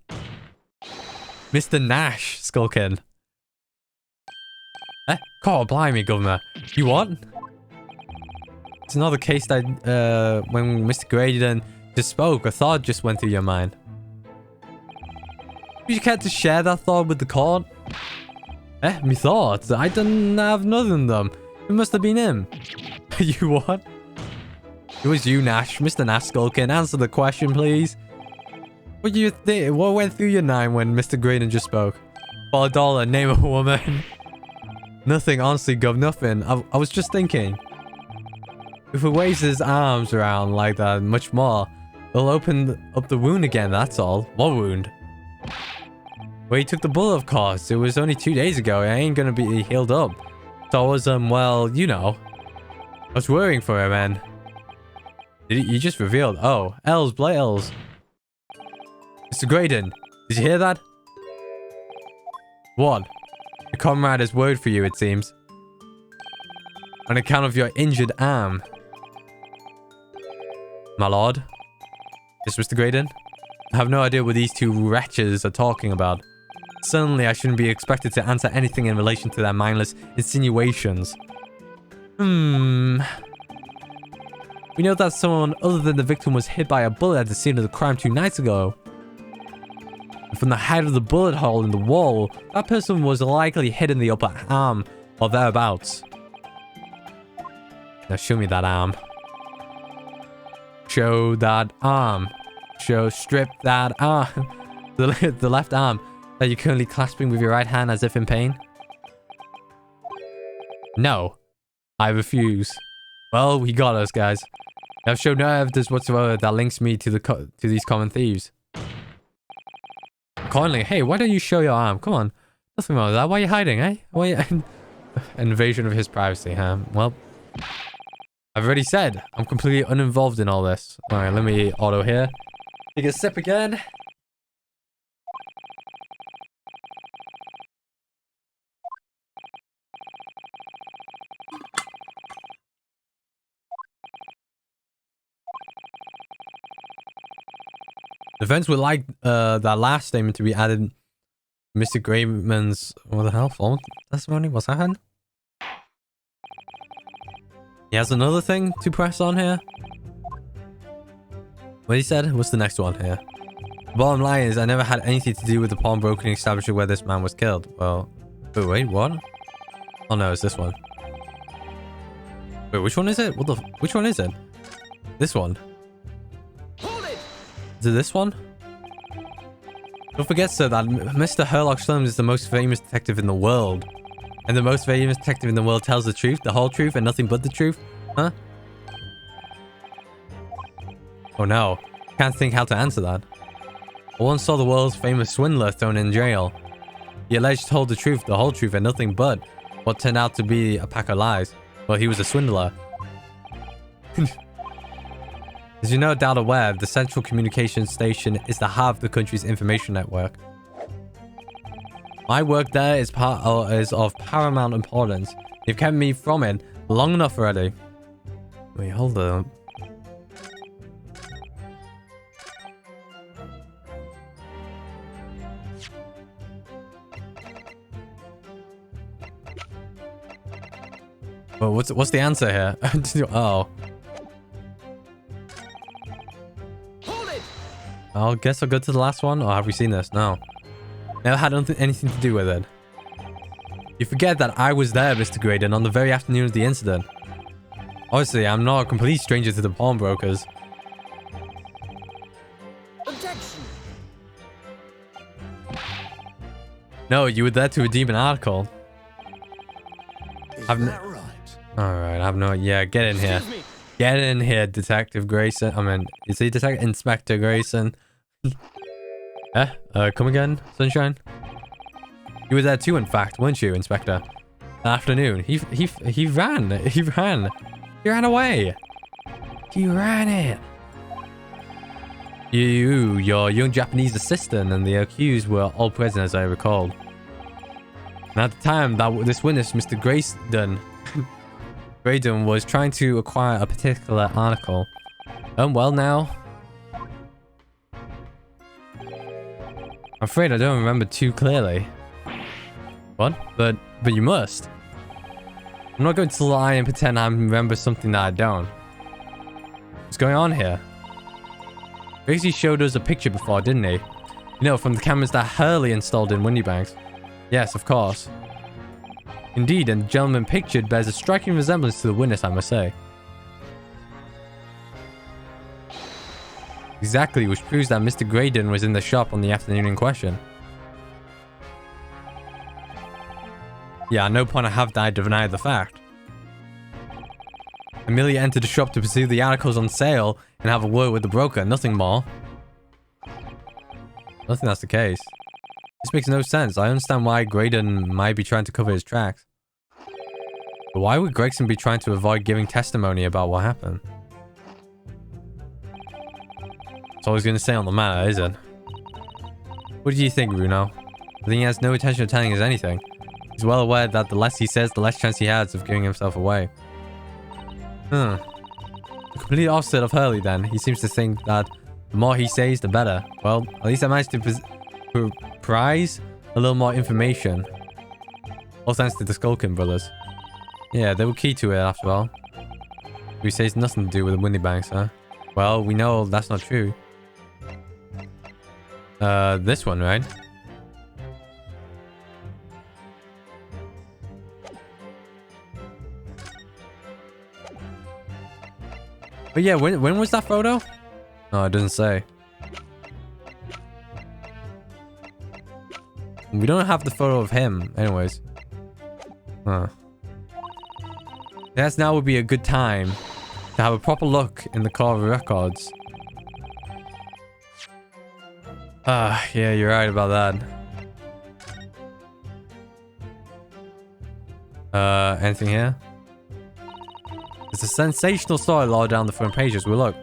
Mr. Nash, Skulkin. God, blimey, Governor. You what? It's another case that, when Mr. Graydon just spoke, a thought just went through your mind. Would you care to share that thought with the court? Me thoughts? I didn't have nothing of them. It must have been him. You what? It was you, Nash. Mr. Nash Skulkin. Answer the question, please. What do you think? What went through your mind when Mr. Graydon just spoke? For $1, name a woman. Nothing, honestly, Gov, nothing. I was just thinking. If he waves his arms around like that much more, it'll open up the wound again, that's all. What wound? Well, he took the bullet, of course. It was only 2 days ago. It ain't gonna be healed up. So I was, well, you know. I was worrying for him, man. You just revealed. Oh, L's, Blay L's. Mr. Graydon, did you hear that? What? Your comrade is worried for you, it seems. On account of your injured arm. My lord? Yes, Mr. Graydon? I have no idea what these two wretches are talking about. Certainly, I shouldn't be expected to answer anything in relation to their mindless insinuations. We know that someone other than the victim was hit by a bullet at the scene of the crime 2 nights ago. And from the height of the bullet hole in the wall, that person was likely hit in the upper arm or thereabouts. Now show me that arm. Show that arm. Strip that arm. The left arm that you're currently clasping with your right hand as if in pain. No. I refuse. Well, we got us, guys. I've shown no evidence whatsoever that links me to these common thieves. Accordingly, hey, why don't you show your arm? Come on. Nothing wrong with that. Why are you hiding, eh? Why are you... Invasion of his privacy, huh? Well, I've already said, I'm completely uninvolved in all this. Alright, let me auto here. Take a sip again. Defense would like that last statement to be added. Mr. Grayman's... What the hell? Full testimony? What's that? He has another thing to press on here. What he said? What's the next one here? The bottom line is I never had anything to do with the pawnbroking establishment where this man was killed. Well... Wait, what? Oh no, it's this one. Wait, which one is it? Which one is it? This one. Is it this one? Don't forget, sir, that Mr. Herlock Sholmes is the most famous detective in the world. And the most famous detective in the world tells the truth, the whole truth, and nothing but the truth? Huh? Oh no. Can't think how to answer that. I once saw the world's famous swindler thrown in jail. He alleged told the truth, the whole truth, and nothing but what turned out to be a pack of lies. Well, he was a swindler. As you're no doubt aware, the Central Communications Station is the heart of the country's information network. My work there is of paramount importance. You've kept me from it long enough already. Wait, hold up. Well, what's the answer here? Oh. I guess I'll go to the last one, or have we seen this? No. Never had anything to do with it. You forget that I was there, Mr. Graydon, on the very afternoon of the incident. Obviously, I'm not a complete stranger to the pawnbrokers. Objection. No, you were there to redeem an article. Is that right? Alright, I have no... Yeah, get in here. Excuse me. Get in here, Detective Grayson. I mean, is he Inspector Grayson? Come again, Sunshine? You were there too, in fact, weren't you, Inspector? That afternoon. He ran. He ran. He ran away. He ran it. Your young Japanese assistant, and the accused were all present, as I recalled. And at the time, this witness, Mr. Graydon, was trying to acquire a particular article. Well now. I'm afraid I don't remember too clearly. What? But you must. I'm not going to lie and pretend I remember something that I don't. What's going on here? Gracie showed us a picture before, didn't he? You know, from the cameras that Hurley installed in Windybanks. Yes, of course. Indeed, and the gentleman pictured bears a striking resemblance to the witness, I must say. Exactly, which proves that Mr. Graydon was in the shop on the afternoon in question. Yeah, at no point have I denied the fact. I merely entered the shop to pursue the articles on sale and have a word with the broker, nothing more. I don't think that's the case. This makes no sense. I understand why Graydon might be trying to cover his tracks. But why would Gregson be trying to avoid giving testimony about what happened? That's all he's going to say on the matter, isn't it? What do you think, Bruno? I think he has no intention of telling us anything. He's well aware that the less he says, the less chance he has of giving himself away. The complete opposite of Hurley, then. He seems to think that the more he says, the better. Well, at least I managed to prize a little more information. All thanks to the Skulkin brothers. Yeah, they were key to it after all. We say it's nothing to do with the Windybanks, huh? Well, we know that's not true. This one, right? But yeah, when was that photo? Oh, it doesn't say. We don't have the photo of him, anyways. Huh. Yes, now would be a good time to have a proper look in the core records. Yeah, you're right about that. Anything here? There's a sensational story lower down the front page as we look.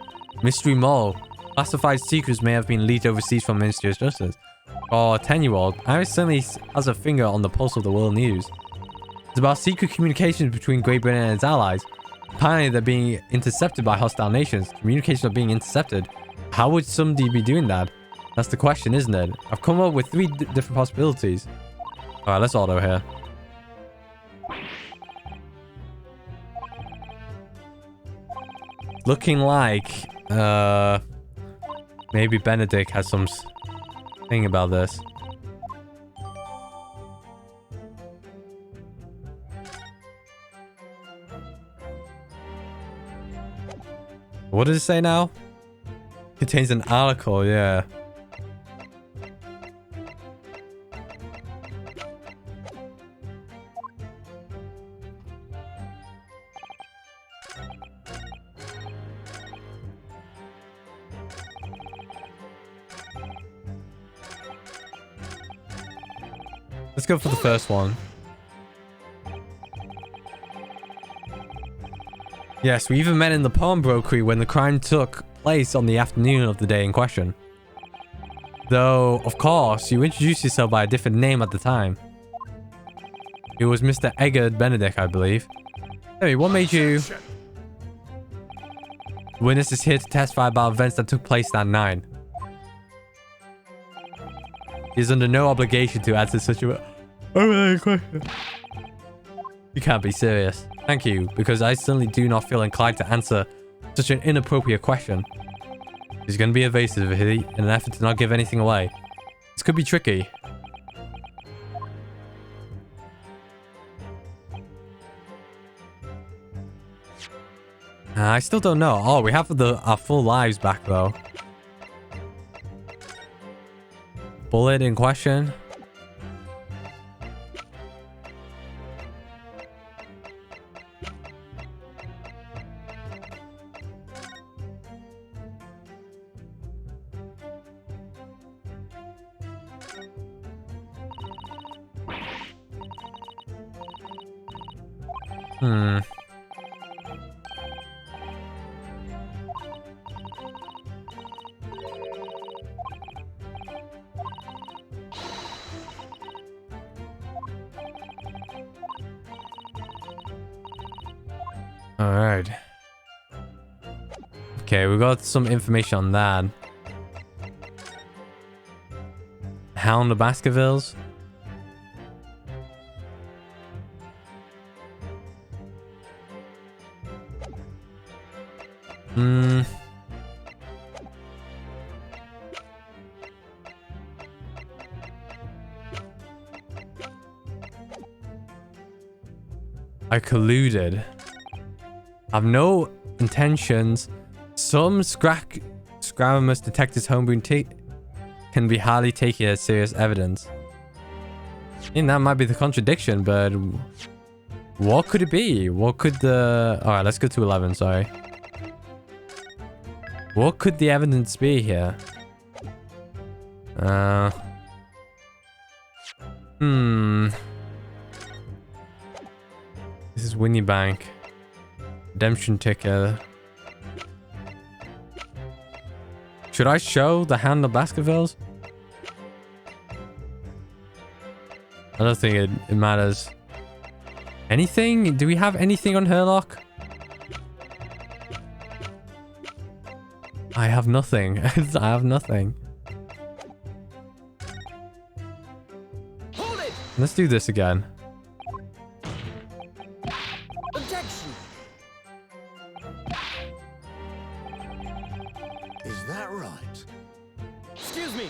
Mystery Mall. Classified secrets may have been leaked overseas from Ministry of Justice. For a 10-year-old, Iris certainly has a finger on the pulse of the world news. It's about secret communications between Great Britain and its allies. Apparently, they're being intercepted by hostile nations. Communications are being intercepted. How would somebody be doing that? That's the question, isn't it? I've come up with 3 different possibilities. Alright, let's auto here. Looking like, maybe Benedict has some thing about this. What does it say now? contains an article, yeah. Let's go for the first one. Yes, we even met in the pawnbrokery when the crime took place on the afternoon of the day in question. Though, of course, you introduced yourself by a different name at the time. It was Mr. Eggard Benedict, I believe. Hey, what made you... Witness is here to testify about events that took place that night. He is under no obligation to answer such a... question. You can't be serious. Thank you, because I certainly do not feel inclined to answer such an inappropriate question. He's going to be evasive in an effort to not give anything away. This could be tricky. I still don't know. Oh, we have our full lives back, though. Bullet in question. Alright. Okay, we got some information on that. Hound of Baskervilles. I colluded. I have no intentions. Some Scaramus detectives homebrew can be hardly taken as serious evidence. I mean, that might be the contradiction, but what could it be? What could the... Alright, let's go to 11, sorry. What could the evidence be here? This is Winnie Bank. Redemption ticket. Should I show the Hound of Baskervilles? I don't think it matters. Anything? Do we have anything on Herlock? I have nothing. I have nothing. Hold it! Let's do this again. Objection! Is that right? Excuse me!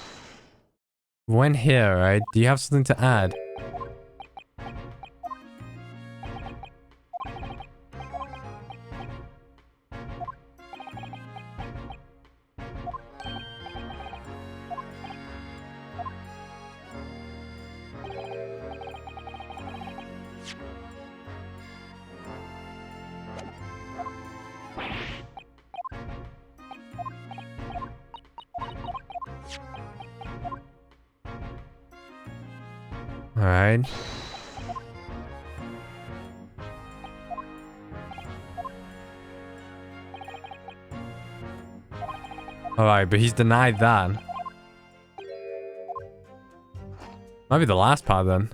When here, right? Do you have something to add? Alright. Alright, but he's denied that. Might be the last part then.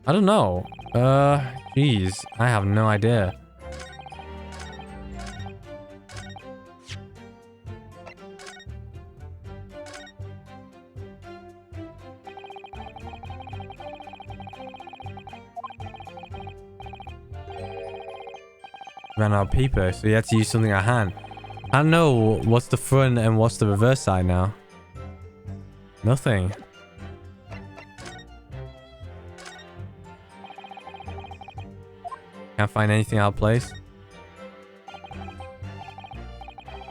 I don't know. Jeez. I have no idea. Ran out of paper, so you had to use something at hand. I don't know what's the front and what's the reverse side now. Nothing. Can't find anything out of place.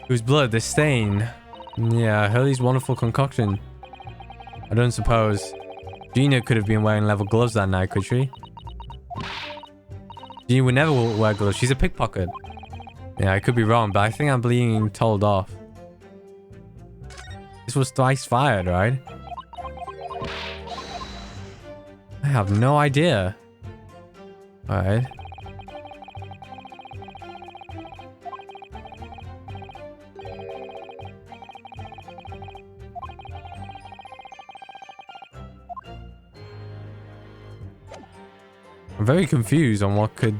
Whose blood? This stain. Yeah, Hurley's wonderful concoction. I don't suppose Gina could have been wearing leather gloves that night, could she? Gina would never wear gloves. She's a pickpocket. Yeah, I could be wrong, but I think I'm being told off. This was twice fired, right? I have no idea. Alright. I'm very confused on what could,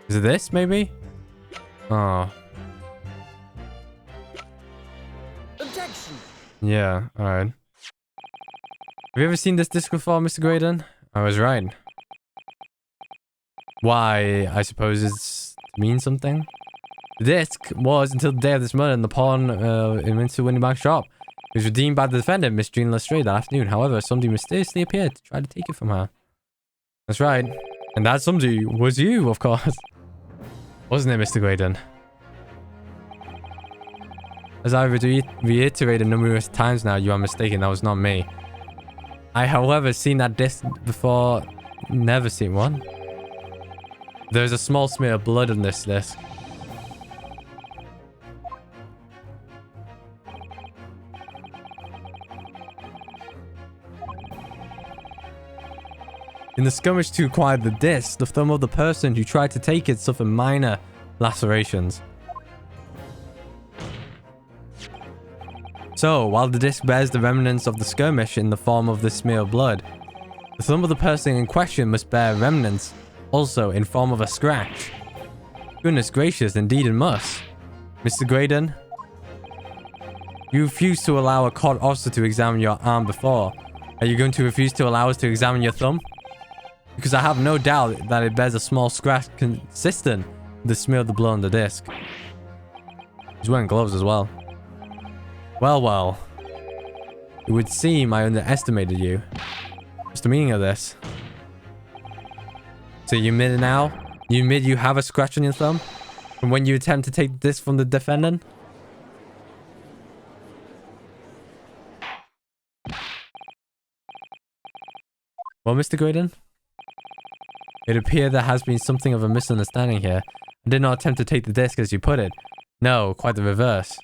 Is it this, maybe? Oh. Objection! Yeah, alright. Have you ever seen this disc before, Mr. Graydon? I was right. Why, I suppose it's means something? The disc was, until the day of this murder, in the pawn in Mr. Windybank's shop. It was redeemed by the defendant, Miss Jean Lestrade, that afternoon. However, somebody mysteriously appeared to try to take it from her. That's right. And that somebody was you, of course. Wasn't it, Mr. Graydon? As I've reiterated numerous times now, you are mistaken. That was not me. I, however, seen that disc before. Never seen one. There's a small smear of blood on this disc. In the skirmish to acquire the disc, the thumb of the person who tried to take it suffered minor lacerations. So, while the disc bears the remnants of the skirmish in the form of the smear of blood, the thumb of the person in question must bear remnants also in form of a scratch. Goodness gracious, indeed it must. Mr. Graydon, you refused to allow a court officer to examine your arm before. Are you going to refuse to allow us to examine your thumb? Because I have no doubt that it bears a small scratch consistent with the smear of the blood on the disc. He's wearing gloves as well. Well, well. It would seem I underestimated you. What's the meaning of this? So you admit it now? You admit you have a scratch on your thumb? From when you attempt to take this from the defendant? Well, Mr. Graydon? It appears there has been something of a misunderstanding here. I did not attempt to take the disc as you put it. No, quite the reverse.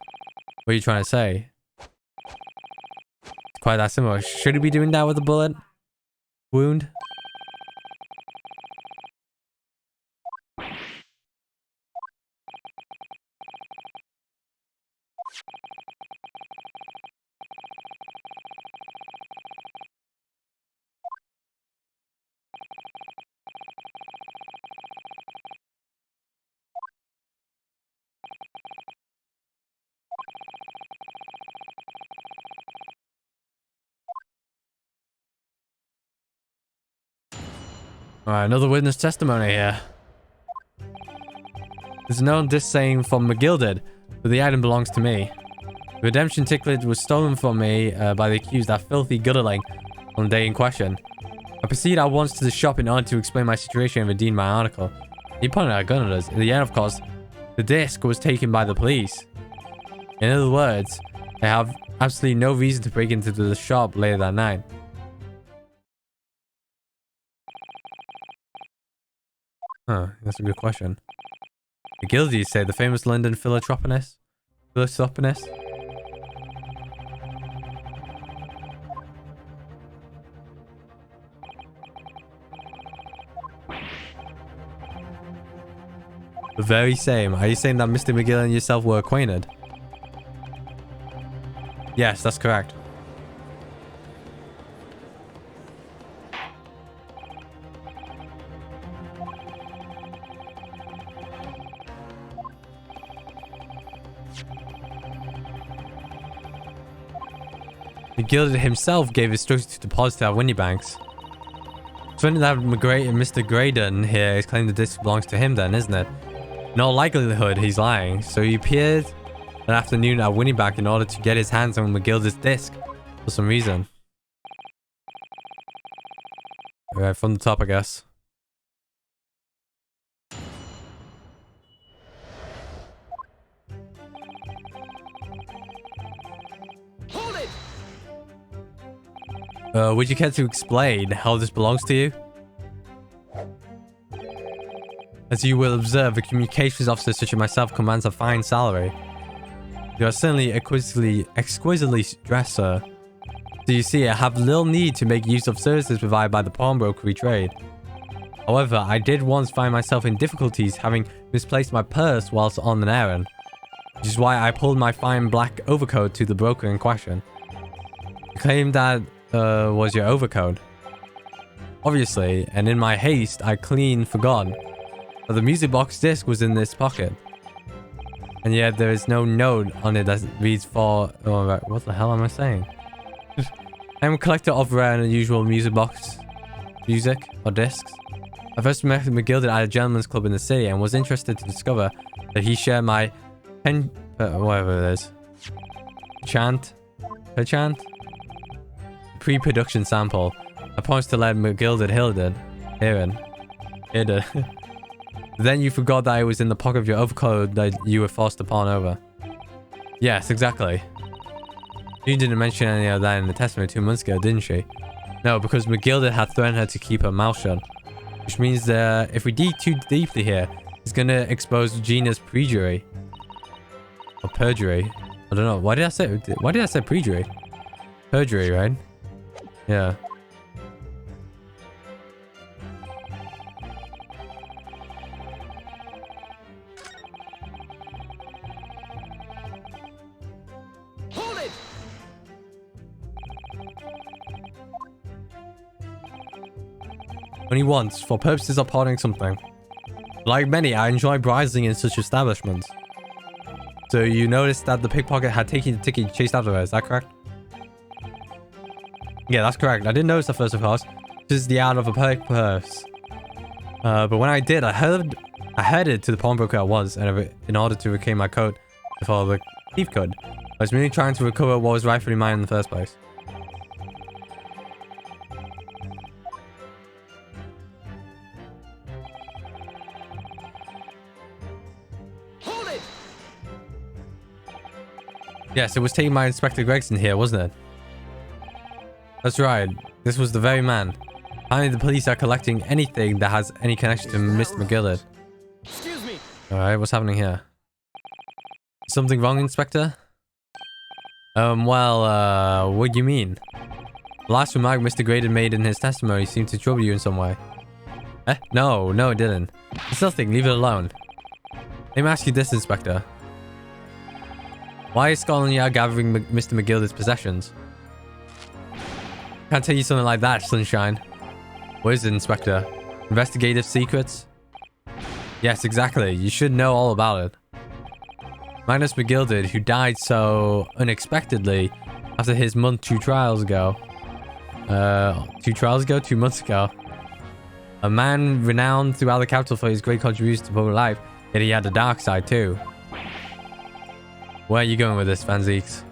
What are you trying to say? It's quite that simple. Should he be doing that with a bullet wound? Alright, another witness testimony here. There's no disc saying from McGilded, but the item belongs to me. The redemption ticket was stolen from me by the accused, that filthy gutterling, on the day in question. I proceeded at once to the shop in order to explain my situation and redeem my article. He pointed a gun at us. In the end, of course, the disc was taken by the police. In other words, I have absolutely no reason to break into the shop later that night. Huh, that's a good question. The Gildy, you say, the famous London philanthropist? Philanthropist? The very same. Are you saying that Mr. McGill and yourself were acquainted? Yes, that's correct. The Gilded himself gave instructions to deposit at Windybanks. It's funny that Mr. Graydon here is claiming the disc belongs to him then, isn't it? In all likelihood, he's lying. So he appeared that afternoon at Windybank in order to get his hands on McGilded's disc for some reason. Alright, from the top, I guess. Hold it! Would you care to explain how this belongs to you? As you will observe, a communications officer such as myself commands a fine salary. You are certainly exquisitely dressed, sir. So you see, I have little need to make use of services provided by the pawnbrokery trade. However, I did once find myself in difficulties having misplaced my purse whilst on an errand, which is why I pulled my fine black overcoat to the broker in question. You claimed that was your overcoat. Obviously, and in my haste, I clean forgot that the music box disc was in this pocket. And yet there is no note on it that reads for... Oh, right, what the hell am I saying? I am a collector of rare and unusual music or discs. I first met McGilded at a gentleman's club in the city and was interested to discover that he shared my whatever it is. Perchant? Pre-production sample. I promised to let McGilded hear it. Then you forgot that it was in the pocket of your overcoat that you were forced to pawn over. Yes, exactly. She didn't mention any of that in the testimony 2 months ago, didn't she? No, because McGilded had threatened her to keep her mouth shut. Which means that if we dig too deeply here, it's gonna expose Gina's perjury. Or perjury. I don't know. Why did I say perjury? Perjury, right? Yeah. Hold it! Only once, for purposes of pardoning something. Like many, I enjoy browsing in such establishments. So you noticed that the pickpocket had taken the ticket and chased after her, is that correct? Yeah, that's correct. I didn't notice that first, of course. This is the out of a purse. But when I did, I headed to the pawnbroker I was, and in order to reclaim my coat before the thief could. I was merely trying to recover what was rightfully mine in the first place. Hold it! Yes, it was taken by Inspector Gregson here, wasn't it? That's right. This was the very man. Finally, the police are collecting anything that has any connection to Mr. McGillard. Excuse me. Alright, what's happening here? Something wrong, Inspector? What do you mean? The last remark Mr. Graydon made in his testimony seemed to trouble you in some way. No, it didn't. It's nothing, leave it alone. Let me ask you this, Inspector. Why is Scotland Yard gathering Mr. McGillard's possessions? Can't tell you something like that, Sunshine. What is it, Inspector? Investigative secrets? Yes, exactly. You should know all about it. Magnus McGilded, who died so unexpectedly after his 2 months ago. 2 months ago. A man renowned throughout the capital for his great contributions to public life, yet he had a dark side too. Where are you going with this, Van Zeeks?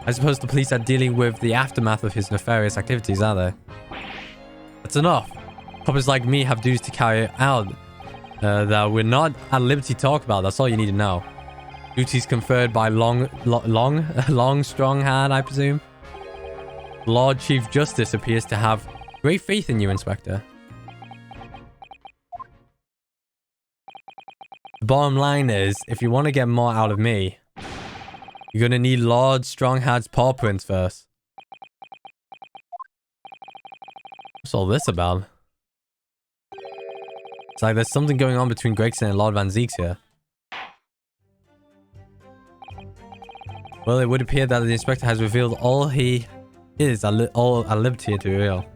I suppose the police are dealing with the aftermath of his nefarious activities, are they? That's enough. Coppers like me have duties to carry out that we're not at liberty to talk about. That's all you need to know. Duties conferred by long, strong hand, I presume. Lord Chief Justice appears to have great faith in you, Inspector. The bottom line is, if you want to get more out of me, you're gonna need Lord Stronghad's paw prints first. What's all this about? It's like there's something going on between Gregson and Lord Van Zeeks here. Well, it would appear that the Inspector has revealed all he is all at liberty to reveal.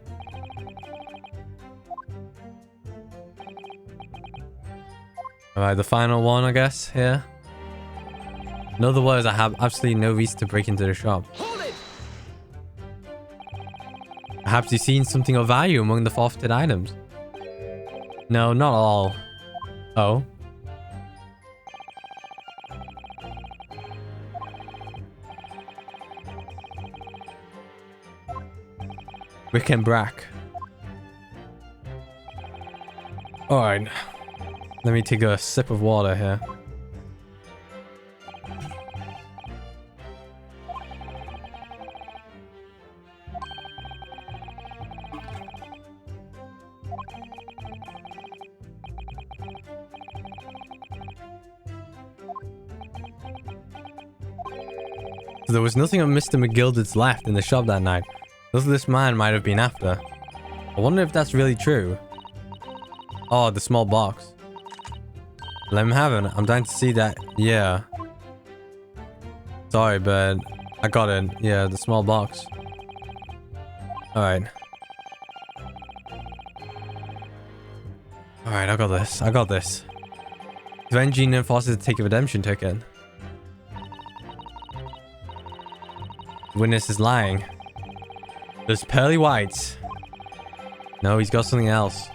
Alright, the final one, I guess, here. In other words, I have absolutely no reason to break into the shop. Perhaps you've seen something of value among the forfeited items. No, not all. Oh. Rick and Brack. Alright. Let me take a sip of water here. So there was nothing of Mr. McGilded's left in the shop that night. Nothing this man might have been after. I wonder if that's really true. Oh, the small box. Let him have it. I'm dying to see that. Yeah. Sorry, but I got it. Yeah, the small box. Alright. Alright, I got this. I got this. Do engineer forces to take a redemption ticket? Witness is lying. There's pearly whites. No, he's got something else.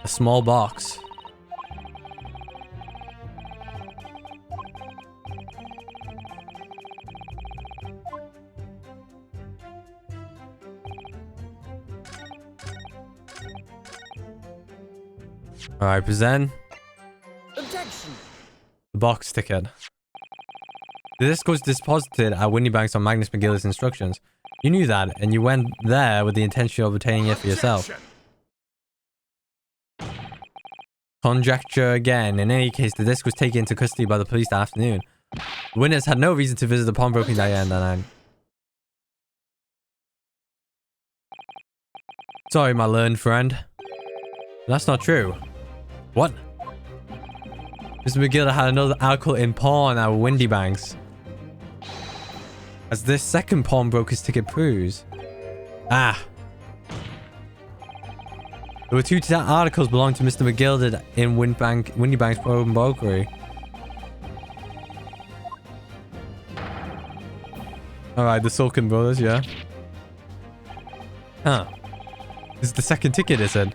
A small box. Alright, present. Objection. The box ticket. The disc was deposited at Windy Banks on Magnus McGillis' instructions. You knew that, and you went there with the intention of obtaining it for yourself. Conjecture again. In any case, the disc was taken into custody by the police that afternoon. The witness had no reason to visit the pawnbroking that night. Sorry, my learned friend. That's not true. What? Mr. McGill had another alcohol in pawn at Windy Banks. As this second pawnbroker's ticket proves. Ah. There were two articles belonging to Mr. McGilded in Windy Bank's pawnbrokery. Alright, the Sulkin brothers, yeah. Huh. This is the second ticket, is it?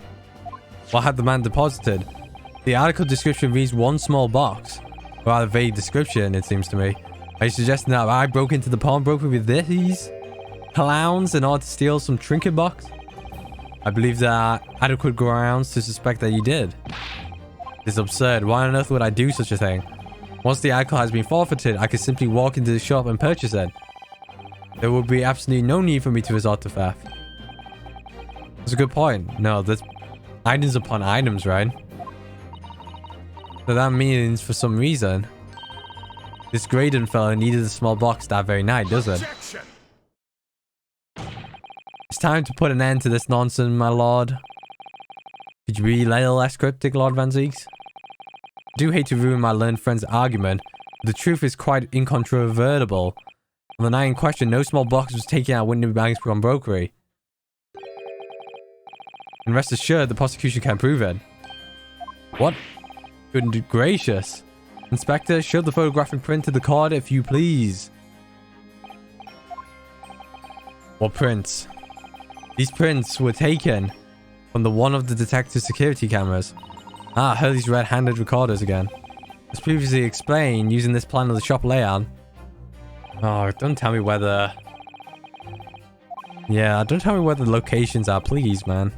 What had the man deposited? The article description reads one small box. Rather vague description, it seems to me. Are you suggesting that I broke into the pawnbroker with these clowns in order to steal some trinket box? I believe there are adequate grounds to suspect that you did. It's absurd. Why on earth would I do such a thing? Once the alcohol has been forfeited, I could simply walk into the shop and purchase it. There would be absolutely no need for me to resort to theft. That's a good point. No, that's items upon items, right? So that means for some reason, this Graydon fellow needed a small box that very night, doesn't it? It's time to put an end to this nonsense, my lord. Could you be a little less cryptic, Lord Van Zeeks? I do hate to ruin my learned friend's argument, but the truth is quite incontrovertible. On the night in question, no small box was taken out of Windy Bank's pawnbrokery. And rest assured, the prosecution can prove it. What? Good gracious. Inspector, show the photographic print to the card if you please. What prints? These prints were taken from one of the detective's security cameras. Ah, Hurley's red-handed recorders again. As previously explained, using this plan of the shop layout. Oh, don't tell me whether... Yeah, don't tell me where the locations are, please, man.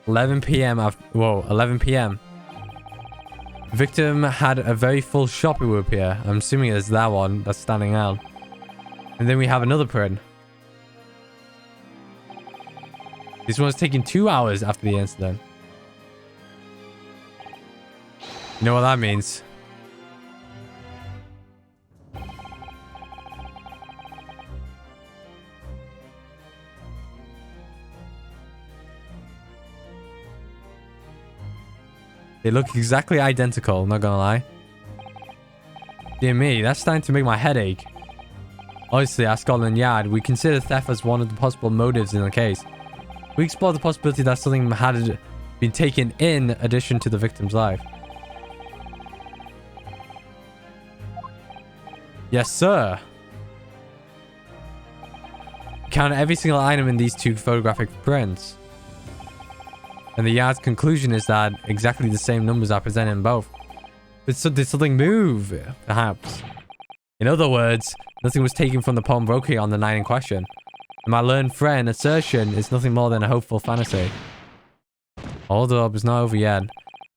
(11 p.m. Whoa, 11 p.m. Victim had a very full shop, it would appear. I'm assuming it's that one that's standing out. And then we have another print. This one's taking 2 hours after the incident. You know what that means? They look exactly identical, not gonna lie. Dear me, that's starting to make my head ache. Obviously, at Scotland Yard, we consider theft as one of the possible motives in the case. We explore the possibility that something had been taken in addition to the victim's life. Yes, sir. Count every single item in these two photographic prints. And the yard's conclusion is that exactly the same numbers are presented in both. But so did something move? Perhaps. In other words, nothing was taken from the pawnbroker on the night in question. And my learned friend assertion is nothing more than a hopeful fantasy. Hold up, it's not over yet.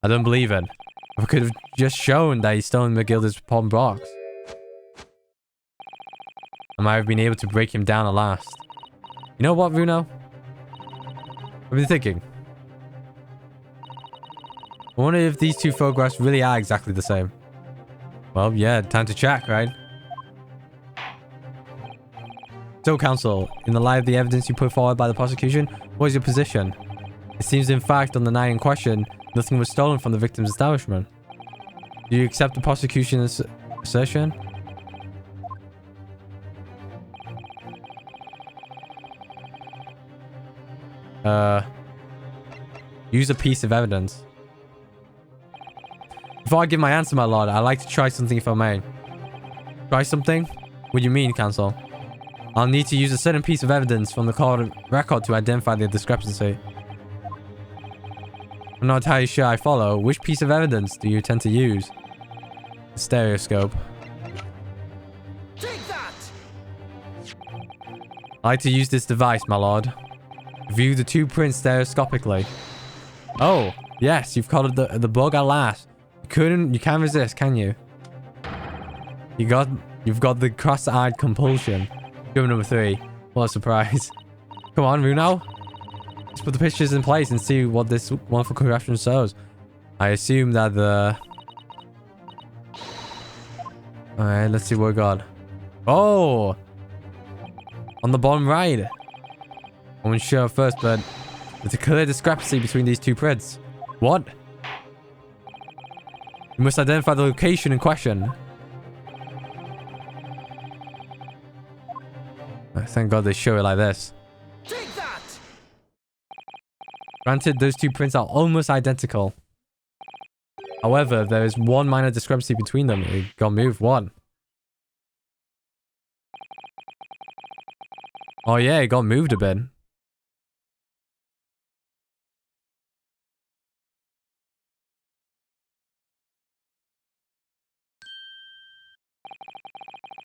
I don't believe it. If I could have just shown that he's stolen McGilda's pawn box, I might have been able to break him down at last. You know what, Bruno? I've been thinking. I wonder if these two photographs really are exactly the same. Well, yeah, time to check, right? So, counsel, in the light of the evidence you put forward by the prosecution, what is your position? It seems, in fact, on the night in question, nothing was stolen from the victim's establishment. Do you accept the prosecution's assertion? Use a piece of evidence. Before I give my answer, my lord, I'd like to try something if I may. Try something? What do you mean, counsel? I'll need to use a certain piece of evidence from the court record to identify the discrepancy. I'm not entirely sure I follow. Which piece of evidence do you tend to use? The stereoscope. Take that! I like to use this device, my lord. View the two prints stereoscopically. Oh, yes, you've caught the bug at last. You can't resist, can you? You've got the cross-eyed compulsion. Go number 3. What a surprise. Come on, Bruno. Let's put the pictures in place and see what this wonderful correction shows. I assume that the... Alright, let's see what we got. Oh! On the bottom right. I wasn't sure at first, but there's a clear discrepancy between these two prints. What? You must identify the location in question. Thank God they show it like this. Take that! Granted, those two prints are almost identical. However, there is one minor discrepancy between them. It got moved one. Oh yeah, it got moved a bit.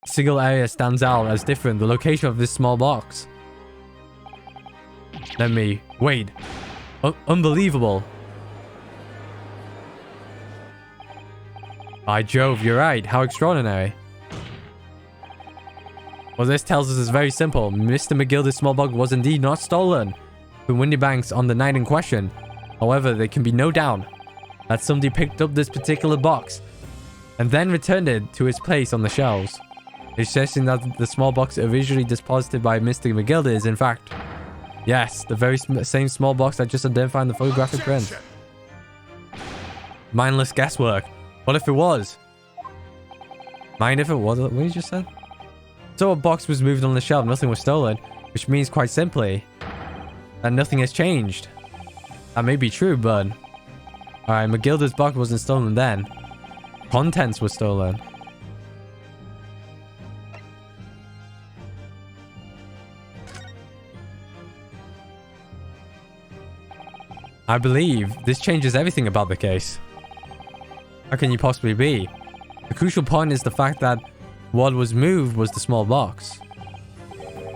Single area stands out as different. The location of this small box. Let me... Wait. Unbelievable. By Jove, you're right. How extraordinary. Well, this tells us is very simple. Mr. McGilda's small box was indeed not stolen from Windybanks on the night in question. However, there can be no doubt that somebody picked up this particular box and then returned it to its place on the shelves. It's suggesting that the small box originally deposited by Mr. McGilda is in fact, yes, the very same small box I just identified in the photographic print. Mindless guesswork. What if it was? Mind if it was? What you just said? So a box was moved on the shelf, nothing was stolen, which means quite simply that nothing has changed. That may be true, but... Alright, McGilda's box wasn't stolen then. Contents were stolen. I believe this changes everything about the case. How can you possibly be? The crucial point is the fact that what was moved was the small box.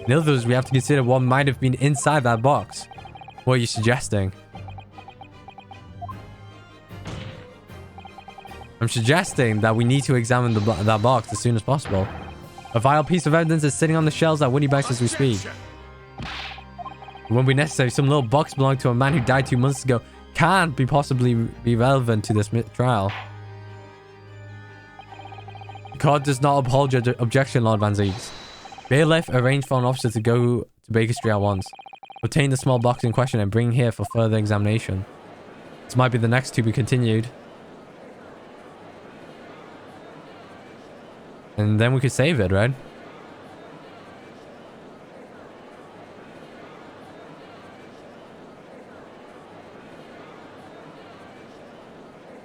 In other words, we have to consider what might have been inside that box. What are you suggesting? I'm suggesting that we need to examine that box as soon as possible. A vital piece of evidence is sitting on the shelves at Windybanks as we speak. It won't be necessary. Some little box belonging to a man who died 2 months ago can't possibly be relevant to this trial. The court does not uphold your objection, Lord Van Zieks. Bailiff arranged for an officer to go to Baker Street at once. Obtain the small box in question and bring here for further examination. This might be the next to be continued. And then we could save it, right?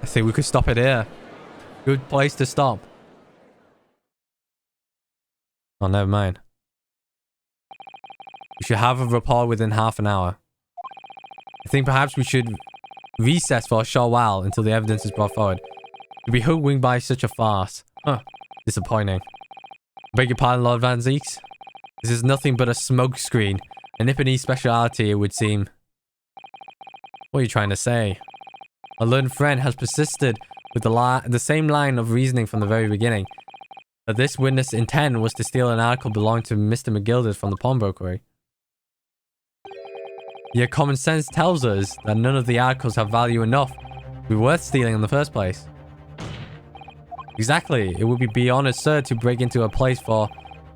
I think we could stop it here. Good place to stop. Oh, never mind. We should have a report within half an hour. I think perhaps we should recess for a short while until the evidence is brought forward. To be hoodwinked by such a farce. Huh. Disappointing. Beg your pardon, Lord Van Zeeks. This is nothing but a smokescreen. A Nippony speciality, it would seem. What are you trying to say? A learned friend has persisted with the same line of reasoning from the very beginning. That this witness' intent was to steal an article belonging to Mr. McGilded from the pawnbrokery. Yet common sense tells us that none of the articles have value enough to be worth stealing in the first place. Exactly, it would be beyond absurd to break into a place for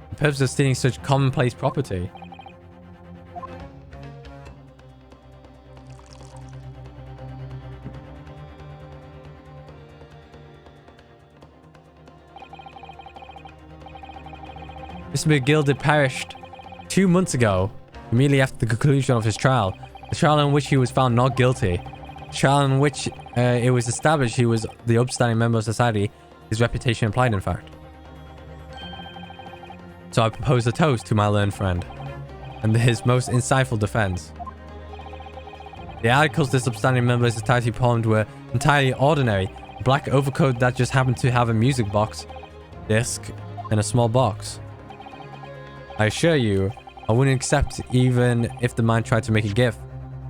the purpose of stealing such commonplace property. Mr. McGilded perished 2 months ago, immediately after the conclusion of his trial. The trial in which he was found not guilty. The trial in which it was established he was the upstanding member of society. His reputation implied, in fact. So I propose a toast to my learned friend and his most insightful defense. The articles this upstanding member of society pawned were entirely ordinary. A black overcoat that just happened to have a music box, disc, and a small box. I assure you, I wouldn't accept even if the man tried to make a gift.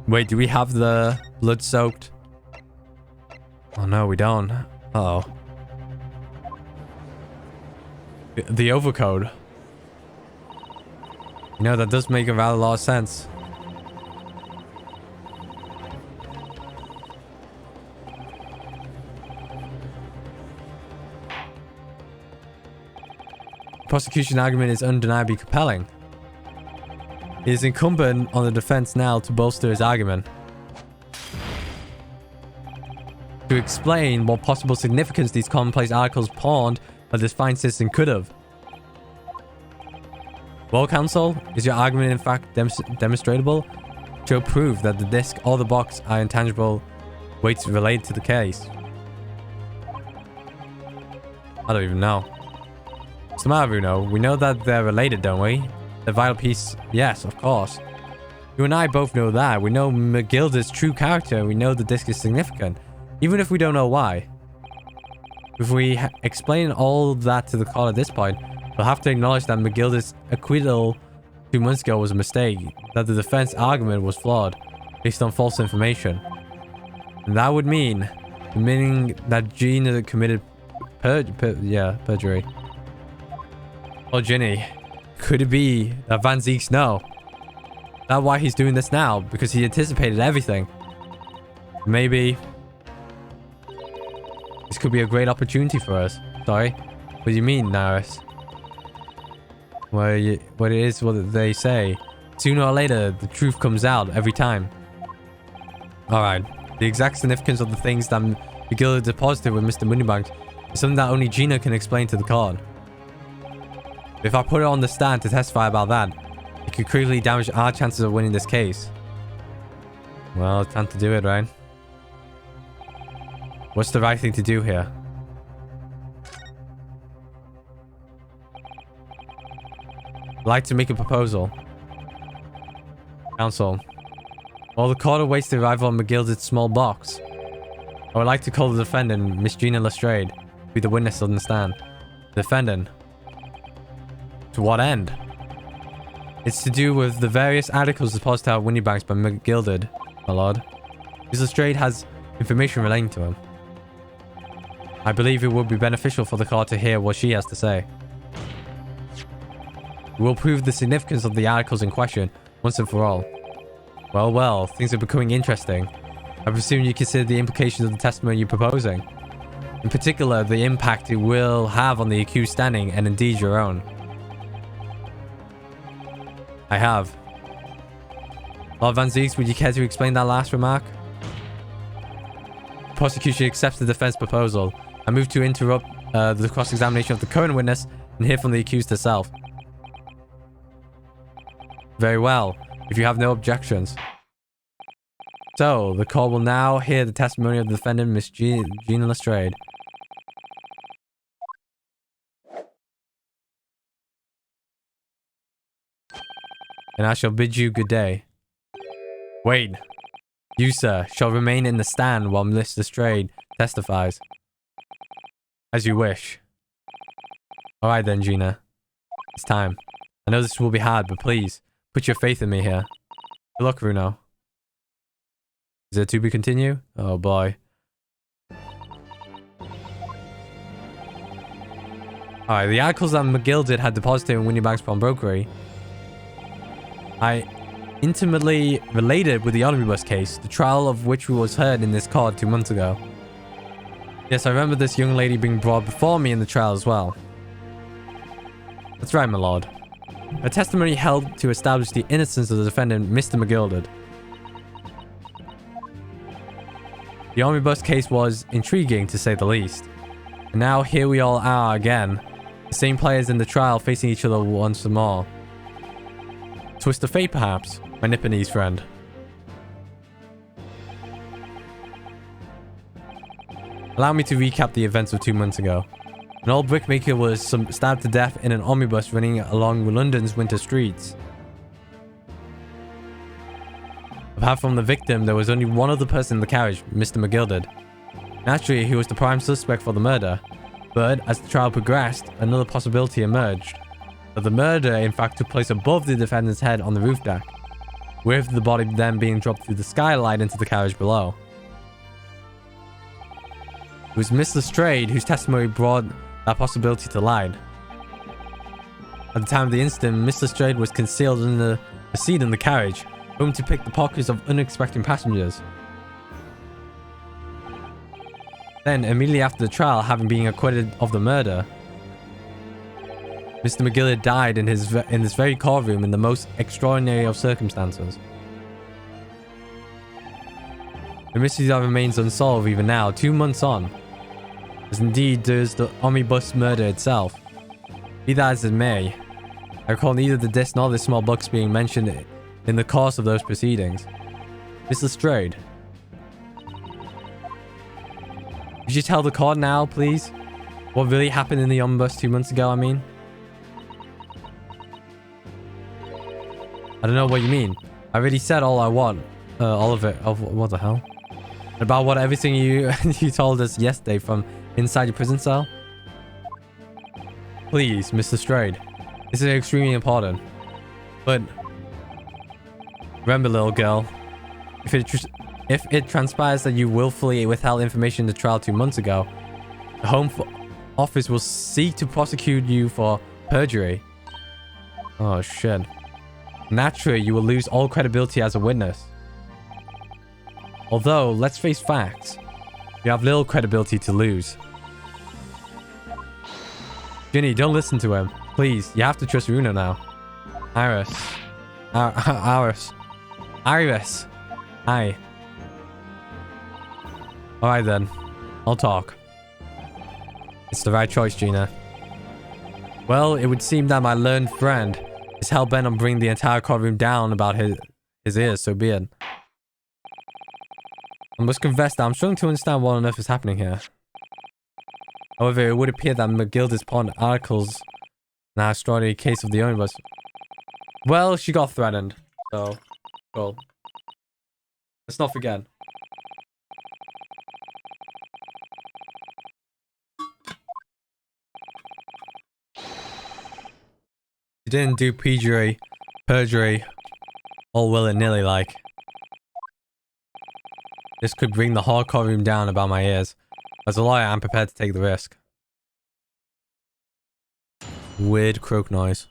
Wait, do we have the blood-soaked? Oh no, we don't. Uh-oh. The overcoat. You know, that does make a rather lot of sense. The prosecution argument is undeniably compelling. It is incumbent on the defense now to bolster his argument. To explain what possible significance these commonplace articles pawned by this fine citizen could have. Well, counsel, is your argument in fact demonstrable? Show proof that the disc or the box are intangible weights related to the case. I don't even know. What's the matter, Bruno? We know that they're related, don't we? The vital piece, yes, of course. You and I both know that. We know McGilded's true character, and we know the disc is significant, even if we don't know why. If we explain all that to the court at this point, we'll have to acknowledge that McGilded's acquittal 2 months ago was a mistake, that the defense argument was flawed, based on false information. And that would mean admitting that Gina committed perjury. Oh, Ginny. Could it be that Van Zeeks know? That's why he's doing this now, because he anticipated everything. Maybe this could be a great opportunity for us. Sorry? What do you mean, Naris? What it is what they say. Sooner or later, the truth comes out every time. Alright. The exact significance of the things that McGilded deposited with Mr. Moneybanks is something that only Gina can explain to the court. If I put her on the stand to testify about that, it could critically damage our chances of winning this case. Well, it's time to do it, right? What's the right thing to do here? I'd like to make a proposal. Counsel. While the court awaits the arrival of McGilded's small box, I would like to call the defendant, Miss Gina Lestrade, to be the witness on the stand. The defendant. To what end? It's to do with the various articles deposited at Winniebanks by McGilded, my lord. Miss Lestrade has information relating to him. I believe it would be beneficial for the court to hear what she has to say. It will prove the significance of the articles in question once and for all. Well, well, things are becoming interesting. I presume you consider the implications of the testimony you're proposing. In particular, the impact it will have on the accused standing and indeed your own. I have. Lord Van Zeeks, would you care to explain that last remark? The prosecution accepts the defense proposal. I move to interrupt the cross-examination of the current witness and hear from the accused herself. Very well, if you have no objections. So, the court will now hear the testimony of the defendant, Miss Gina Lestrade. and I shall bid you good day. Wait. You, sir, shall remain in the stand while Mr. Strayed testifies. As you wish. Alright then, Gina. It's time. I know this will be hard, but please, put your faith in me here. Good luck, Bruno. Is it to be continue? Oh boy. Alright, the articles that McGilded had deposited in Winniebank's pawnbrokery. I intimately related with the omnibus case, the trial of which was heard in this court 2 months ago. Yes, I remember this young lady being brought before me in the trial as well. That's right, my lord. Her testimony helped to establish the innocence of the defendant, Mr. McGilded. The omnibus case was intriguing, to say the least. And now here we all are again. The same players in the trial facing each other once more. Twist of fate, perhaps, my Nipponese friend. Allow me to recap the events of 2 months ago. An old brickmaker was stabbed to death in an omnibus running along London's winter streets. Apart from the victim, there was only one other person in the carriage, Mr. McGilded. Naturally, he was the prime suspect for the murder, but as the trial progressed, another possibility emerged. That the murder, in fact, took place above the defendant's head on the roof deck, with the body then being dropped through the skylight into the carriage below. It was Mr. Strayed whose testimony brought that possibility to light. At the time of the incident, Mr. Strayed was concealed under the seat in the carriage, home to pick the pockets of unexpected passengers. Then, immediately after the trial, having been acquitted of the murder, Mr. McGillard died in this very courtroom in the most extraordinary of circumstances. The mystery that remains unsolved even now, 2 months on, as indeed does the omnibus murder itself. Be that as it may, I recall neither the disc nor the small box being mentioned in the course of those proceedings. Mr. Strayed. Could you tell the court now, please? What really happened in the omnibus 2 months ago, I mean? I don't know what you mean. I already said all I want. All of it. What the hell? About what everything you you told us yesterday from inside your prison cell? Please, Mr. Strayed. This is extremely important. But remember, little girl, if it transpires that you willfully withheld information in the trial 2 months ago, the Home Office will seek to prosecute you for perjury. Oh shit. Naturally, you will lose all credibility as a witness. Although, let's face facts. You have little credibility to lose. Ginny, don't listen to him. Please, you have to trust Runa now. Iris. Iris. Iris. Hi. Alright then. I'll talk. It's the right choice, Gina. Well, it would seem that my learned friend is hell-bent on bringing the entire courtroom down about his ears, so be it. I must confess that I'm struggling to understand what on earth is happening here. However, it would appear that McGilded's pawned articles now extraordinary case of the omnibus. Well, she got threatened, so cool. Let's not forget. She didn't do perjury, all willy-nilly like. This could bring the whole courtroom down about my ears. As a lawyer, I'm prepared to take the risk. Weird croak noise.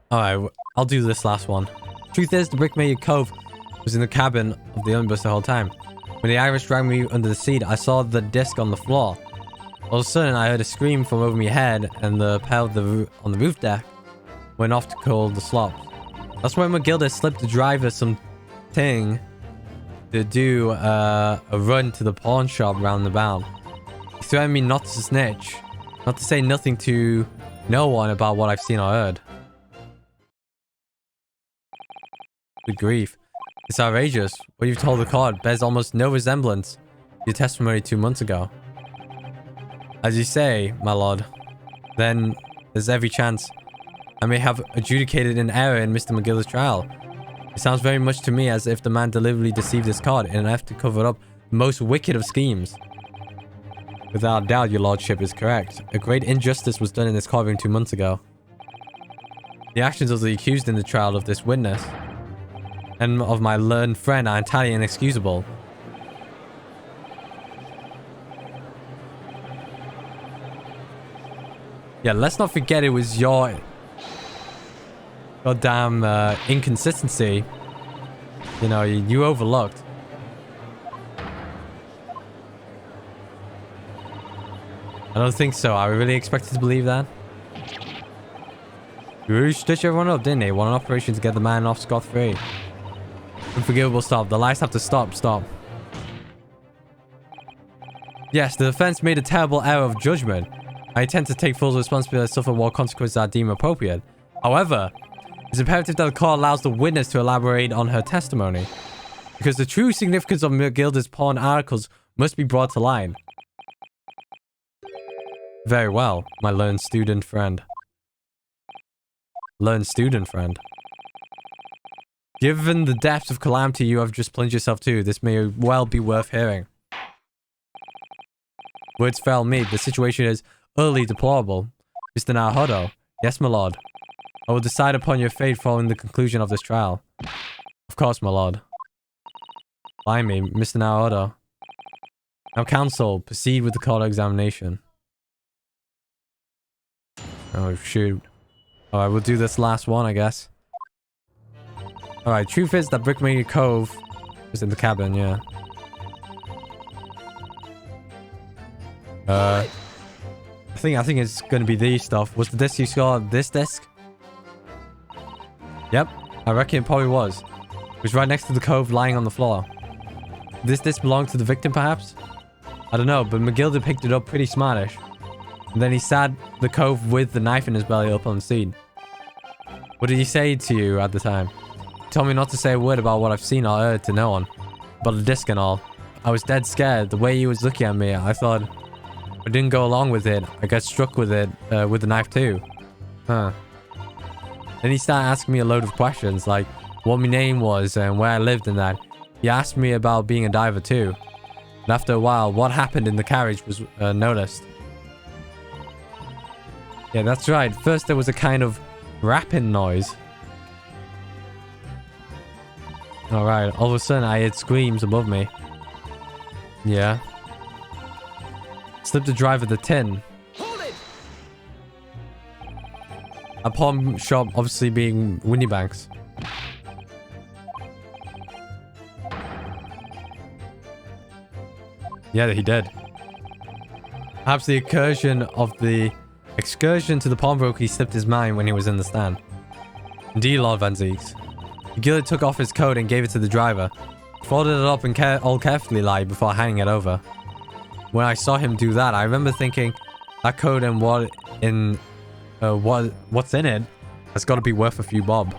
Alright, I'll do this last one. Truth is, the brickmaker Cove was in the cabin of the omnibus the whole time. When the Irish dragged me under the seat, I saw the disc on the floor. All of a sudden, I heard a scream from over my head, and the pair on the roof deck went off to call the slops. That's when McGilda slipped the driver some thing to do a run to the pawn shop roundabout. He threatened me not to snitch, not to say nothing to no one about what I've seen or heard. Good grief. It's outrageous. What you've told the court bears almost no resemblance to your testimony 2 months ago. As you say, my lord, then there's every chance I may have adjudicated an error in Mr. McGill's trial. It sounds very much to me as if the man deliberately deceived his card in an effort to cover up the most wicked of schemes. Without doubt, your lordship is correct. A great injustice was done in this courtroom 2 months ago. The actions of the accused in the trial of this witness and of my learned friend are entirely inexcusable. Yeah, let's not forget it was your goddamn inconsistency. You know, you overlooked. I don't think so. I really expected to believe that. You really stitched everyone up, didn't they? One operation to get the man off scot-free. Unforgivable, stop. The lies have to stop. Stop. Yes, the defense made a terrible error of judgment. I intend to take full responsibility and suffer what consequences I deem appropriate. However, it's imperative that the court allows the witness to elaborate on her testimony, because the true significance of McGilda's porn articles must be brought to light. Very well, my learned student friend. Learned student friend. Given the depth of calamity you have just plunged yourself to, this may well be worth hearing. Words fail me. The situation is utterly deplorable. Mr. Naruhodo. Yes, my lord. I will decide upon your fate following the conclusion of this trial. Of course, my lord. By me, Mr. Naruhodo. Now, counsel, proceed with the court examination. Oh, shoot. Alright, we'll do this last one, I guess. Alright, truth is that Brickmaker Cove was in the cabin, yeah. I think it's gonna be these stuff. Was the disc you saw this disc? Yep, I reckon it probably was. It was right next to the cove lying on the floor. This disc belonged to the victim, perhaps? I don't know, but McGilda picked it up pretty smartish. And then he sat the cove with the knife in his belly up on the scene. What did he say to you at the time? He told me not to say a word about what I've seen or heard to no one. About the disc and all. I was dead scared. The way he was looking at me, I thought I didn't go along with it. I got struck with it, with the knife too. Huh. Then he started asking me a load of questions, like what my name was and where I lived and that. He asked me about being a diver too. And after a while, what happened in the carriage was noticed. Yeah, that's right. First there was a kind of rapping noise. Alright, all of a sudden I heard screams above me. Yeah. Slipped the driver the tin. Hold it! A pawn shop obviously being Winniebanks. Yeah, he did. Perhaps the excursion to the pawnbroker slipped his mind when he was in the stand. Indeed, Lord Van Zeeks. Gillett took off his coat and gave it to the driver. Folded it up and all carefully like before handing it over. When I saw him do that, I remember thinking, that coat and what's in it has got to be worth a few bob.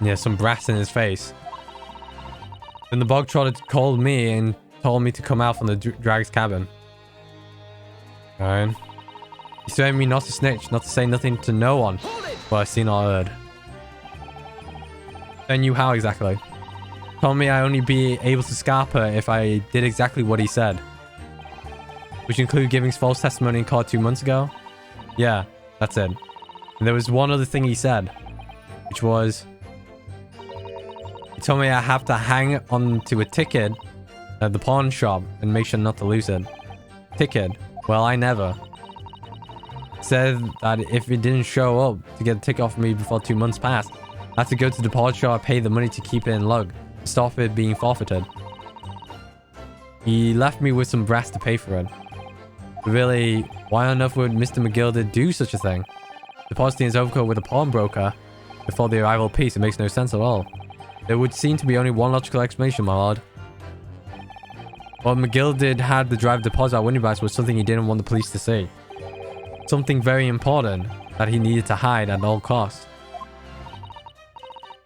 Yeah, some brass in his face. Then the bog trotter called me and told me to come out from the drag's cabin. Alright. He threatened me not to snitch, not to say nothing to no one. But I seen or heard. I knew how exactly. Told me I only be able to scarp her if I did exactly what he said. Which included giving false testimony in court 2 months ago. Yeah, that's it. And there was one other thing he said. Which was... He told me I have to hang on to a ticket at the pawn shop and make sure not to lose it. Ticket. Well, I never. Said that if it didn't show up to get a ticket off me before 2 months passed, I had to go to the pawn shop, pay the money to keep it in lug, to stop it being forfeited. He left me with some brass to pay for it. But really, why on earth would Mr. McGilda do such a thing? Depositing his overcoat with a pawnbroker before the arrival of peace, it makes no sense at all. There would seem to be only one logical explanation, my lord. What McGilda had the driver deposit at Winniebanks was something he didn't want the police to see. Something very important that he needed to hide at all costs.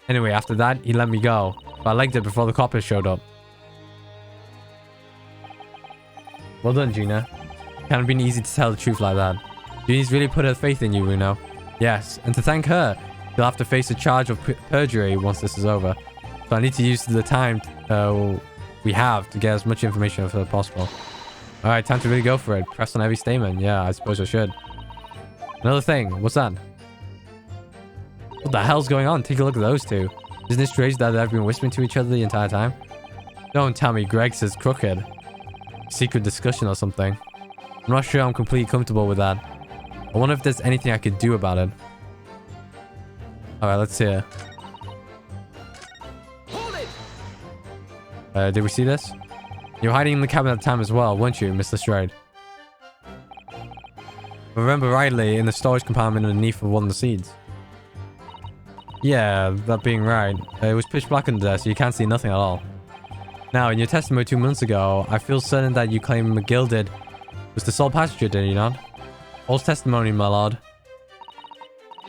Anyway, after that, he let me go. But I liked it before the coppers showed up. Well done, Gina. Can't have been easy to tell the truth like that. Gina's really put her faith in you, Runo. Yes, and to thank her, you'll have to face a charge of perjury once this is over. So I need to use the time we have to get as much information as possible. Alright, time to really go for it. Press on every statement. Yeah, I suppose I should. Another thing. What's that? What the hell's going on? Take a look at those two. Isn't it strange that they've been whispering to each other the entire time? Don't tell me Greg says crooked. Secret discussion or something. I'm not sure I'm completely comfortable with that. I wonder if there's anything I could do about it. Alright, let's hear. Did we see this? You were hiding in the cabin at the time as well, weren't you, Mr. Stride? If I remember rightly, in the storage compartment underneath of one of the seeds. Yeah, that being right. It was pitch black under there, so you can't see nothing at all. Now, in your testimony 2 months ago, I feel certain that you claimed McGill was the sole passenger, did you not? False testimony, my lord.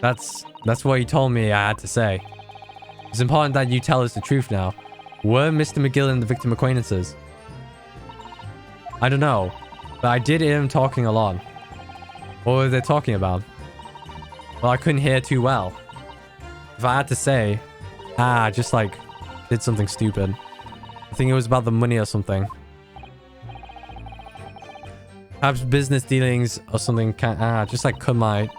That's what you told me I had to say. It's important that you tell us the truth now. Were Mr. McGill and the victim acquaintances? I don't know, but I did hear him talking a lot. What were they talking about? Well, I couldn't hear too well. If I had to say, just like, did something stupid. I think it was about the money or something. Perhaps business dealings or something just like cut my...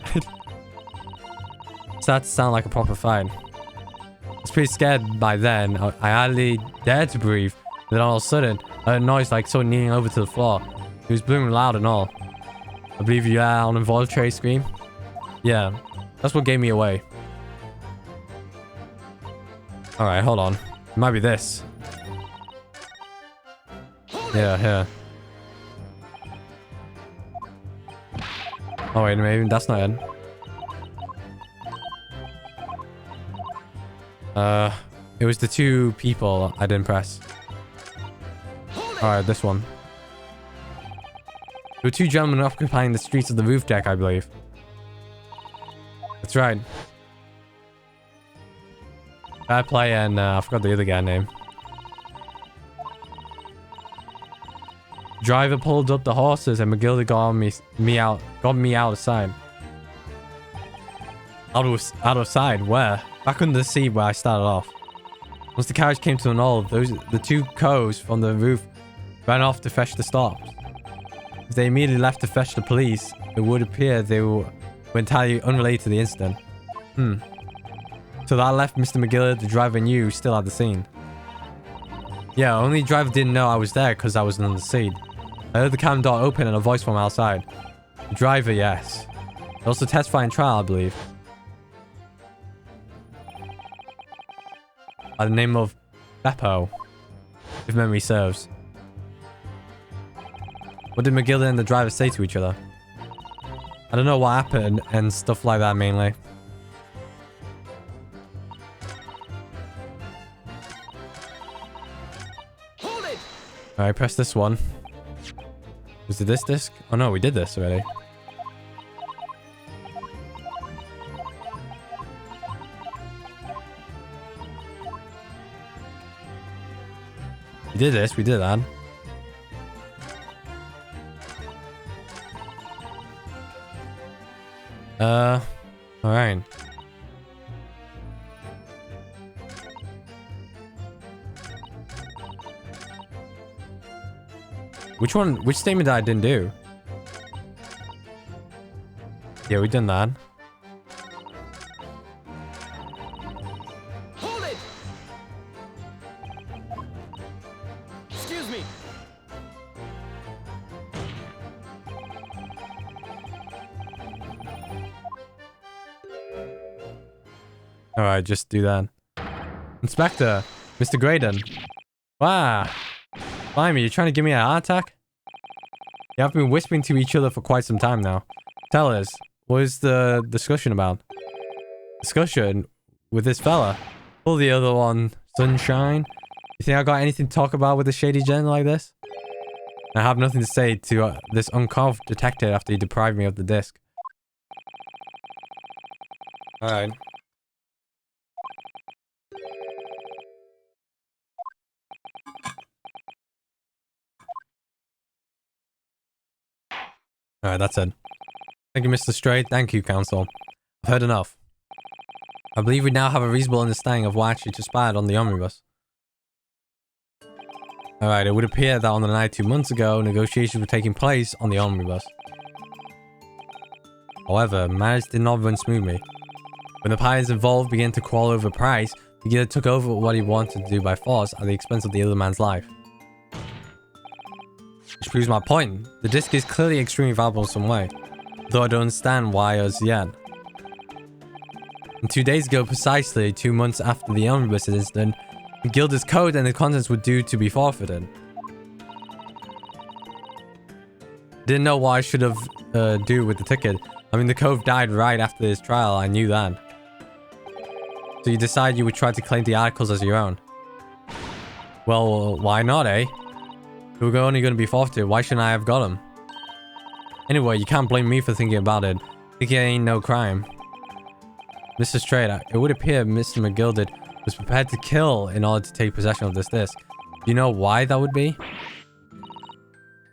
Started to sound like a proper fight. I was pretty scared by then. I hardly dared to breathe. Then all of a sudden, I heard a noise like someone kneeling over to the floor. It was booming loud and all. I believe you are on a voluntary scream? Yeah, that's what gave me away. Alright, hold on. It might be this. Yeah, here. Oh wait, maybe that's not it. It was the two people I didn't press. Alright, this one. There were two gentlemen occupying the streets of the roof deck, I believe. That's right. Fair play and I forgot the other guy's name. Driver pulled up the horses and McGilda got me out of sight. Out of sight? Where? Back under the seat where I started off. Once the carriage came to an halt, the two cows from the roof ran off to fetch the stops. If they immediately left to fetch the police, it would appear they were entirely unrelated to the incident. So that left Mr. McGill, the driver, and you still at the scene. Yeah, only the driver didn't know I was there because I was under the seat. I heard the cabin door open and a voice from outside. The driver, yes. He also testified in trial, I believe. By the name of Beppo, if memory serves. What did McGill and the driver say to each other? I don't know what happened and stuff like that mainly. Alright, press this one. Was it this disc? Oh no, we did this already. We did this, we did that. Alright. Which statement that I didn't do? Yeah, we done that. Hold it! Excuse me. Alright, just do that. Inspector, Mr. Graydon. Wow. Blimey, you're trying to give me a heart attack? You have been whispering to each other for quite some time now. Tell us, what is the discussion about? Discussion? With this fella? Pull the other one, sunshine? You think I got anything to talk about with a shady gent like this? I have nothing to say to this uncouth detective after he deprived me of the disc. Alright. Alright, that's it. Thank you, Mr. Stray. Thank you, Council. I've heard enough. I believe we now have a reasonable understanding of what actually transpired on the omnibus. Alright, it would appear that on the night 2 months ago, negotiations were taking place on the omnibus. However, matters did not run smoothly. When the parties involved began to quarrel over price, Megillah took over what he wanted to do by force at the expense of the other man's life. Which proves my point. The disc is clearly extremely valuable in some way, though I don't understand why as yet. And 2 days ago, precisely 2 months after the omnibus incident, Megillah's code and the contents were due to be forfeited. Didn't know what I should have do with the ticket. I mean, the cove died right after this trial. I knew that. So you decided you would try to claim the articles as your own. Well, why not, eh? They were only going to be forfeited. Why shouldn't I have got them? Anyway, you can't blame me for thinking about it. Thinking ain't no crime. Mr. Strader, it would appear Mr. McGilder was prepared to kill in order to take possession of this disc. Do you know why that would be?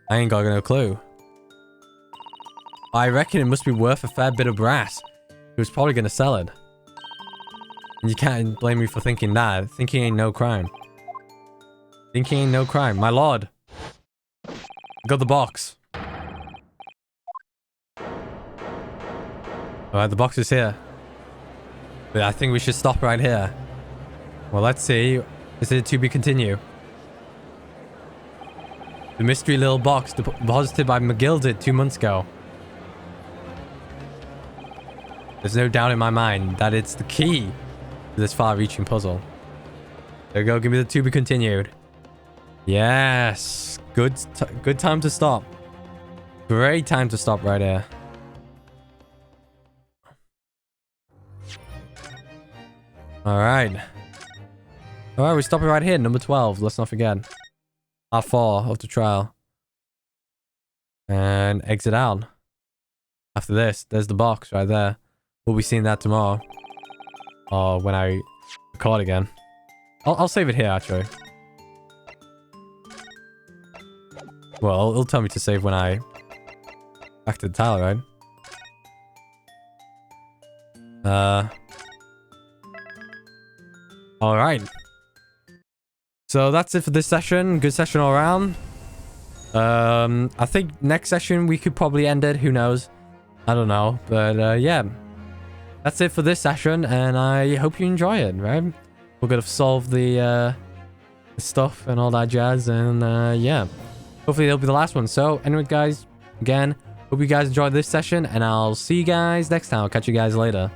I ain't got no clue. I reckon it must be worth a fair bit of brass. He was probably going to sell it. And you can't blame me for thinking that. Thinking ain't no crime. Thinking ain't no crime. My lord. I got the box. Alright, the box is here. But I think we should stop right here. Well, let's see. Is it to be continued? The mystery little box deposited by McGilder 2 months ago. There's no doubt in my mind that it's the key to this far-reaching puzzle. There we go. Give me the to be continued. Yes. Good time to stop. Great time to stop right here. Alright. Alright, we're stopping right here. Number 12. Let's not forget. Part 4 of the trial. And exit out. After this, there's the box right there. We'll be seeing that tomorrow. Or when I record again. I'll save it here, actually. Well, it'll tell me to save when I... back to the tile, right? Alright. So that's it for this session. Good session all around. I think next session we could probably end it. Who knows? I don't know. But yeah. That's it for this session, and I hope you enjoy it, right? We're gonna solve the stuff and all that jazz, and yeah. Hopefully it'll be the last one. So anyway, guys, again, hope you guys enjoyed this session, and I'll see you guys next time. I'll catch you guys later.